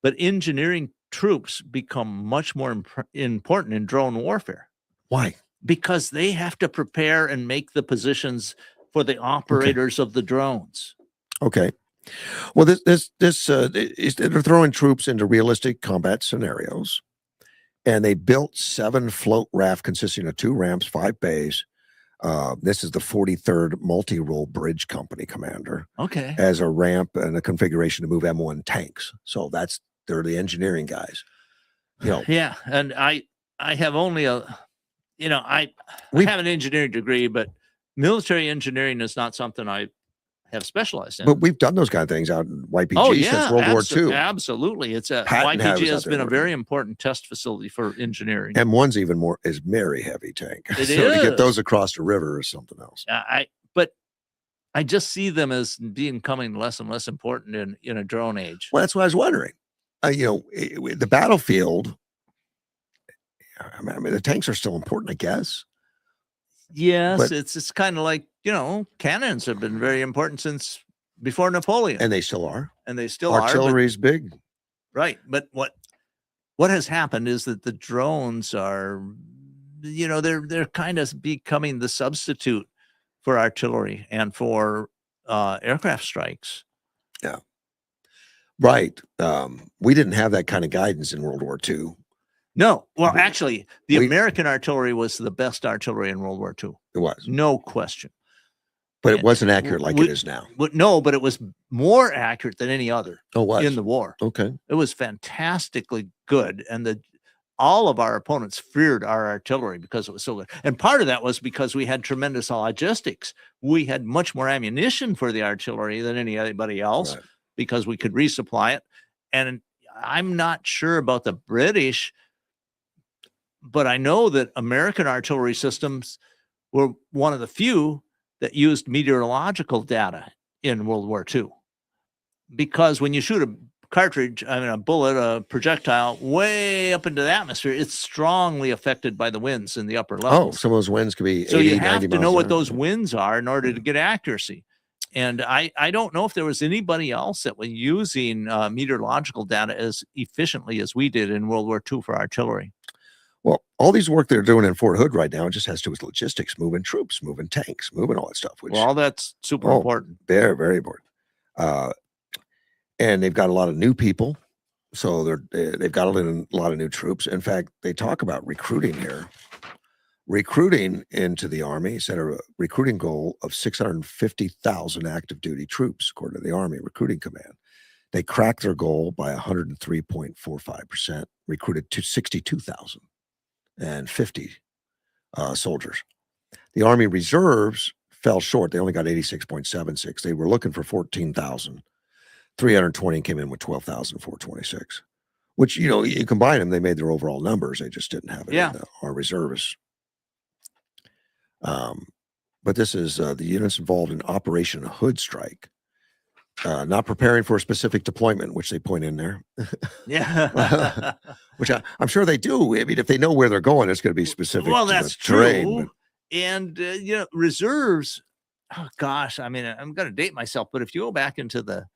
but engineering troops become much more important in drone warfare. Why? Because they have to prepare and make the positions for the operators of the drones. Okay. Well, they're throwing troops into realistic combat scenarios, and they built 7 float raft consisting of 2 ramps, 5 bays. This is the 43rd Multi-Role Bridge Company commander. Okay. As a ramp and a configuration to move M1 tanks. So they're the engineering guys. Yeah, and I have only I have an engineering degree, but military engineering is not something I have specialized in. But we've done those kind of things out in YPG since World War II. Absolutely. Patton YPG has been a very important test facility for engineering. M1's is very heavy tank. It so is. to get those across the river is something else. But I just see them as becoming less and less important in a drone age. Well, that's what I was wondering. The battlefield, I mean, the tanks are still important, I guess. Yes, but it's kind of like, cannons have been very important since before Napoleon. And they still are. Artillery is big. Right. But what has happened is that the drones are, they're kind of becoming the substitute for artillery and for aircraft strikes. Yeah. Right. We didn't have that kind of guidance in World War II. No. Well, actually, the American artillery was the best artillery in World War II. It was. No question. But it wasn't accurate like it is now. But it was more accurate than any other in the war. Okay. It was fantastically good. And all of our opponents feared our artillery because it was so good. And part of that was because we had tremendous logistics. We had much more ammunition for the artillery than anybody else because we could resupply it. And I'm not sure about the British, but I know that American artillery systems were one of the few that used meteorological data in World War II. Because when you shoot a bullet, a projectile way up into the atmosphere, it's strongly affected by the winds in the upper levels. Oh, some of those winds could be 80, so you have 90 to know miles what an those winds are in order to get accuracy. And I don't know if there was anybody else that was using meteorological data as efficiently as we did in World War II for artillery. Well, all these work they're doing in Fort Hood right now, it just has to do with logistics, moving troops, moving tanks, moving all that stuff. All that's super important. Very, very important. And they've got a lot of new people. So they've got a lot of new troops. In fact, they talk about recruiting here. Recruiting into the Army set a recruiting goal of 650,000 active duty troops, according to the Army Recruiting Command. They cracked their goal by 103.45%, recruited to 62,050 soldiers. The Army Reserves fell short. They only got 86.76. They were looking for 14,320 and came in with 12,426, which, you combine them, they made their overall numbers. They just didn't have it in our reservists. but this is the units involved in Operation Hood Strike. Not preparing for a specific deployment, which they point in there. Yeah. Which I'm sure they do. I mean, if they know where they're going, it's going to be specific. Well, to that's the terrain, true. but- And, reserves, oh gosh, I mean, I'm going to date myself, but if you go back into the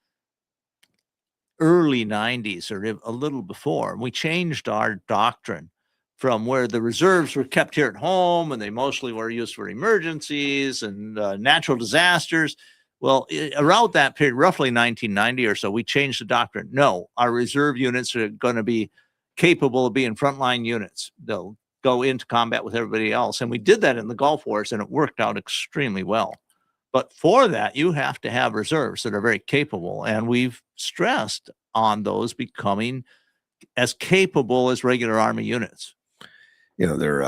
early 90s or a little before, we changed our doctrine from where the reserves were kept here at home and they mostly were used for emergencies and natural disasters. Well, around that period, roughly 1990 or so, we changed the doctrine. No, our reserve units are going to be capable of being frontline units. They'll go into combat with everybody else. And we did that in the Gulf Wars, and it worked out extremely well. But for that, you have to have reserves that are very capable. And we've stressed on those becoming as capable as regular Army units. You know, they're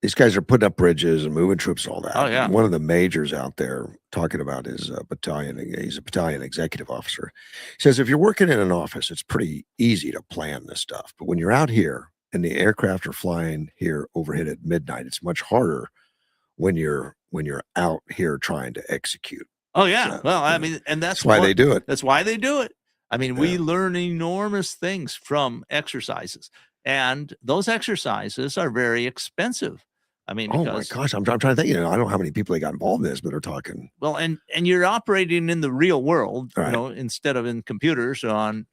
these guys are putting up bridges and moving troops and all that. Oh, yeah. One of the majors out there talking about his battalion. He's a battalion executive officer. He says, if you're working in an office, it's pretty easy to plan this stuff. But when you're out here and the aircraft are flying here overhead at midnight, it's much harder when you're out here trying to execute. Oh, yeah. So, well, I mean, and that's why they do it. That's why they do it. I mean, we learn enormous things from exercises, and those exercises are very expensive. I mean, Oh my gosh, I'm trying to think. You know, I don't know how many people they got involved in this, but are talking. Well, and you're operating in the real world, Right. you know, instead of in computers on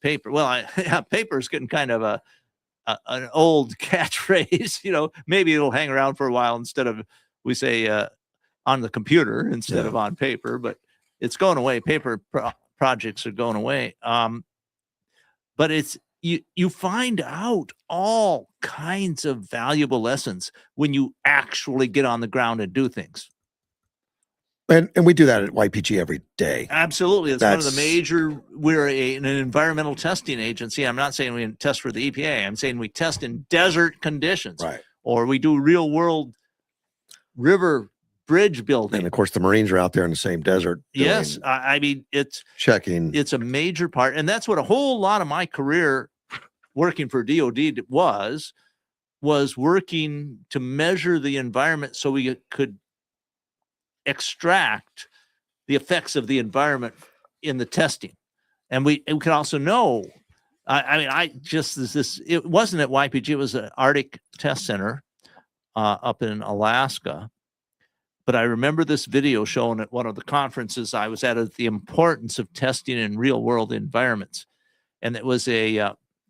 paper. Well, paper is getting kind of an old catchphrase. You know, maybe it'll hang around for a while instead of we say on the computer instead of on paper, but it's going away. Paper projects are going away. But it's you find out all kinds of valuable lessons when you actually get on the ground and do things. And we do that at YPG every day. Absolutely. It's one of the major, we're an environmental testing agency. I'm not saying we test for the EPA. I'm saying we test in desert conditions. Right. Or we do real world river bridge building. And of course, the Marines are out there in the same desert. Yes. I mean, it's checking. It's a major part. And that's what a whole lot of my career working for DOD was working to measure the environment so we could extract the effects of the environment in the testing. And we can also know, it wasn't at YPG, it was an Arctic Test Center up in Alaska. But I remember this video shown at one of the conferences I was at the importance of testing in real world environments. And it was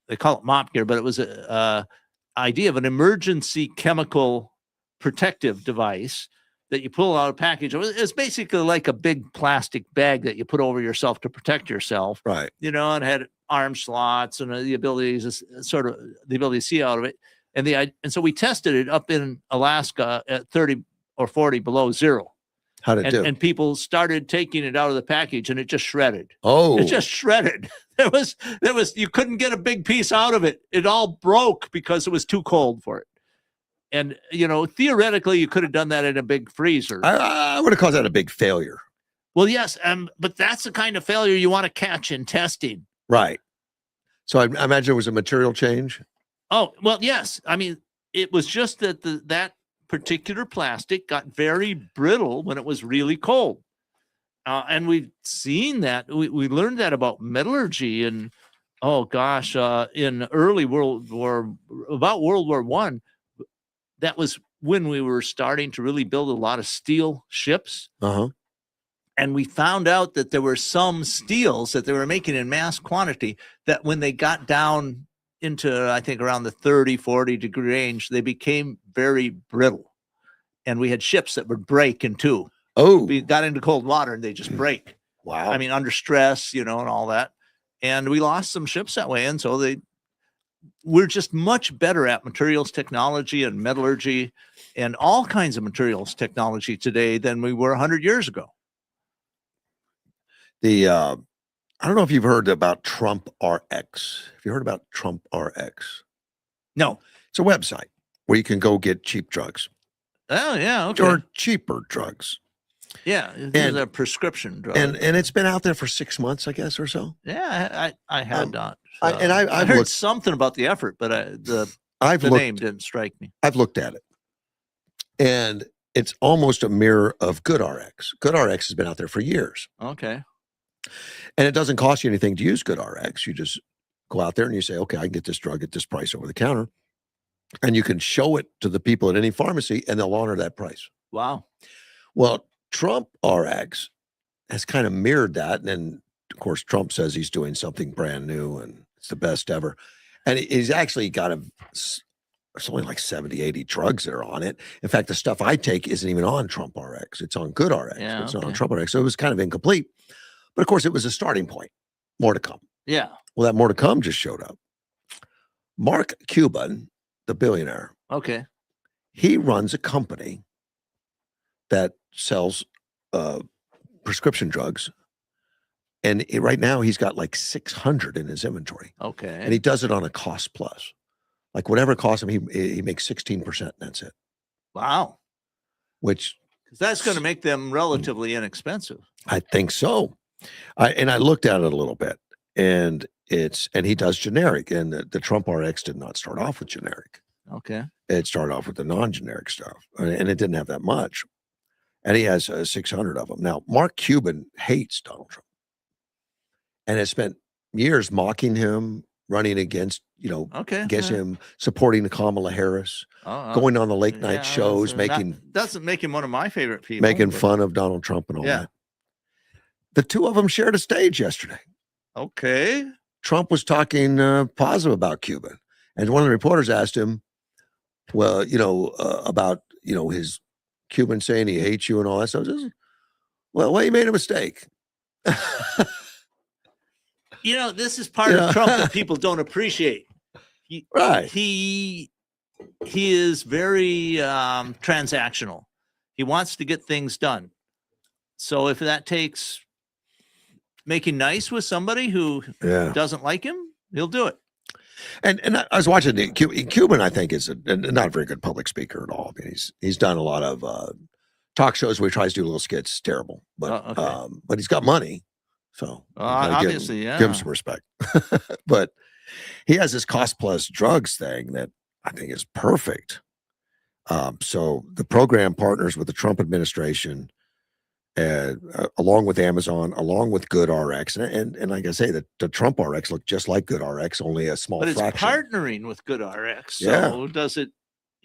they call it MOP gear, but it was a idea of an emergency chemical protective device that you pull out a package. It's basically like a big plastic bag that you put over yourself to protect yourself. Right. You know, and had arm slots and the ability to see out of it. And so we tested it up in Alaska at 30 or 40 below zero. How did it do? And people started taking it out of the package and it just shredded. Oh, it just shredded. There was, you couldn't get a big piece out of it. It all broke because it was too cold for it. And, you know, theoretically, you could have done that in a big freezer. I would have called that a big failure. Well, yes, but that's the kind of failure you want to catch in testing. Right. So I imagine it was a material change. Oh, well, yes. I mean, it was just that that particular plastic got very brittle when it was really cold. And we've seen that. We learned that about metallurgy and, in early World War I. That was when we were starting to really build a lot of steel ships. Uh-huh. And we found out that there were some steels that they were making in mass quantity that when they got down into, I think, around the 30, 40 degree range, they became very brittle. And we had ships that would break in two. Oh. We got into cold water and they just break. Wow. I mean, under stress, you know, and all that. And we lost some ships that way. And so we're just much better at materials technology and metallurgy and all kinds of materials technology today than we were 100 years ago. I don't know if you've heard about Trump RX. Have you heard about Trump RX? No. It's a website where you can go get cheap drugs. Oh, yeah. Okay. Or cheaper drugs. Yeah. It's a prescription drug. And it's been out there for 6 months, I guess, or so. Yeah, I had not. I've heard looked, something about the effort, but the name didn't strike me. I've looked at it. And it's almost a mirror of GoodRx. GoodRx has been out there for years. Okay. And it doesn't cost you anything to use GoodRx. You just go out there and you say, okay, I can get this drug at this price over the counter. And you can show it to the people at any pharmacy and they'll honor that price. Wow. Well, Trump RX has kind of mirrored that. And then, of course, Trump says he's doing something brand new and it's the best ever. And he's actually got there's only like 70, 80 drugs that are on it. In fact, the stuff I take isn't even on Trump RX. It's on GoodRx. Yeah, it's not on okay. Trump RX. So it was kind of incomplete. But of course, it was a starting point. More to come. Yeah. Well, that more to come just showed up. Mark Cuban, the billionaire, Okay. he runs a company that sells prescription drugs. And right now he's got like 600 in his inventory. Okay. And he does it on a cost plus. Like whatever it costs him, he makes 16%. And that's it. Wow. Which 'Cause that's going to make them relatively inexpensive. I think so. I looked at it a little bit, and he does generic, and the Trump RX did not start off with generic. Okay. It started off with the non-generic stuff, and it didn't have that much. And he has 600 of them. Now, Mark Cuban hates Donald Trump and has spent years mocking him, running against, Okay. against him, supporting Kamala Harris, going on the late night shows, doesn't make him one of my favorite people. making fun of Donald Trump and all Yeah. that. The two of them shared a stage yesterday. Okay. Trump was talking positive about Cuban. And one of the reporters asked him, well, about, his Cuban saying he hates you and all that stuff. Well, he made a mistake. This is part of Trump that people don't appreciate. Right. He is very transactional. He wants to get things done. So if that takes making nice with somebody who doesn't like him, he'll do it. And I was watching Cuban. I think is not a very good public speaker at all. I mean, he's done a lot of talk shows where he tries to do little skits. Terrible, but but he's got money, so obviously, give him some respect. But he has this cost plus drugs thing that I think is perfect. So the program partners with the Trump administration. Along with Amazon, along with GoodRx, and like I say, the Trump RX look just like GoodRx, only a small fraction. But it's partnering with GoodRx. So does it?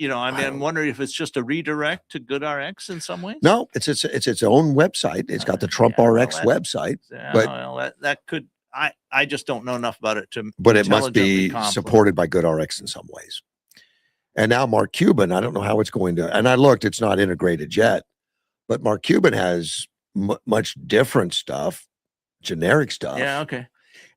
I'm wondering if it's just a redirect to GoodRx in some ways. No, it's its own website. It's got the Trump RX website, but that could. I just don't know enough about it to. But it must be supported by GoodRx in some ways. And now Mark Cuban, I don't know how it's going to. And I looked; it's not integrated yet. But Mark Cuban has much different stuff, generic stuff. Yeah, okay.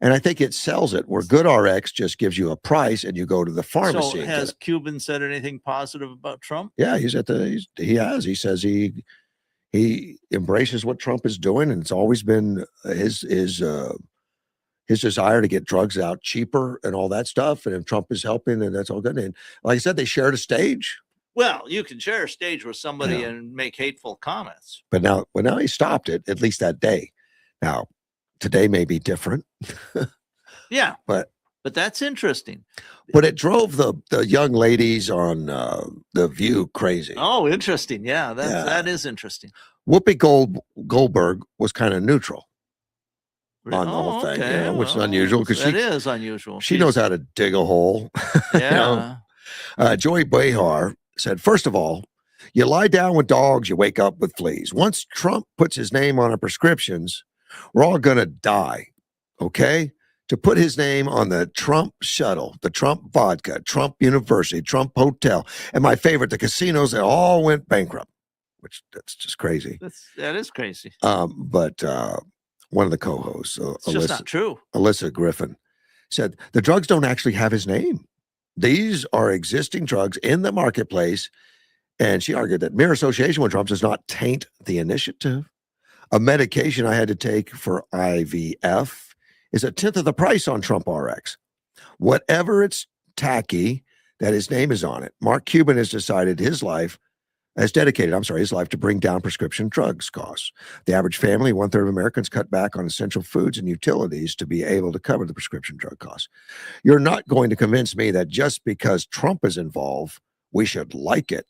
And I think it sells it where GoodRx just gives you a price and you go to the pharmacy. So has Cuban said anything positive about Trump? Yeah, he has. He says he embraces what Trump is doing, and it's always been his desire to get drugs out cheaper and all that stuff. And if Trump is helping, and that's all good. And like I said, they shared a stage. Well, you can share a stage with somebody and make hateful comments. But now he stopped it, at least that day. Now, today may be different. Yeah. But that's interesting. But it drove the young ladies on The View crazy. Oh, interesting. Yeah, that is interesting. Whoopi Goldberg was kind of neutral on the whole thing, which is unusual because that is unusual. She knows how to dig a hole. Yeah. Joy Behar said, first of all, you lie down with dogs, you wake up with fleas. Once Trump puts his name on our prescriptions, we're all going to die. Okay? To put his name on the Trump shuttle, the Trump vodka, Trump University, Trump Hotel, and my favorite, the casinos, they all went bankrupt, which that's just crazy. That is crazy. But one of the co-hosts, it's just not true. Alyssa Griffin, said the drugs don't actually have his name. These are existing drugs in the marketplace. And she argued that mere association with Trump does not taint the initiative. A medication I had to take for IVF is 1/10 of the price on Trump RX. Whatever it's tacky that his name is on it, Mark Cuban has dedicated his life to bring down prescription drugs costs. The average family, 1/3 of Americans, cut back on essential foods and utilities to be able to cover the prescription drug costs. You're not going to convince me that just because Trump is involved, we should like it.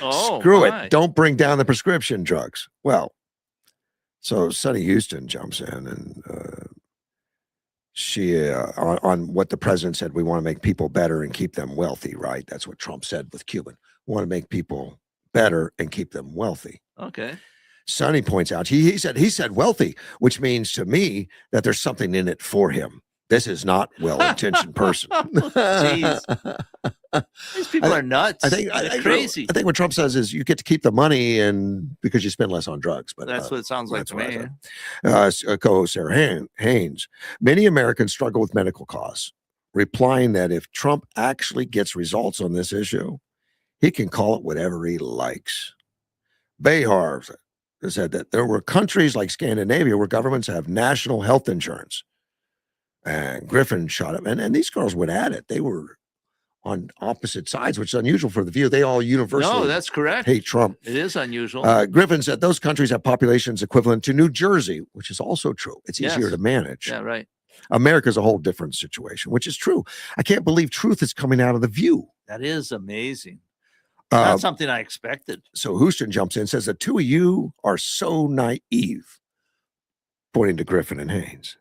Oh, Screw my. it. Don't bring down the prescription drugs. Well, so Sonny Houston jumps in and she on what the president said, we want to make people better and keep them wealthy, right? That's what Trump said with Cuban. We want to make people better and keep them wealthy. Okay. Sonny points out he said wealthy, which means to me that there's something in it for him. This is not well-intentioned person. Jeez. These people are nuts. They're crazy. I think what Trump says is you get to keep the money and because you spend less on drugs. But That's what it sounds like to me. Co-host Sarah Haynes. Many Americans struggle with medical costs, replying that if Trump actually gets results on this issue, he can call it whatever he likes. Behar said that there were countries like Scandinavia where governments have national health insurance. And Griffin shot him. And these girls went at it. They were on opposite sides, which is unusual for the view. They all universally that's correct. hate Trump. It is unusual. Griffin said those countries have populations equivalent to New Jersey, which is also true. It's easier to manage. Yeah, right. America's a whole different situation, which is true. I can't believe truth is coming out of the View. That is amazing. Not something I expected. So Houston jumps in and says, the two of you are so naive, pointing to Griffin and Haynes.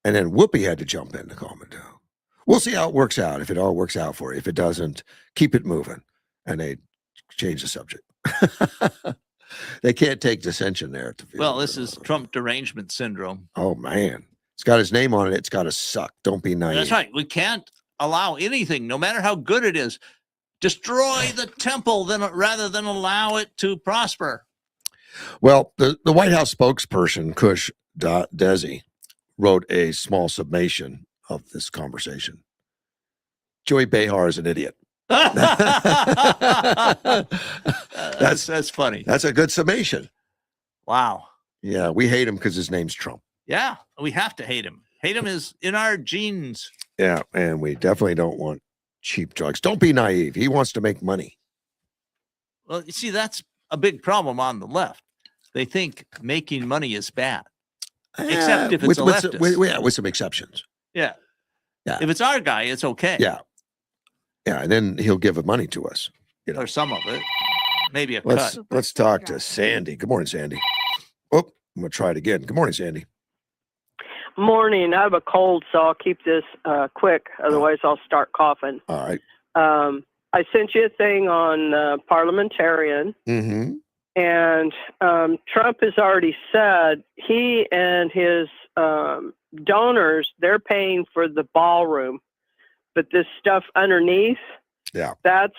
And then Whoopi had to jump in to calm it down. We'll see how it works out. If it all works out for you. If it doesn't, keep it moving. And they change the subject. They can't take dissension there. Well, this is Trump derangement syndrome. Oh, man. It's got his name on it. It's got to suck. Don't be naive. That's right. We can't allow anything, no matter how good it is, destroy the temple rather than allow it to prosper. Well, the White House spokesperson, Kush Desi, wrote a small summation of this conversation. Joey Behar is an idiot. That's funny. That's a good summation. Wow. Yeah, we hate him because his name's Trump. Yeah, we have to hate him. Hate him is in our genes. Yeah, and we definitely don't want cheap drugs. Don't be naive. He wants to make money. Well, you see, that's a big problem on the left. They think making money is bad. Except if it's a leftist. With some exceptions. Yeah. If it's our guy, it's okay. Yeah, and then he'll give the money to us. Or some of it. Maybe a cut. cut. Let's talk to Sandy. Good morning, Sandy. Oh, I'm going to try it again. Good morning, Sandy. Morning. I have a cold, so I'll keep this quick. Otherwise, I'll start coughing. All right. I sent you a thing on parliamentarian. Mm-hmm. And Trump has already said he and his donors, they're paying for the ballroom. But this stuff underneath, that's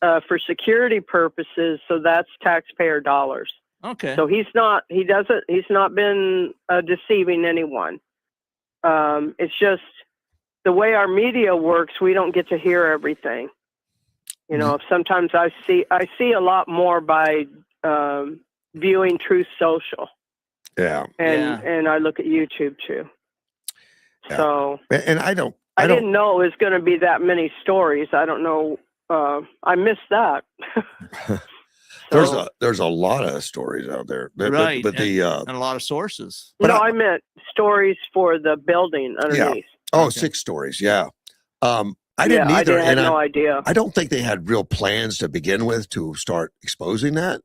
for security purposes. So that's taxpayer dollars. Okay. So he's not been deceiving anyone. It's just the way our media works, we don't get to hear everything. You know, sometimes I see a lot more by viewing Truth Social. Yeah. And I look at YouTube too. Yeah. So and I didn't know it was going to be that many stories. I don't know. I missed that. There's a lot of stories out there. Right. But and a lot of sources. No, I meant stories for the building underneath. Yeah. Oh, 6 stories. Yeah. I didn't either. I had no idea. I don't think they had real plans to begin with to start exposing that.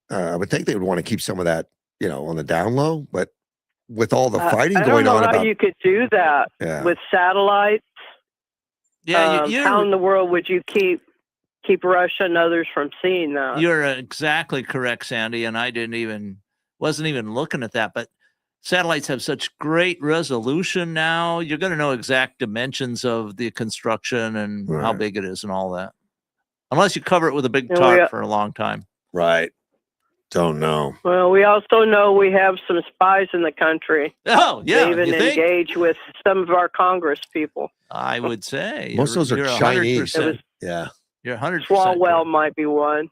I would think they would want to keep some of that, on the down low. But with all the fighting going on, how you could do that with satellites. Yeah, how in the world would you keep Russia and others from seeing that? You're exactly correct, Sandy. And I wasn't even looking at that. But satellites have such great resolution now. You're going to know exact dimensions of the construction and how big it is and all that. Unless you cover it with a big tarp for a long time. Right. Don't know. Well, we also know we have some spies in the country. Oh, yeah. They even engage with some of our Congress people. I would say. Most of those are Chinese. Yeah. You're 100%. Swalwell might be one.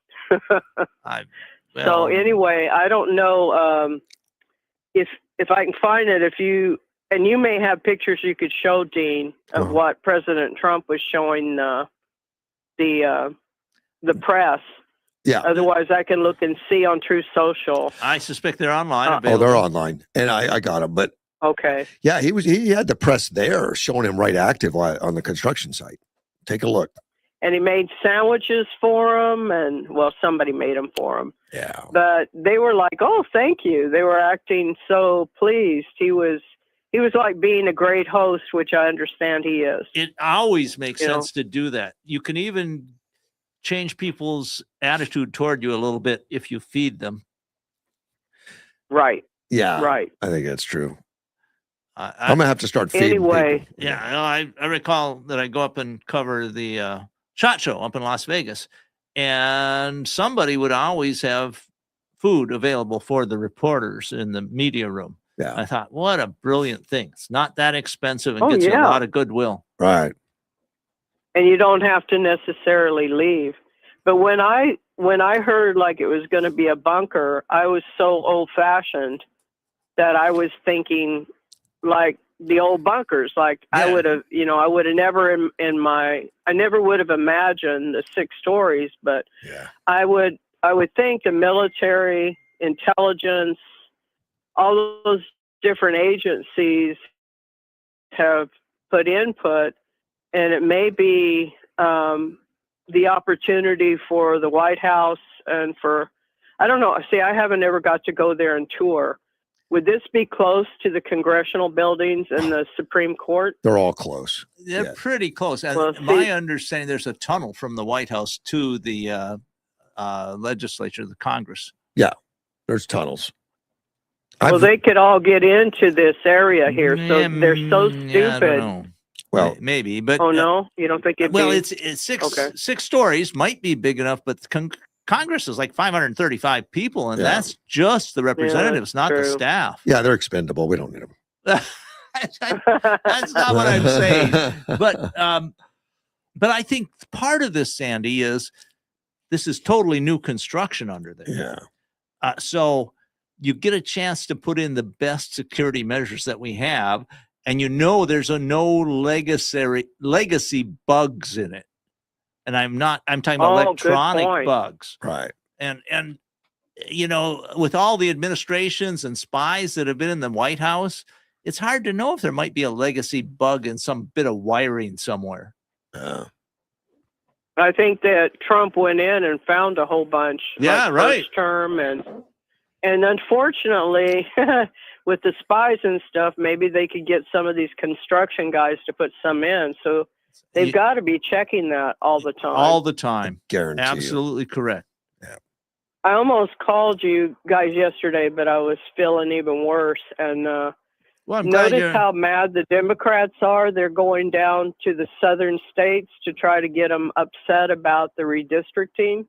So anyway, I don't know if I can find it. And you may have pictures you could show, Dean, of what President Trump was showing the press. Yeah. Otherwise, I can look and see on Truth Social. I suspect they're online. Oh, they're online, and I got them. But okay. Yeah, he had the press there showing him right active on the construction site. Take a look. and he made sandwiches for them, and well, somebody made them for him. Yeah. But they were like, "Oh, thank you." They were acting so pleased. He was like being a great host, which I understand he is. It always makes You know? sense to do that. You can even change people's attitude toward you a little bit if you feed them. Right. Yeah. Right. I think that's true. I'm I'm gonna have to start feeding Anyway. people. Yeah, I recall that I go up and cover the SHOT Show up in Las Vegas, and somebody would always have food available for the reporters in the media room. Yeah. I thought, what a brilliant thing. It's not that expensive and Oh, gets you a yeah. lot of goodwill. Right. And you don't have to necessarily leave. But when I heard like it was going to be a bunker, I was so old fashioned that I was thinking like the old bunkers. Like Yeah. I would have never I never would have imagined the 6 stories, but Yeah. I would think the military, intelligence, all those different agencies have put input, and it may be the opportunity for the White House and for, I don't know. See, I haven't ever got to go there and tour. Would this be close to the congressional buildings and the Supreme Court? They're all close. They're Yeah. pretty close. And Well, my see- understanding, there's a tunnel from the White House to the legislature, the Congress. There's tunnels. Well, I've- they could all get into this area here, so they're so Yeah, I stupid. don't know. Well, Maybe, but Oh no, you don't think it'd well, be? it's six Okay. 6 stories, might be big enough, but Congress is like 535 people, and Yeah. that's just the representatives, not the true. staff. yeah, they're expendable. We don't need them. That's not what I'm saying. But I think part of this, Sandy, is this is totally new construction under there. Yeah. So you get a chance to put in the best security measures that we have, and there's no legacy bugs in it. And I'm talking about Oh, good electronic point. bugs. Right. And with all the administrations and spies that have been in the White House, it's hard to know if there might be a legacy bug in some bit of wiring somewhere. I think that Trump went in and found a whole bunch. Yeah, like right. First term, and unfortunately, with the spies and stuff, maybe they could get some of these construction guys to put some in. So they've got to be checking that all the time. All the time. Guarantee you. Absolutely correct. I almost called you guys yesterday, but I was feeling even worse. And Well, I'm glad notice you're. how mad the Democrats are. They're going down to the southern states to try to get them upset about the redistricting.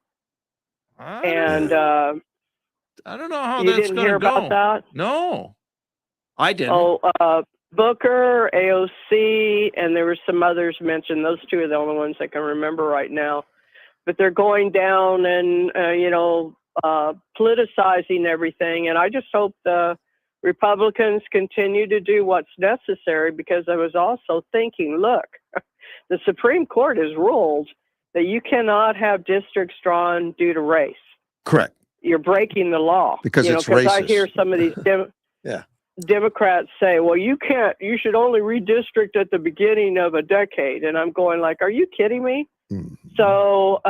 And I don't know how you that's didn't going hear to go. about that? No, I didn't. Oh, Booker, AOC, and there were some others mentioned. Those 2 are the only ones I can remember right now. But they're going down and, politicizing everything. And I just hope the Republicans continue to do what's necessary, because I was also thinking, look, the Supreme Court has ruled that you cannot have districts drawn due to race. Correct. You're breaking the law. Because it's I racist. hear some of these Yeah. Democrats say, well, you should only redistrict at the beginning of a decade. And I'm going like, are you kidding me? Mhm. So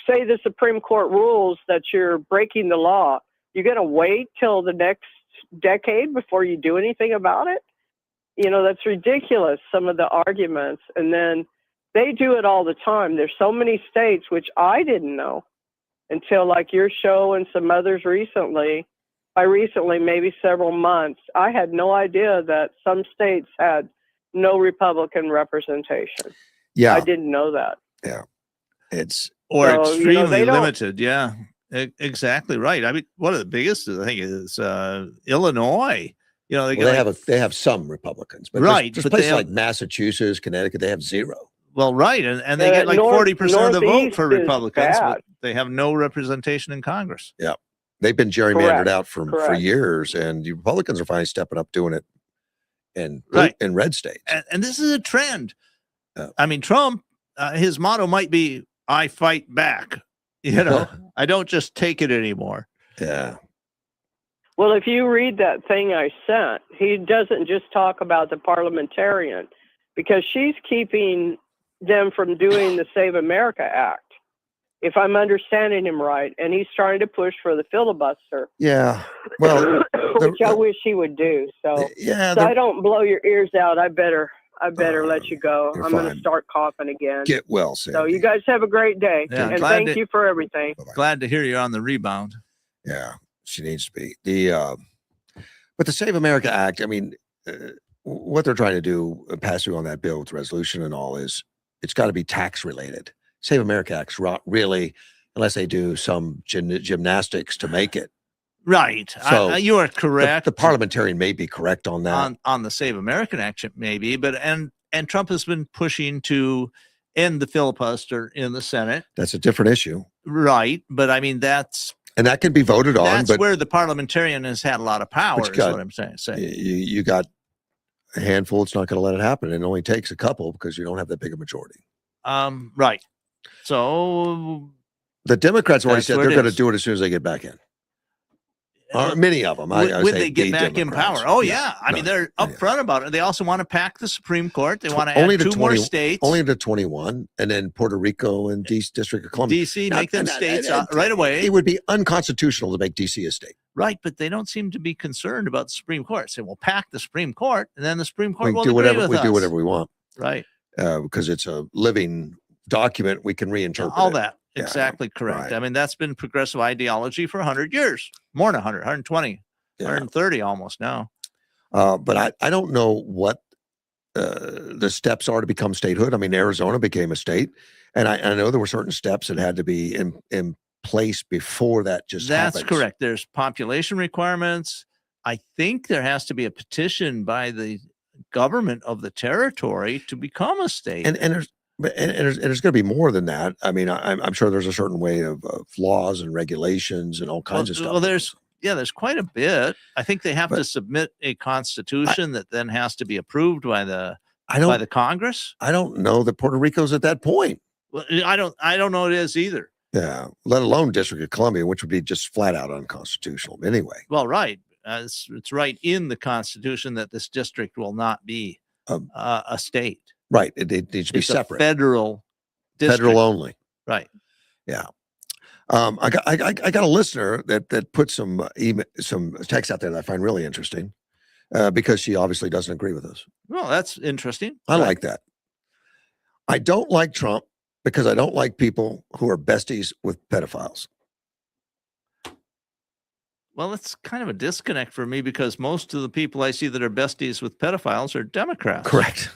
say the Supreme Court rules that you're breaking the law. You're going to wait till the next decade before you do anything about it? That's ridiculous, some of the arguments. And then they do it all the time. There's so many states, which I didn't know until like your show and some others recently. By recently, maybe several months, I had no idea that some states had no Republican representation. Yeah. I didn't know that. It's Or So, extremely they don't- limited. Yeah, exactly right. I mean, one of the biggest, I think, is Illinois. They well, get they have some Republicans, but Right, There's but they places have- like Massachusetts, Connecticut, they have 0. well, right, and they get like North- 40% of the vote for Northeast is Republicans, bad. but they have no representation in Congress. They've been gerrymandered Correct, out for correct. years, and the Republicans are finally stepping up doing it in Right. in red states. And this is a trend. Yeah. I mean, Trump, his motto might be, I fight back. I don't just take it anymore. Yeah. Well, if you read that thing I sent, he doesn't just talk about the parliamentarian, because she's keeping them from doing the Save America Act, if I'm understanding him right. And he's trying to push for the filibuster. Yeah. Well, which I wish he would do. So, yeah. so I don't blow your ears out. I better let you go. you're I'm going fine. to start coughing again. Get well, Sandy. So you guys have a great day. Yeah, and glad thank to- you for everything. Bye-bye. Glad to hear you're on the rebound. Yeah, she needs to be. But the Save America Act, I mean, what they're trying to do, pass through on that bill with resolution and all, is it's got to be tax related. Save America Act's really, unless they do some gymnastics to make it. Right. So you are correct. The parliamentarian may be correct on that. On the Save American Action, maybe, but and Trump has been pushing to end the filibuster in the Senate. That's a different issue. Right. But I mean, And that can be voted on. that's But where the parliamentarian has had a lot of power, is what I'm saying. you got a handful, it's not going to let it happen. It only takes a couple because you don't have that big a majority. Right. So The Democrats already That's said where they're it going to is. do it as soon as they get back in. Many of them. when I when say they get the back in Democrats. power. Oh, yeah. I mean, they're yeah. upfront about it. They also want to pack the Supreme Court. They want to Only add to 2 more 20 states. Only to 21, and then Puerto Rico and District of Columbia. DC, Now, make them and- states and- right away. It would be unconstitutional to make DC a state. Right, but they don't seem to be concerned about the Supreme Court. Say, we'll pack the Supreme Court, and then the Supreme Court We will do agree whatever with we us. do whatever we want Right. because it's a living document. We can reinterpret All it. that. Yeah, Exactly correct. right. I mean, that's been progressive ideology for 100 years. More than 100, 120, Yeah. 130 almost now. But I don't know what the steps are to become statehood. I mean, Arizona became a state, and I know there were certain steps that had to be in place before that just That's happens. correct. There's population requirements. I think there has to be a petition by the government of the territory to become a state. And there's going to be more than that. I mean, I'm sure there's a certain way of laws and regulations and all kinds of stuff. Well, there's quite a bit. I think they have to submit a constitution that then has to be approved by the Congress. I don't know that Puerto Rico's at that point. Well, I don't know it is either. Yeah, let alone District of Columbia, which would be just flat out unconstitutional anyway. Well, right. It's right in the Constitution that this district will not be a state. Right. It needs to be It's a separate. federal district. Federal only. Right. Yeah. I got a listener that put some text out there that I find really interesting because she obviously doesn't agree with us. Well, that's interesting. I like that. I don't like Trump because I don't like people who are besties with pedophiles. Well, it's kind of a disconnect for me because most of the people I see that are besties with pedophiles are Democrats. Correct.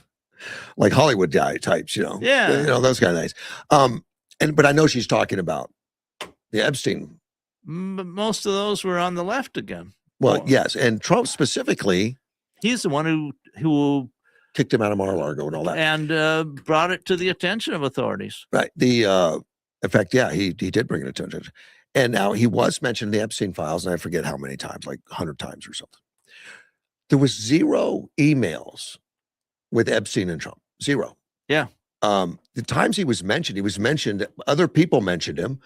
Like Hollywood guy types, Yeah. those kind of things. But I know she's talking about the Epstein. But most of those were on the left again. Well, yes, and Trump specifically He's the one who kicked him out of Mar-a-Lago and all that. and brought it to the attention of authorities. Right. In fact, yeah, he did bring it attention. And now he was mentioned in the Epstein files, and I forget how many times, like 100 times or something. There was 0 emails with Epstein and Trump. 0. Yeah. The times he was mentioned, other people mentioned him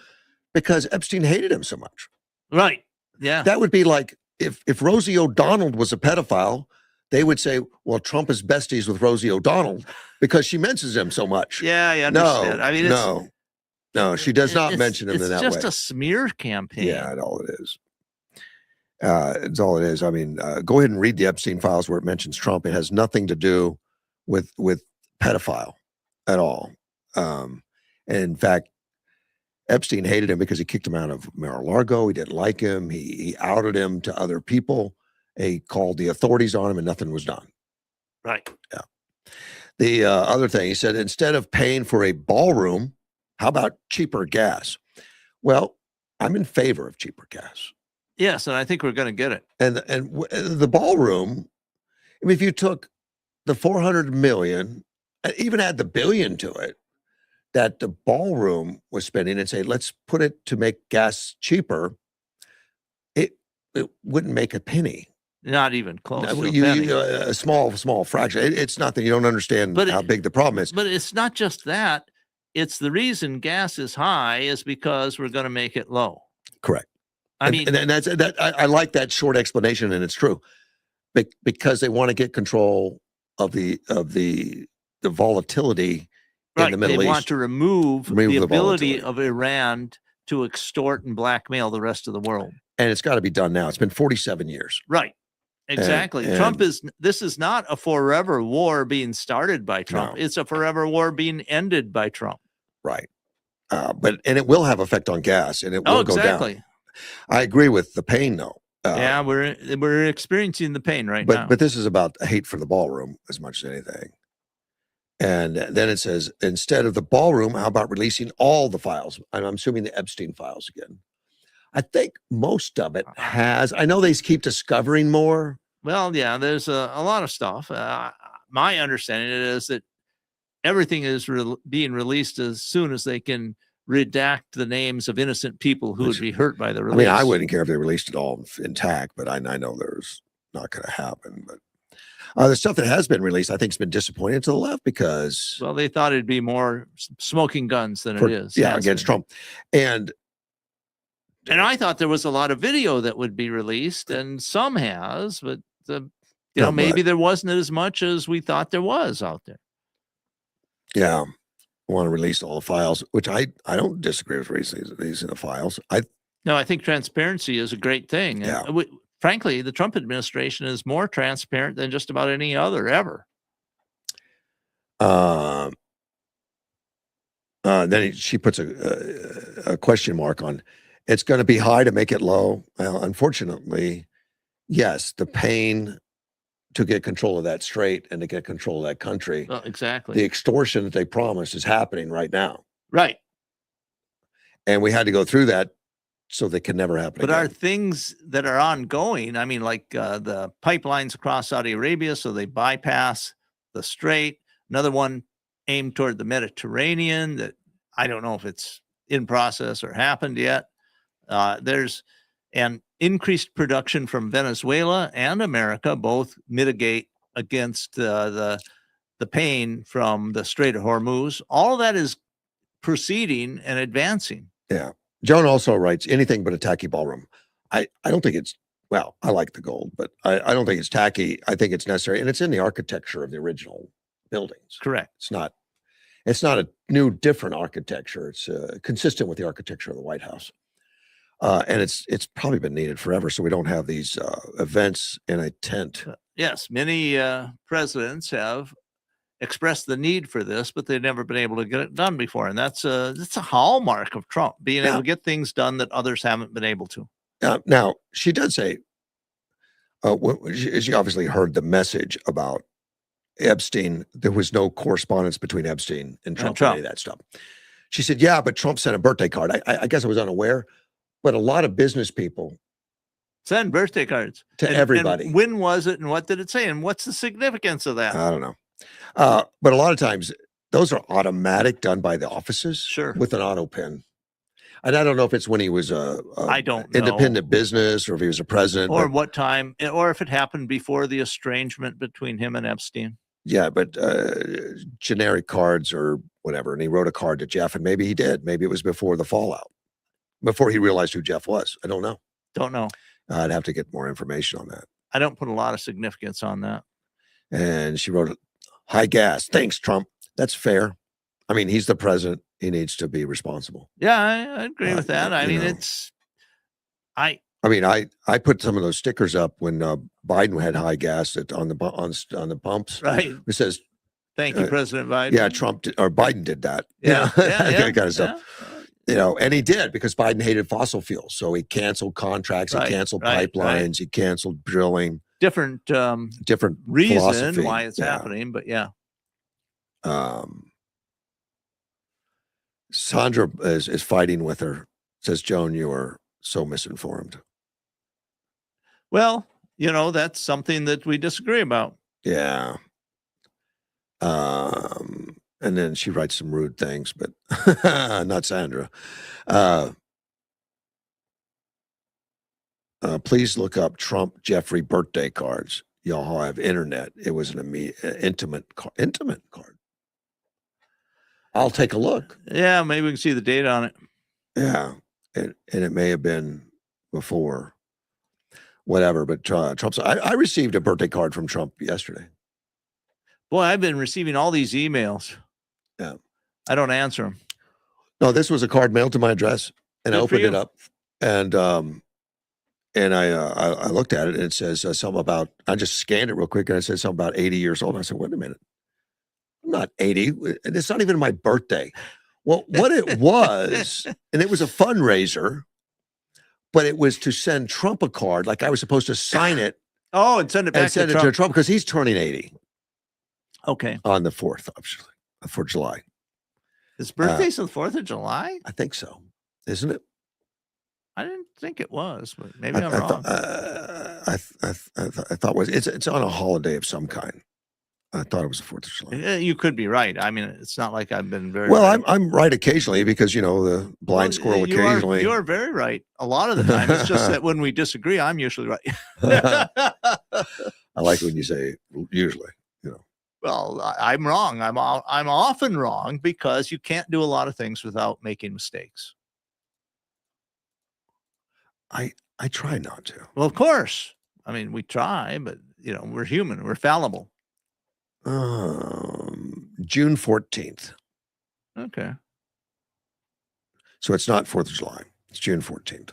because Epstein hated him so much. Right. Yeah. That would be like if Rosie O'Donnell was a pedophile, they would say, well, Trump is besties with Rosie O'Donnell because she mentions him so much. Yeah, I understand. No, I mean, no, she does not mention him in that way. It's just a smear campaign. Yeah, that's all it is. It's all it is. I mean, go ahead and read the Epstein files where it mentions Trump. It has nothing to do with pedophile at all. And in fact, Epstein hated him because he kicked him out of Mar-a-Lago. He didn't like him. He outed him to other people. He called the authorities on him, and nothing was done. Right. Yeah. The other thing, he said, instead of paying for a ballroom, how about cheaper gas? Well, I'm in favor of cheaper gas. Yes, and I think we're going to get it. And the ballroom, I mean, if you took the 400 million, even add the billion to it, that the ballroom was spending and say, let's put it to make gas cheaper, it wouldn't make a penny. Not even close to a penny. A small fraction. It's nothing. You don't understand how big the problem is. But it's not just that. It's the reason gas is high is because we're going to make it low. Correct. I mean, and that's that. I like that short explanation, and it's true, because they want to get control of the volatility in the Middle They East. want to remove Remove the the ability volatility. of Iran to extort and blackmail the rest of the world. And it's got to be done now. It's been 47 years. Right. Exactly. This is not a forever war being started by Trump. No. It's a forever war being ended by Trump. Right. And it will have effect on gas, and it will go down. I agree with the pain, though. Yeah, we're experiencing the pain right now. But this is about hate for the ballroom as much as anything. And then it says, instead of the ballroom, how about releasing all the files? I'm assuming the Epstein files again. I think most of it has. I know they keep discovering more. Well, yeah, there's a lot of stuff. My understanding is that everything is being released as soon as they can redact the names of innocent people who would be hurt by the release. I mean, I wouldn't care if they released it all intact, but I know there's not going to happen. But the stuff that has been released, I think, has been disappointing to the left because, well, they thought it'd be more smoking guns than it is. Yeah, against Trump, and I thought there was a lot of video that would be released, and some has, but maybe there wasn't as much as we thought there was out there. Yeah. Want to release all the files, which I don't disagree with releasing the files. I think transparency is a great thing. Yeah. And frankly, the Trump administration is more transparent than just about any other ever. Then she puts a question mark on. It's going to be high to make it low. Well, unfortunately, yes, the pain to get control of that strait and to get control of that country. Well, exactly. The extortion that they promised is happening right now. Right. And we had to go through that so they can never happen But again. are things that are ongoing, I mean, like the pipelines across Saudi Arabia, so they bypass the strait. Another one aimed toward the Mediterranean that I don't know if it's in process or happened yet. There's an increased production from Venezuela and America, both mitigate against the pain from the Strait of Hormuz. All of that is proceeding and advancing. Yeah. Joan also writes, anything but a tacky ballroom. I don't think it's, well, I like the gold, but I don't think it's tacky. I think it's necessary. And it's in the architecture of the original buildings. Correct. It's not a new, different architecture. It's consistent with the architecture of the White House. And it's probably been needed forever. So we don't have these events in a tent. Yes. Many presidents have expressed the need for this, but they've never been able to get it done before. And that's a hallmark of Trump, being able to get things done that others haven't been able to. Now, she does say, she obviously heard the message about Epstein. There was no correspondence between Epstein and Trump. And any of that stuff. She said, yeah, but Trump sent a birthday card. I guess I was unaware, but a lot of business people send birthday cards to everybody. And when was it and what did it say? And what's the significance of that? I don't know. But a lot of times those are automatic, done by the offices. Sure. With an auto pen. And I don't know if it's when he was I don't know. Independent business or if he was a president. Or what time, or if it happened before the estrangement between him and Epstein. Yeah, but generic cards or whatever. And he wrote a card to Jeff, and maybe he did. Maybe it was before the fallout, before he realized who Jeff was. I don't know. Don't know. I'd have to get more information on that. I don't put a lot of significance on that. And she wrote, high gas. Thanks, Trump. That's fair. I mean, he's the president. He needs to be responsible. Yeah, I agree with that. I mean, I put some of those stickers up when Biden had high gas on the pumps. Right. It says, "Thank you, President Biden." Yeah, Biden did that. Yeah, that kind of stuff. And he did because Biden hated fossil fuels, so he canceled contracts, he canceled pipelines, he canceled drilling. Different reason philosophy. Why it's happening, but yeah. Sandra is fighting with her. Says, Joan, you are so misinformed. Well, that's something that we disagree about. Yeah. And then she writes some rude things, but not Sandra. Please look up Trump Jeffrey birthday cards. Y'all have internet. It was an intimate card. I'll take a look. Yeah, maybe we can see the date on it. Yeah, and it may have been before, whatever. But Trump's. I received a birthday card from Trump yesterday. Boy, I've been receiving all these emails. Yeah. I don't answer them. No, this was a card mailed to my address, and I Good for opened it you. up, and I looked at it, and it says something about. I just scanned it real quick, and it said something about 80 years old. I said, "Wait a minute, I'm not 80, and it's not even my birthday." Well, what it was, and it was a fundraiser, but it was to send Trump a card. Like I was supposed to sign it Oh, and send it back and send to it Trump. to Trump because he's turning 80 Okay. on the 4th, obviously, for July. His birthday's the 4th of July? I think so, isn't it? I didn't think it was, but maybe I'm wrong. I thought it's on a holiday of some kind. I thought it was the 4th of July. Yeah, you could be right. I mean, it's not like I've been very Well, right. I'm right occasionally because the blind squirrel occasionally. You are very right a lot of the time. It's just that when we disagree, I'm usually right. I like when you say usually. Well, I'm wrong. I'm often wrong because you can't do a lot of things without making mistakes. I try not to. Well, of course. I mean, we try, but we're human. We're fallible. June 14th. Okay. So it's not 4th of July. It's June 14th.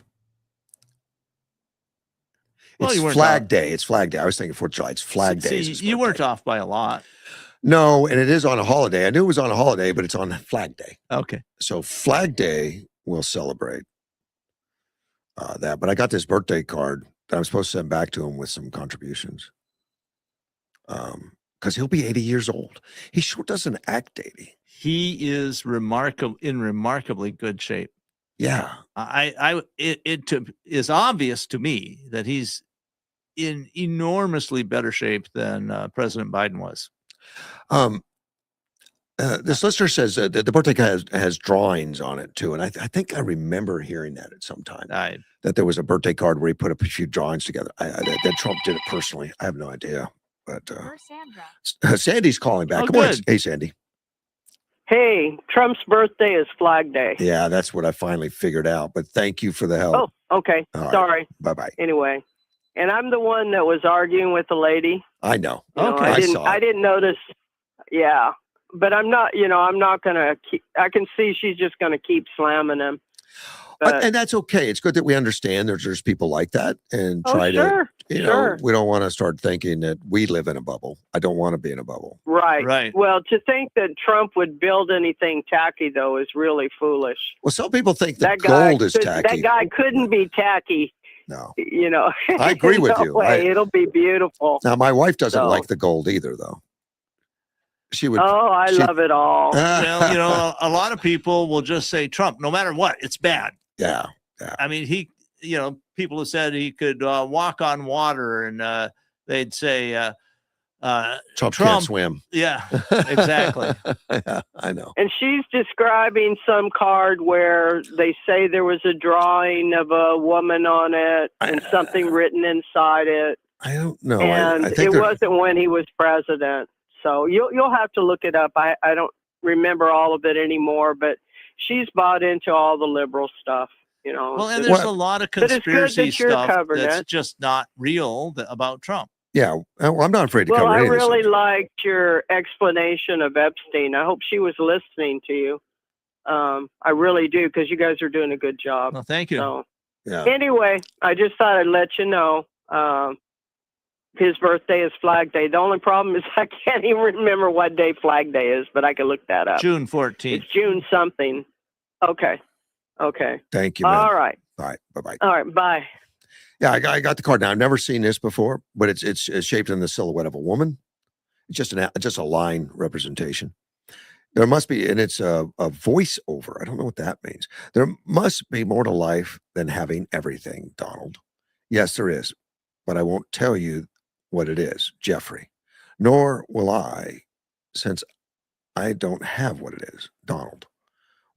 Well, it's you weren't Flag off. Day. It's Flag Day. I was thinking 4th of July. It's Flag Day. is his You weren't birthday. off by a lot. No, and it is on a holiday. I knew it was on a holiday, but it's on Flag Day. Okay. So Flag Day will celebrate that. But I got this birthday card that I'm supposed to send back to him with some contributions. Because he'll be 80 years old. He sure doesn't act 80. He is in remarkably good shape. Yeah. It is obvious to me that he's in enormously better shape than President Biden was. This listener says that the birthday card has drawings on it too, and I think I remember hearing that at some time. That there was a birthday card where he put a few drawings together. That Trump did it personally. I have no idea, but Where's Sandra? Sandy's calling back. Oh, Good morning. good. Hey, Sandy. Hey, Trump's birthday is Flag Day. Yeah, that's what I finally figured out. But thank you for the help. Oh, okay. All right. Sorry. Bye-bye. Anyway, and I'm the one that was arguing with the lady. I know. Okay. I didn't notice. Yeah, but I'm not. I'm not gonna keep. I can see she's just gonna keep slamming him. But, And that's okay. It's good that we understand there's people like that and try sure, to, sure. we don't want to start thinking that we live in a bubble. I don't want to be in a bubble. Right. Well, to think that Trump would build anything tacky, though, is really foolish. Well, some people think that gold is tacky. That guy couldn't be tacky. No. I agree with you. It'll be beautiful. Now, my wife doesn't like the gold either, though. She would. I love it all. Well, a lot of people will just say Trump, no matter what, it's bad. Yeah. I mean, people have said he could walk on water, and they'd say Trump can't swim. Yeah, exactly. Yeah, I know. And she's describing some card where they say there was a drawing of a woman on it and something written inside it. I don't know. And I think it wasn't when he was president. So you'll have to look it up. I don't remember all of it anymore, but she's bought into all the liberal stuff, Well, and there's a lot of conspiracy stuff that's just not real about Trump. Yeah, well, I'm not afraid to cover I any of this. really liked your explanation of Epstein. I hope she was listening to you. I really do, because you guys are doing a good job. Well, thank you. So, yeah. Anyway, I just thought I'd let you know. His birthday is Flag Day. The only problem is I can't even remember what day Flag Day is, but I can look that up. June 14th. It's June something. Okay. Thank you, man. All right. Bye-bye. All right. Bye. Yeah, I got the card now. I've never seen this before, but it's shaped in the silhouette of a woman. It's just a line representation. There must be, and it's a voiceover. I don't know what that means. There must be more to life than having everything, Donald. Yes, there is, but I won't tell you what it is, Jeffrey. Nor will I, since I don't have what it is, Donald.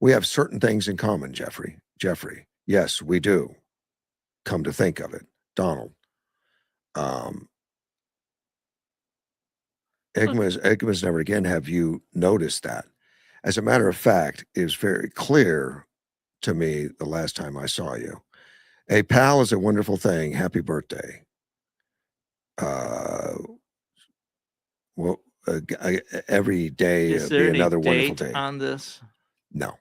We have certain things in common, Jeffrey. Jeffrey, yes, we do. Come to think of it, Donald. Igma's never again. Have you noticed that? As a matter of fact, it was very clear to me the last time I saw you. A pal is a wonderful thing. Happy birthday. every day Is there be any another wonderful date day. on this? No.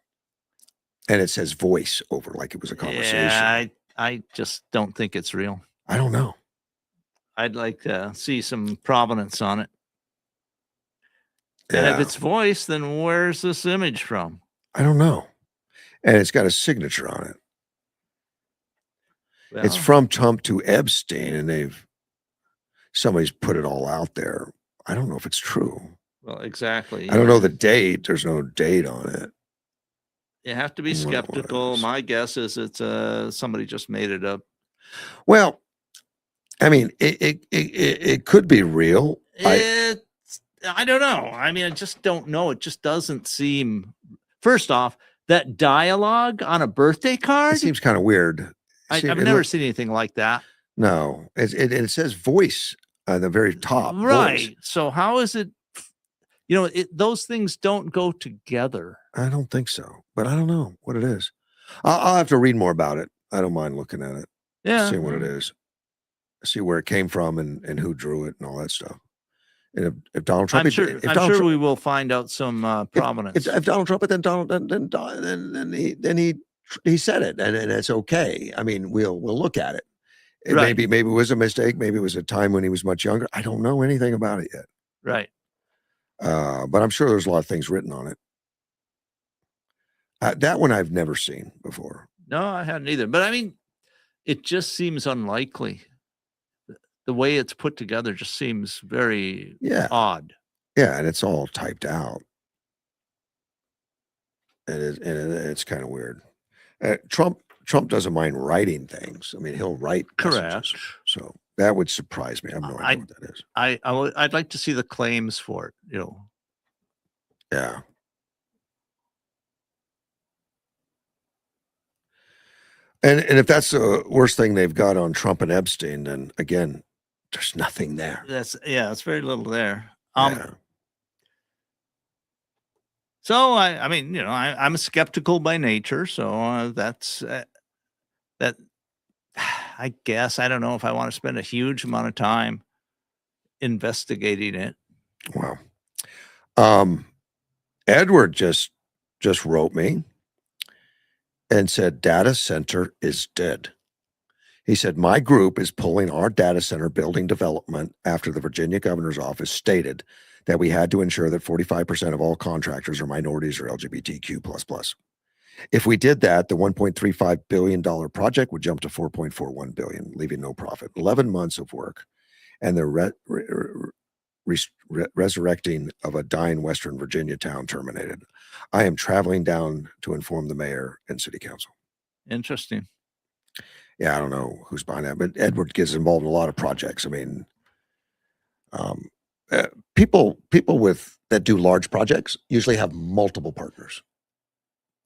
And it says voice over like it was a conversation. Yeah, I just don't think it's real. I don't know. I'd like to see some provenance on it. And if Yeah. it's voice, then where's this image from? I don't know. And it's got a signature on it. It's Well, from Trump to Epstein, and somebody's put it all out there. I don't know if it's true. well, exactly. I don't know the date. There's no date on it. You have to be What it skeptical. was. My guess is it's somebody just made it up. Well, I mean, it could be real. I don't know. I mean, I just don't know. It just doesn't seem. First off, that dialogue on a birthday card. It seems kind of weird. I've never seen anything like that. No, it says voice on the very top. Right. Voice. So how is it? Those things don't go together. I don't think so, but I don't know what it is. I'll have to read more about it. I don't mind looking at it, Yeah. seeing what it is, see where it came from and who drew it and all that stuff. And if Donald Trump, I'm sure we will find out some provenance. If Donald Trump, then he said it, and it's okay. I mean, we'll look at it. Right. Maybe it was a mistake. Maybe it was a time when he was much younger. I don't know anything about it yet. Right. But I'm sure there's a lot of things written on it. That one I've never seen before. No, I hadn't either. But I mean, it just seems unlikely. The way it's put together just seems very odd. Yeah, and it's all typed out. It's kind of weird. Trump doesn't mind writing things. I mean, he'll write Correct. messages. So that would surprise me. I have no idea what that is. I'd like to see the claims for it. Yeah. And if that's the worst thing they've got on Trump and Epstein, then again, there's nothing there. It's very little there. Yeah. So I mean, I'm skeptical by nature. So that's that. I guess I don't know if I want to spend a huge amount of time investigating it. Wow. Edward just wrote me and said data center is dead. He said, my group is pulling our data center building development after the Virginia governor's office stated that we had to ensure that 45% of all contractors are minorities or LGBTQ++. If we did that, the $1.35 billion project would jump to $4.41 billion, leaving no profit. 11 months of work, and the resurrecting of a dying Western Virginia town terminated. I am traveling down to inform the mayor and city council. Interesting. Yeah, I don't know who's behind that, but Edward gets involved in a lot of projects. I mean, people that do large projects usually have multiple partners.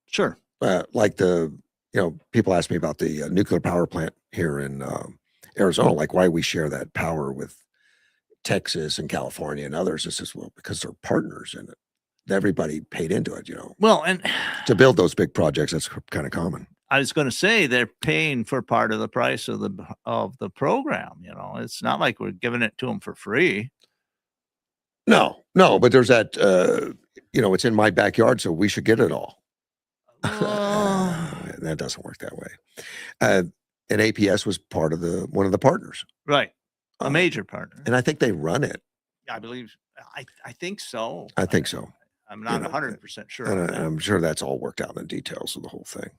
Sure. Like people ask me about the nuclear power plant here in Arizona, like why we share that power with Texas and California and others. It's just, well, because they're partners in it. Everybody paid into it, Well, and to build those big projects, that's kind of common. I was going to say they're paying for part of the price of the program. It's not like we're giving it to them for free. No, but there's that. It's in my backyard, so we should get it all. That doesn't work that way. And APS was one of the partners, right? A major partner, and I think they run it. I believe. I think so. I think so. I'm not 100% sure. And I'm sure that's all worked out in the details of the whole thing.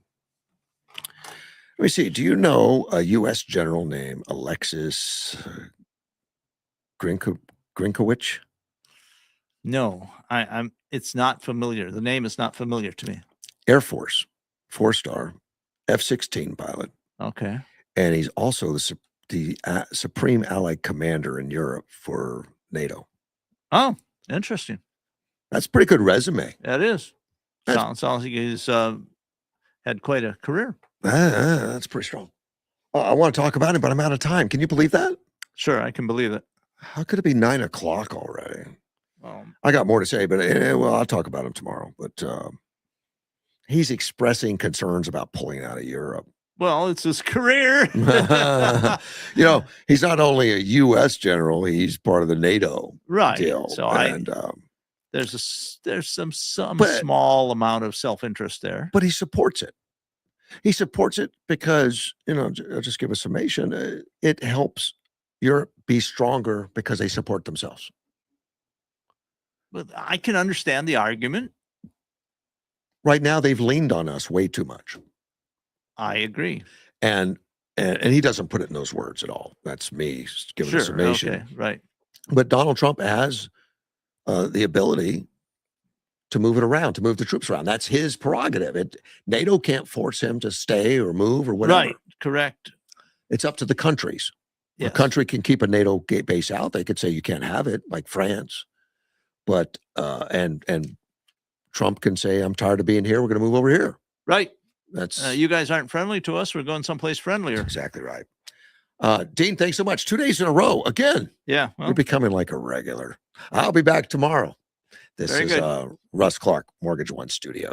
Let me see. Do you know a U.S. general named Alexis Grinkowicz? No, I'm. It's not familiar. The name is not familiar to me. Air Force, 4-star, F-16 pilot. Okay. And he's also the Supreme Allied Commander in Europe for NATO. Oh, interesting. That's a pretty good resume. That is. Sounds like he's had quite a career. That's pretty strong. I want to talk about it, but I'm out of time. Can you believe that? Sure, I can believe it. How could it be 9 o'clock already? Um, I got more to say, but I'll talk about him tomorrow. But he's expressing concerns about pulling out of Europe. Well, it's his career. You know, he's not only a U.S. general; he's part of the NATO Right. deal. So there's some But- small amount of self-interest there. but he supports it. He supports it because, you know, I'll just give a summation. It helps Europe be stronger because they support themselves. But I can understand the argument. Right now, they've leaned on us way too much, I agree. and he doesn't put it in those words at all. That's me giving a summation. Okay, right. But Donald Trump has the ability to move it around, to move the troops around. That's his prerogative. NATO can't force him to stay or move or whatever. Right. Correct. It's up to the countries. Yes. A country can keep a NATO base out. They could say you can't have it, like France. But and Trump can say, I'm tired of being here. We're going to move over here. Right. That's You guys aren't friendly to us. We're going someplace friendlier. exactly right. Dean, thanks so much. 2 days in a row. Again, Yeah. Well, you're becoming like a regular. I'll be back tomorrow. This Very is good. Russ Clark, Mortgage One Studios.